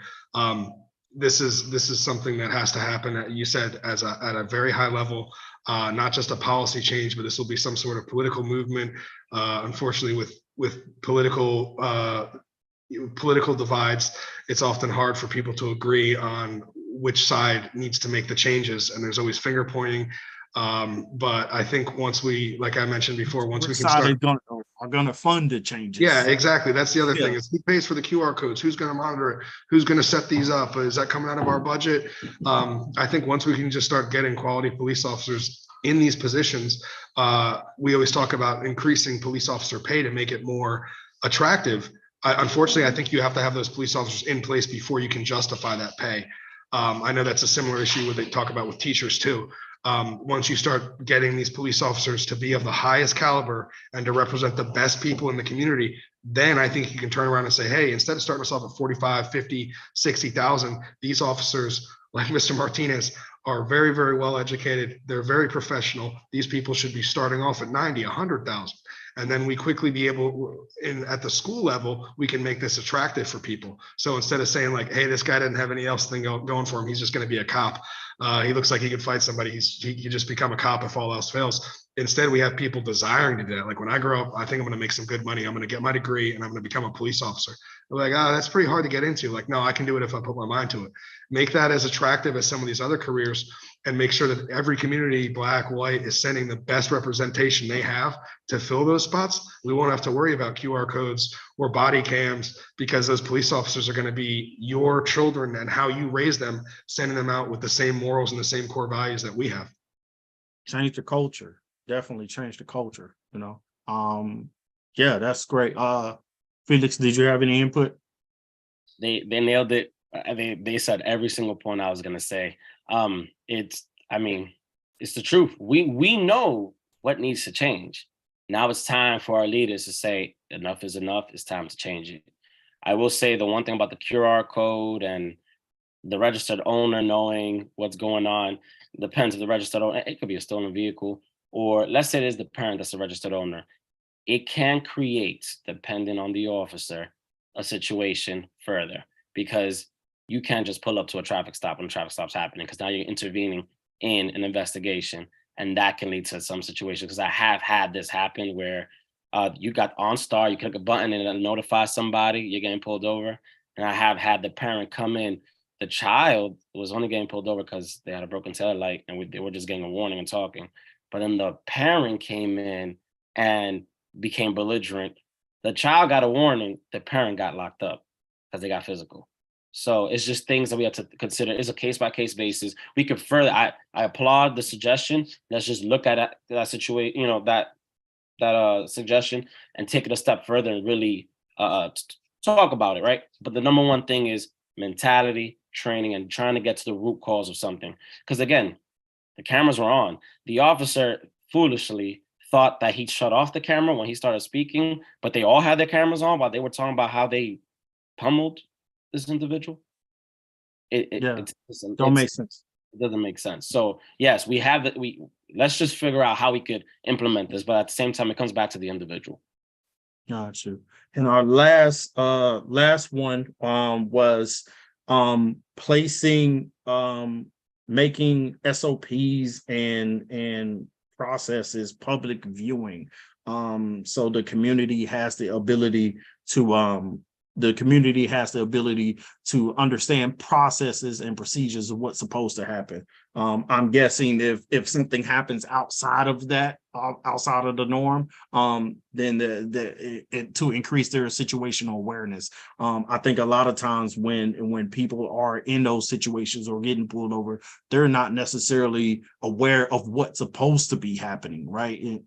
This is something that has to happen, you said, at a very high level, not just a policy change, but this will be some sort of political movement. Unfortunately, with political divides, it's often hard for people to agree on which side needs to make the changes, and there's always finger pointing. But I think once we, like I mentioned before, once we can start, are going to fund the changes. Yeah, exactly. That's the other thing, is who pays for the QR codes? Who's going to monitor it? Who's going to set these up? Is that coming out of our budget? I think once we can just start getting quality police officers in these positions, we always talk about increasing police officer pay to make it more attractive. Unfortunately, I think you have to have those police officers in place before you can justify that pay. I know that's a similar issue where they talk about with teachers too. Once you start getting these police officers to be of the highest caliber and to represent the best people in the community, then I think you can turn around and say, hey, instead of starting us off at 45, 50, 60,000, these officers like Mr. Martinez are very, very well educated. They're very professional. These people should be starting off at 90, 100,000. And then we quickly be able, at the school level, we can make this attractive for people. So instead of saying like, hey, this guy didn't have any else thing going for him, he's just going to be a cop. He looks like he could fight somebody. He could just become a cop if all else fails. Instead, we have people desiring to do that. Like when I grow up, I think I'm going to make some good money. I'm going to get my degree and I'm going to become a police officer. They're like, oh, that's pretty hard to get into. Like, no, I can do it if I put my mind to it. Make that as attractive as some of these other careers, and make sure that every community, black, white, is sending the best representation they have to fill those spots. We won't have to worry about QR codes or body cams, because those police officers are going to be your children and how you raise them, sending them out with the same morals and the same core values that we have. Change the culture. Definitely change the culture, Yeah, that's great. Felix, did you have any input? They nailed it. They said every single point I was gonna say. It's the truth. We know what needs to change. Now it's time for our leaders to say enough is enough. It's time to change it. I will say the one thing about the QR code and the registered owner knowing what's going on depends on the registered owner. It could be a stolen vehicle, or let's say it is the parent that's the registered owner. It can create, depending on the officer, a situation further, because you can't just pull up to a traffic stop when a traffic stop's happening, because now you're intervening in an investigation, and that can lead to some situation. Because I have had this happen where you got OnStar, you click a button and it'll notify somebody you're getting pulled over. And I have had the parent come in. The child was only getting pulled over because they had a broken tail light, and they were just getting a warning and talking. But then the parent came in and became belligerent. The child got a warning, the parent got locked up because they got physical. So it's just things that we have to consider. It's a case-by-case basis. We could further, I applaud the suggestion. Let's just look at that situation, that suggestion, and take it a step further and really talk about it, right? But the number one thing is mentality, training, and trying to get to the root cause of something. Because again, the cameras were on. The officer foolishly thought that he shut off the camera when he started speaking, but they all had their cameras on while they were talking about how they pummeled this individual. Yeah, It's don't make sense. it doesn't make sense. So yes, we have that. Let's just figure out how we could implement this, but at the same time, it comes back to the individual. Got you. And our last one was placing making SOPs and processes public viewing. So the community has the ability to understand processes and procedures of what's supposed to happen. I'm guessing if something happens outside of that, outside of the norm, then to increase their situational awareness. I think a lot of times when people are in those situations or getting pulled over, they're not necessarily aware of what's supposed to be happening, right?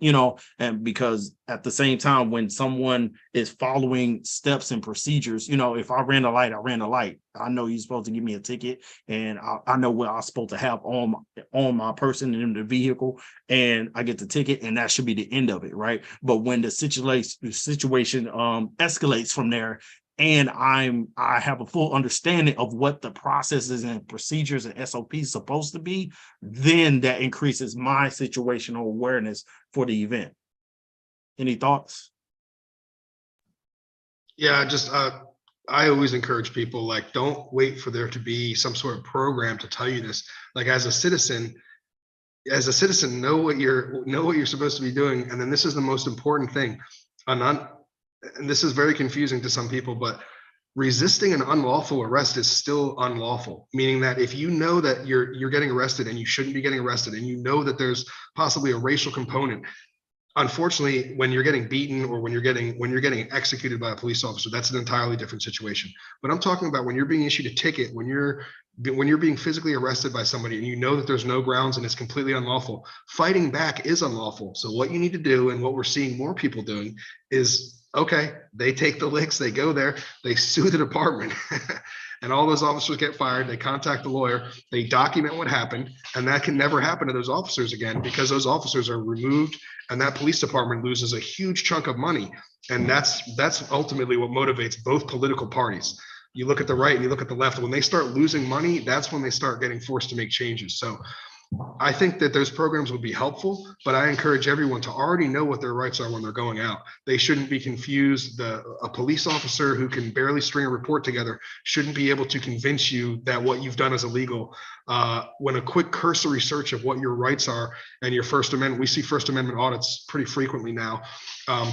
And because at the same time, when someone is following steps and procedures, if I ran a light, I ran a light. I know you're supposed to give me a ticket, and I know what I'm supposed to have on my person in the vehicle, and I get the ticket, and that should be the end of it, right? But when the situation escalates from there, and I have a full understanding of what the processes and procedures and SOPs supposed to be, then that increases my situational awareness for the event. Any thoughts? Yeah, I always encourage people, like, don't wait for there to be some sort of program to tell you this. Like, as a citizen, know what you're supposed to be doing. And then this is the most important thing. And this is very confusing to some people, but resisting an unlawful arrest is still unlawful, meaning that if you know that you're getting arrested and you shouldn't be getting arrested, and you know that there's possibly a racial component, unfortunately, when you're getting beaten or when you're getting executed by a police officer, that's an entirely different situation. But I'm talking about when you're being issued a ticket, when you're being physically arrested by somebody and you know that there's no grounds and it's completely unlawful, fighting back is unlawful. So what you need to do, and what we're seeing more people doing, is, okay, they take the licks, they go there, they sue the department. And all those officers get fired. They contact the lawyer, they document what happened, and that can never happen to those officers again, because those officers are removed, and that police department loses a huge chunk of money. And that's ultimately what motivates both political parties. You look at the right and you look at the left, when they start losing money, that's when they start getting forced to make changes. So I think that those programs would be helpful, but I encourage everyone to already know what their rights are when they're going out. They shouldn't be confused. A police officer who can barely string a report together shouldn't be able to convince you that what you've done is illegal. When a quick cursory search of what your rights are and your First Amendment, we see First Amendment audits pretty frequently now.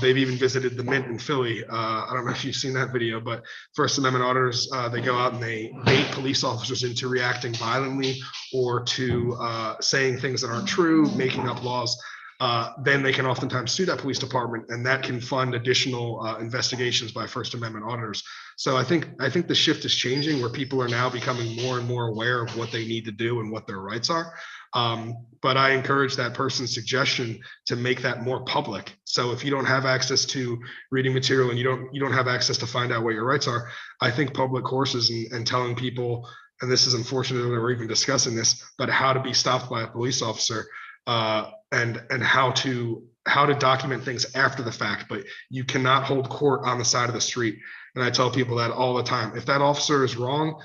They've even visited the Mint in Philly. I don't know if you've seen that video, but First Amendment auditors, they go out and they bait police officers into reacting violently or to saying things that aren't true, making up laws. Then they can oftentimes sue that police department, and that can fund additional investigations by First Amendment auditors. So I think the shift is changing, where people are now becoming more and more aware of what they need to do and what their rights are. But I encourage that person's suggestion to make that more public. So if you don't have access to reading material and you don't have access to find out what your rights are, I think public courses and telling people, and this is unfortunate that we're even discussing this, but how to be stopped by a police officer, and how to document things after the fact. But you cannot hold court on the side of the street. And I tell people that all the time. If that officer is wrong,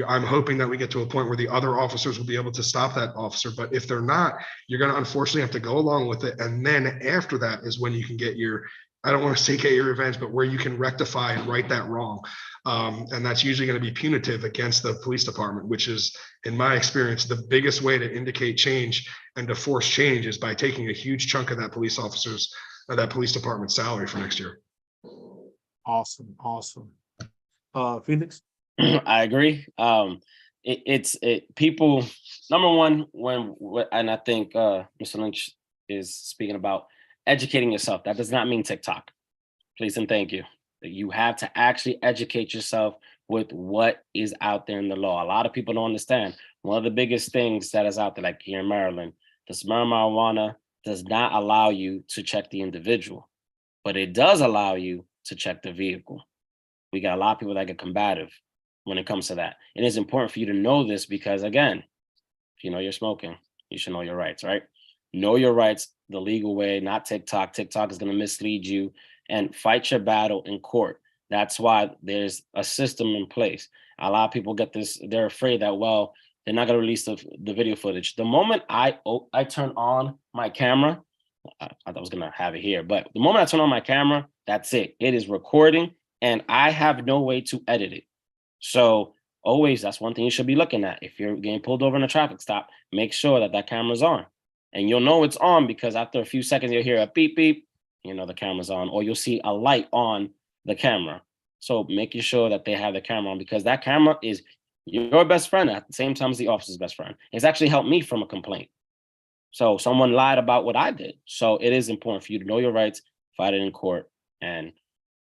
I'm hoping that we get to a point where the other officers will be able to stop that officer. But if they're not, you're going to unfortunately have to go along with it. And then after that is when you can get your, I don't want to say get your revenge, but where you can rectify and right that wrong. And that's usually going to be punitive against the police department, which is, in my experience, the biggest way to indicate change and to force change is by taking a huge chunk of that police department salary for next year. Awesome. Felix? I agree. People, number one, and I think Mr. Lynch is speaking about educating yourself. That does not mean TikTok. Please and thank you. You have to actually educate yourself with what is out there in the law. A lot of people don't understand. One of the biggest things that is out there, like here in Maryland, the smell of marijuana does not allow you to check the individual, but it does allow you to check the vehicle. We got a lot of people that get combative when it comes to that. And it's important for you to know this because, again, if you know you're smoking, you should know your rights, right? Know your rights the legal way, not TikTok. TikTok is going to mislead you, and fight your battle in court. That's why there's a system in place. A lot of people get this, they're afraid that, well, they're not going to release the video footage. The moment I turn on my camera, I thought I was going to have it here, but the moment I turn on my camera, that's it. It is recording, and I have no way to edit it. So always, that's one thing you should be looking at. If you're getting pulled over in a traffic stop, make sure that camera's on. And you'll know it's on because after a few seconds, you'll hear a beep, beep, you know the camera's on, or you'll see a light on the camera. So making sure that they have the camera on, because that camera is your best friend at the same time as the officer's best friend. It's actually helped me from a complaint. So someone lied about what I did. So it is important for you to know your rights, fight it in court, and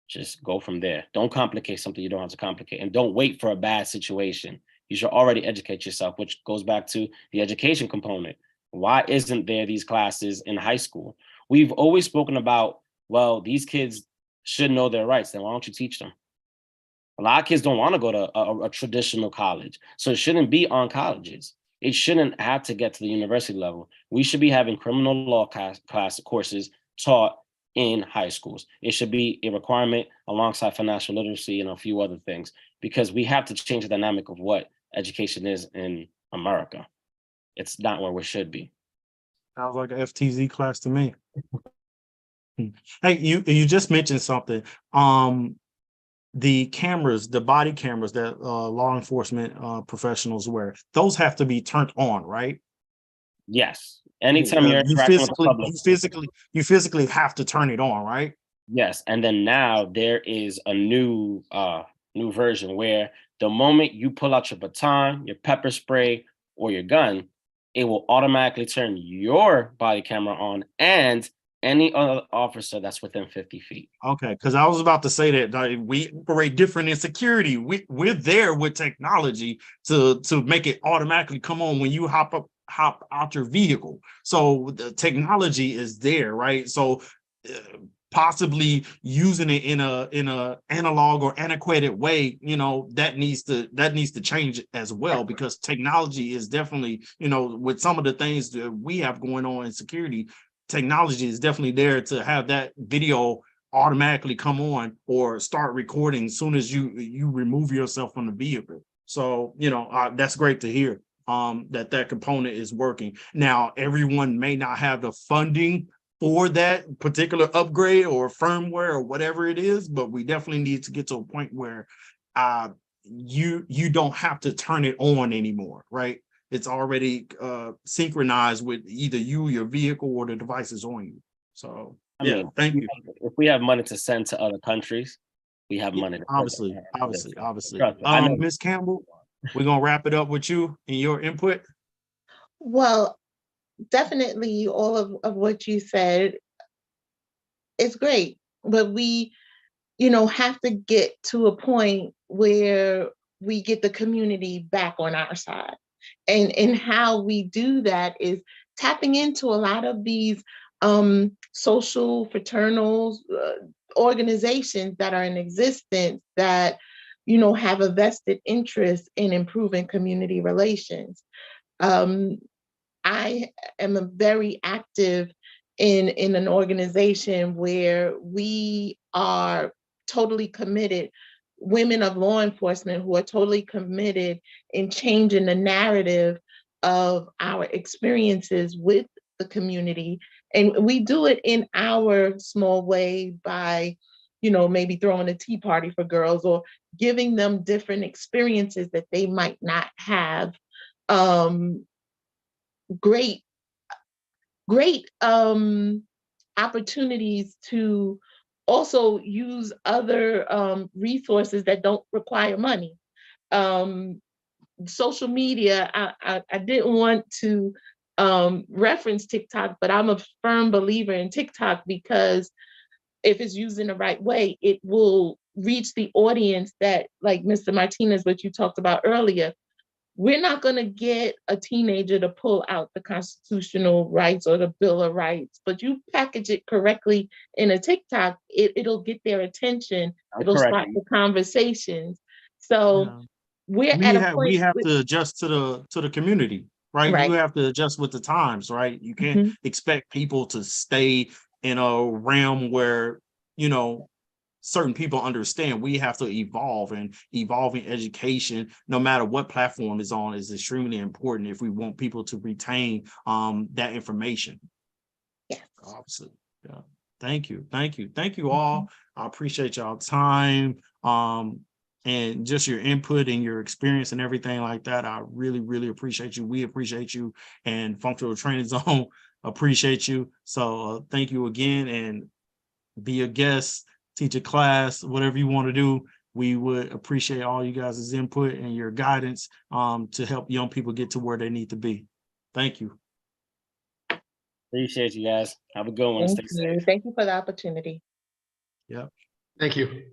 just go from there. Don't complicate something you don't have to complicate, and don't wait for a bad situation. You should already educate yourself, which goes back to the education component. Why isn't there these classes in high school? We've always spoken about, well, these kids should know their rights. Then why don't you teach them? A lot of kids don't want to go to a traditional college. So it shouldn't be on colleges. It shouldn't have to get to the university level. We should be having criminal law class courses taught in high schools. It should be a requirement alongside financial literacy and a few other things, because we have to change the dynamic of what education is in America. It's not where we should be. Sounds like an FTZ class to me. Hey, you just mentioned something. The cameras, the body cameras that law enforcement professionals wear, those have to be turned on, right? Yes. Anytime you're interacting with the public, you physically have to turn it on, right? Yes. And then now there is a new version where the moment you pull out your baton, your pepper spray, or your gun, it will automatically turn your body camera on and any other officer that's within 50 feet. Okay, because I was about to say that we operate different in security. We're there with technology to make it automatically come on when you hop out your vehicle. So the technology is there, right? So possibly using it in a analog or antiquated way, that needs to change as well, because technology is definitely, with some of the things that we have going on in security, technology is definitely there to have that video automatically come on or start recording as soon as you remove yourself from the vehicle. So, that's great to hear that component is working. Now, everyone may not have the funding for that particular upgrade or firmware or whatever it is, but we definitely need to get to a point where you don't have to turn it on anymore, right? It's already synchronized with either you, your vehicle, or the devices on you. So thank you. If we have money to send to other countries, we have money. Obviously. Ms. Campbell, we're gonna wrap it up with you and your input. Well, definitely all of what you said is great, but we, have to get to a point where we get the community back on our side. And how we do that is tapping into a lot of these social fraternal organizations that are in existence that, have a vested interest in improving community relations. I am very active in an organization where we are totally committed, women of law enforcement who are totally committed in changing the narrative of our experiences with the community. And we do it in our small way by, maybe throwing a tea party for girls or giving them different experiences that they might not have. Great opportunities to also use other resources that don't require money. Social media, I didn't want to reference TikTok, but I'm a firm believer in TikTok because if it's used in the right way, it will reach the audience that, like Mr. Martinez, what you talked about earlier, we're not going to get a teenager to pull out the constitutional rights or the Bill of Rights, but you package it correctly in a TikTok, it'll get their attention. It'll start the conversations. So we're at a point. We have to adjust to the community, right? Right. You have to adjust with the times, right? You can't expect people to stay in a realm where, you know, certain people understand. We have to evolve, and evolving education, no matter what platform is on, is extremely important if we want people to retain that information. Yes. Obviously. Yeah. Thank you. Thank you. Thank you all. I appreciate y'all time. And just your input and your experience and everything like that. I really, really appreciate you. We appreciate you, and Functional Training Zone appreciate you. So thank you again, and be a guest, teach a class, whatever you want to do. We would appreciate all you guys' input and your guidance to help young people get to where they need to be. Thank you. Appreciate you guys. Have a good one. Thank Stay safe. you. Thank you for the opportunity. Yep. Thank you.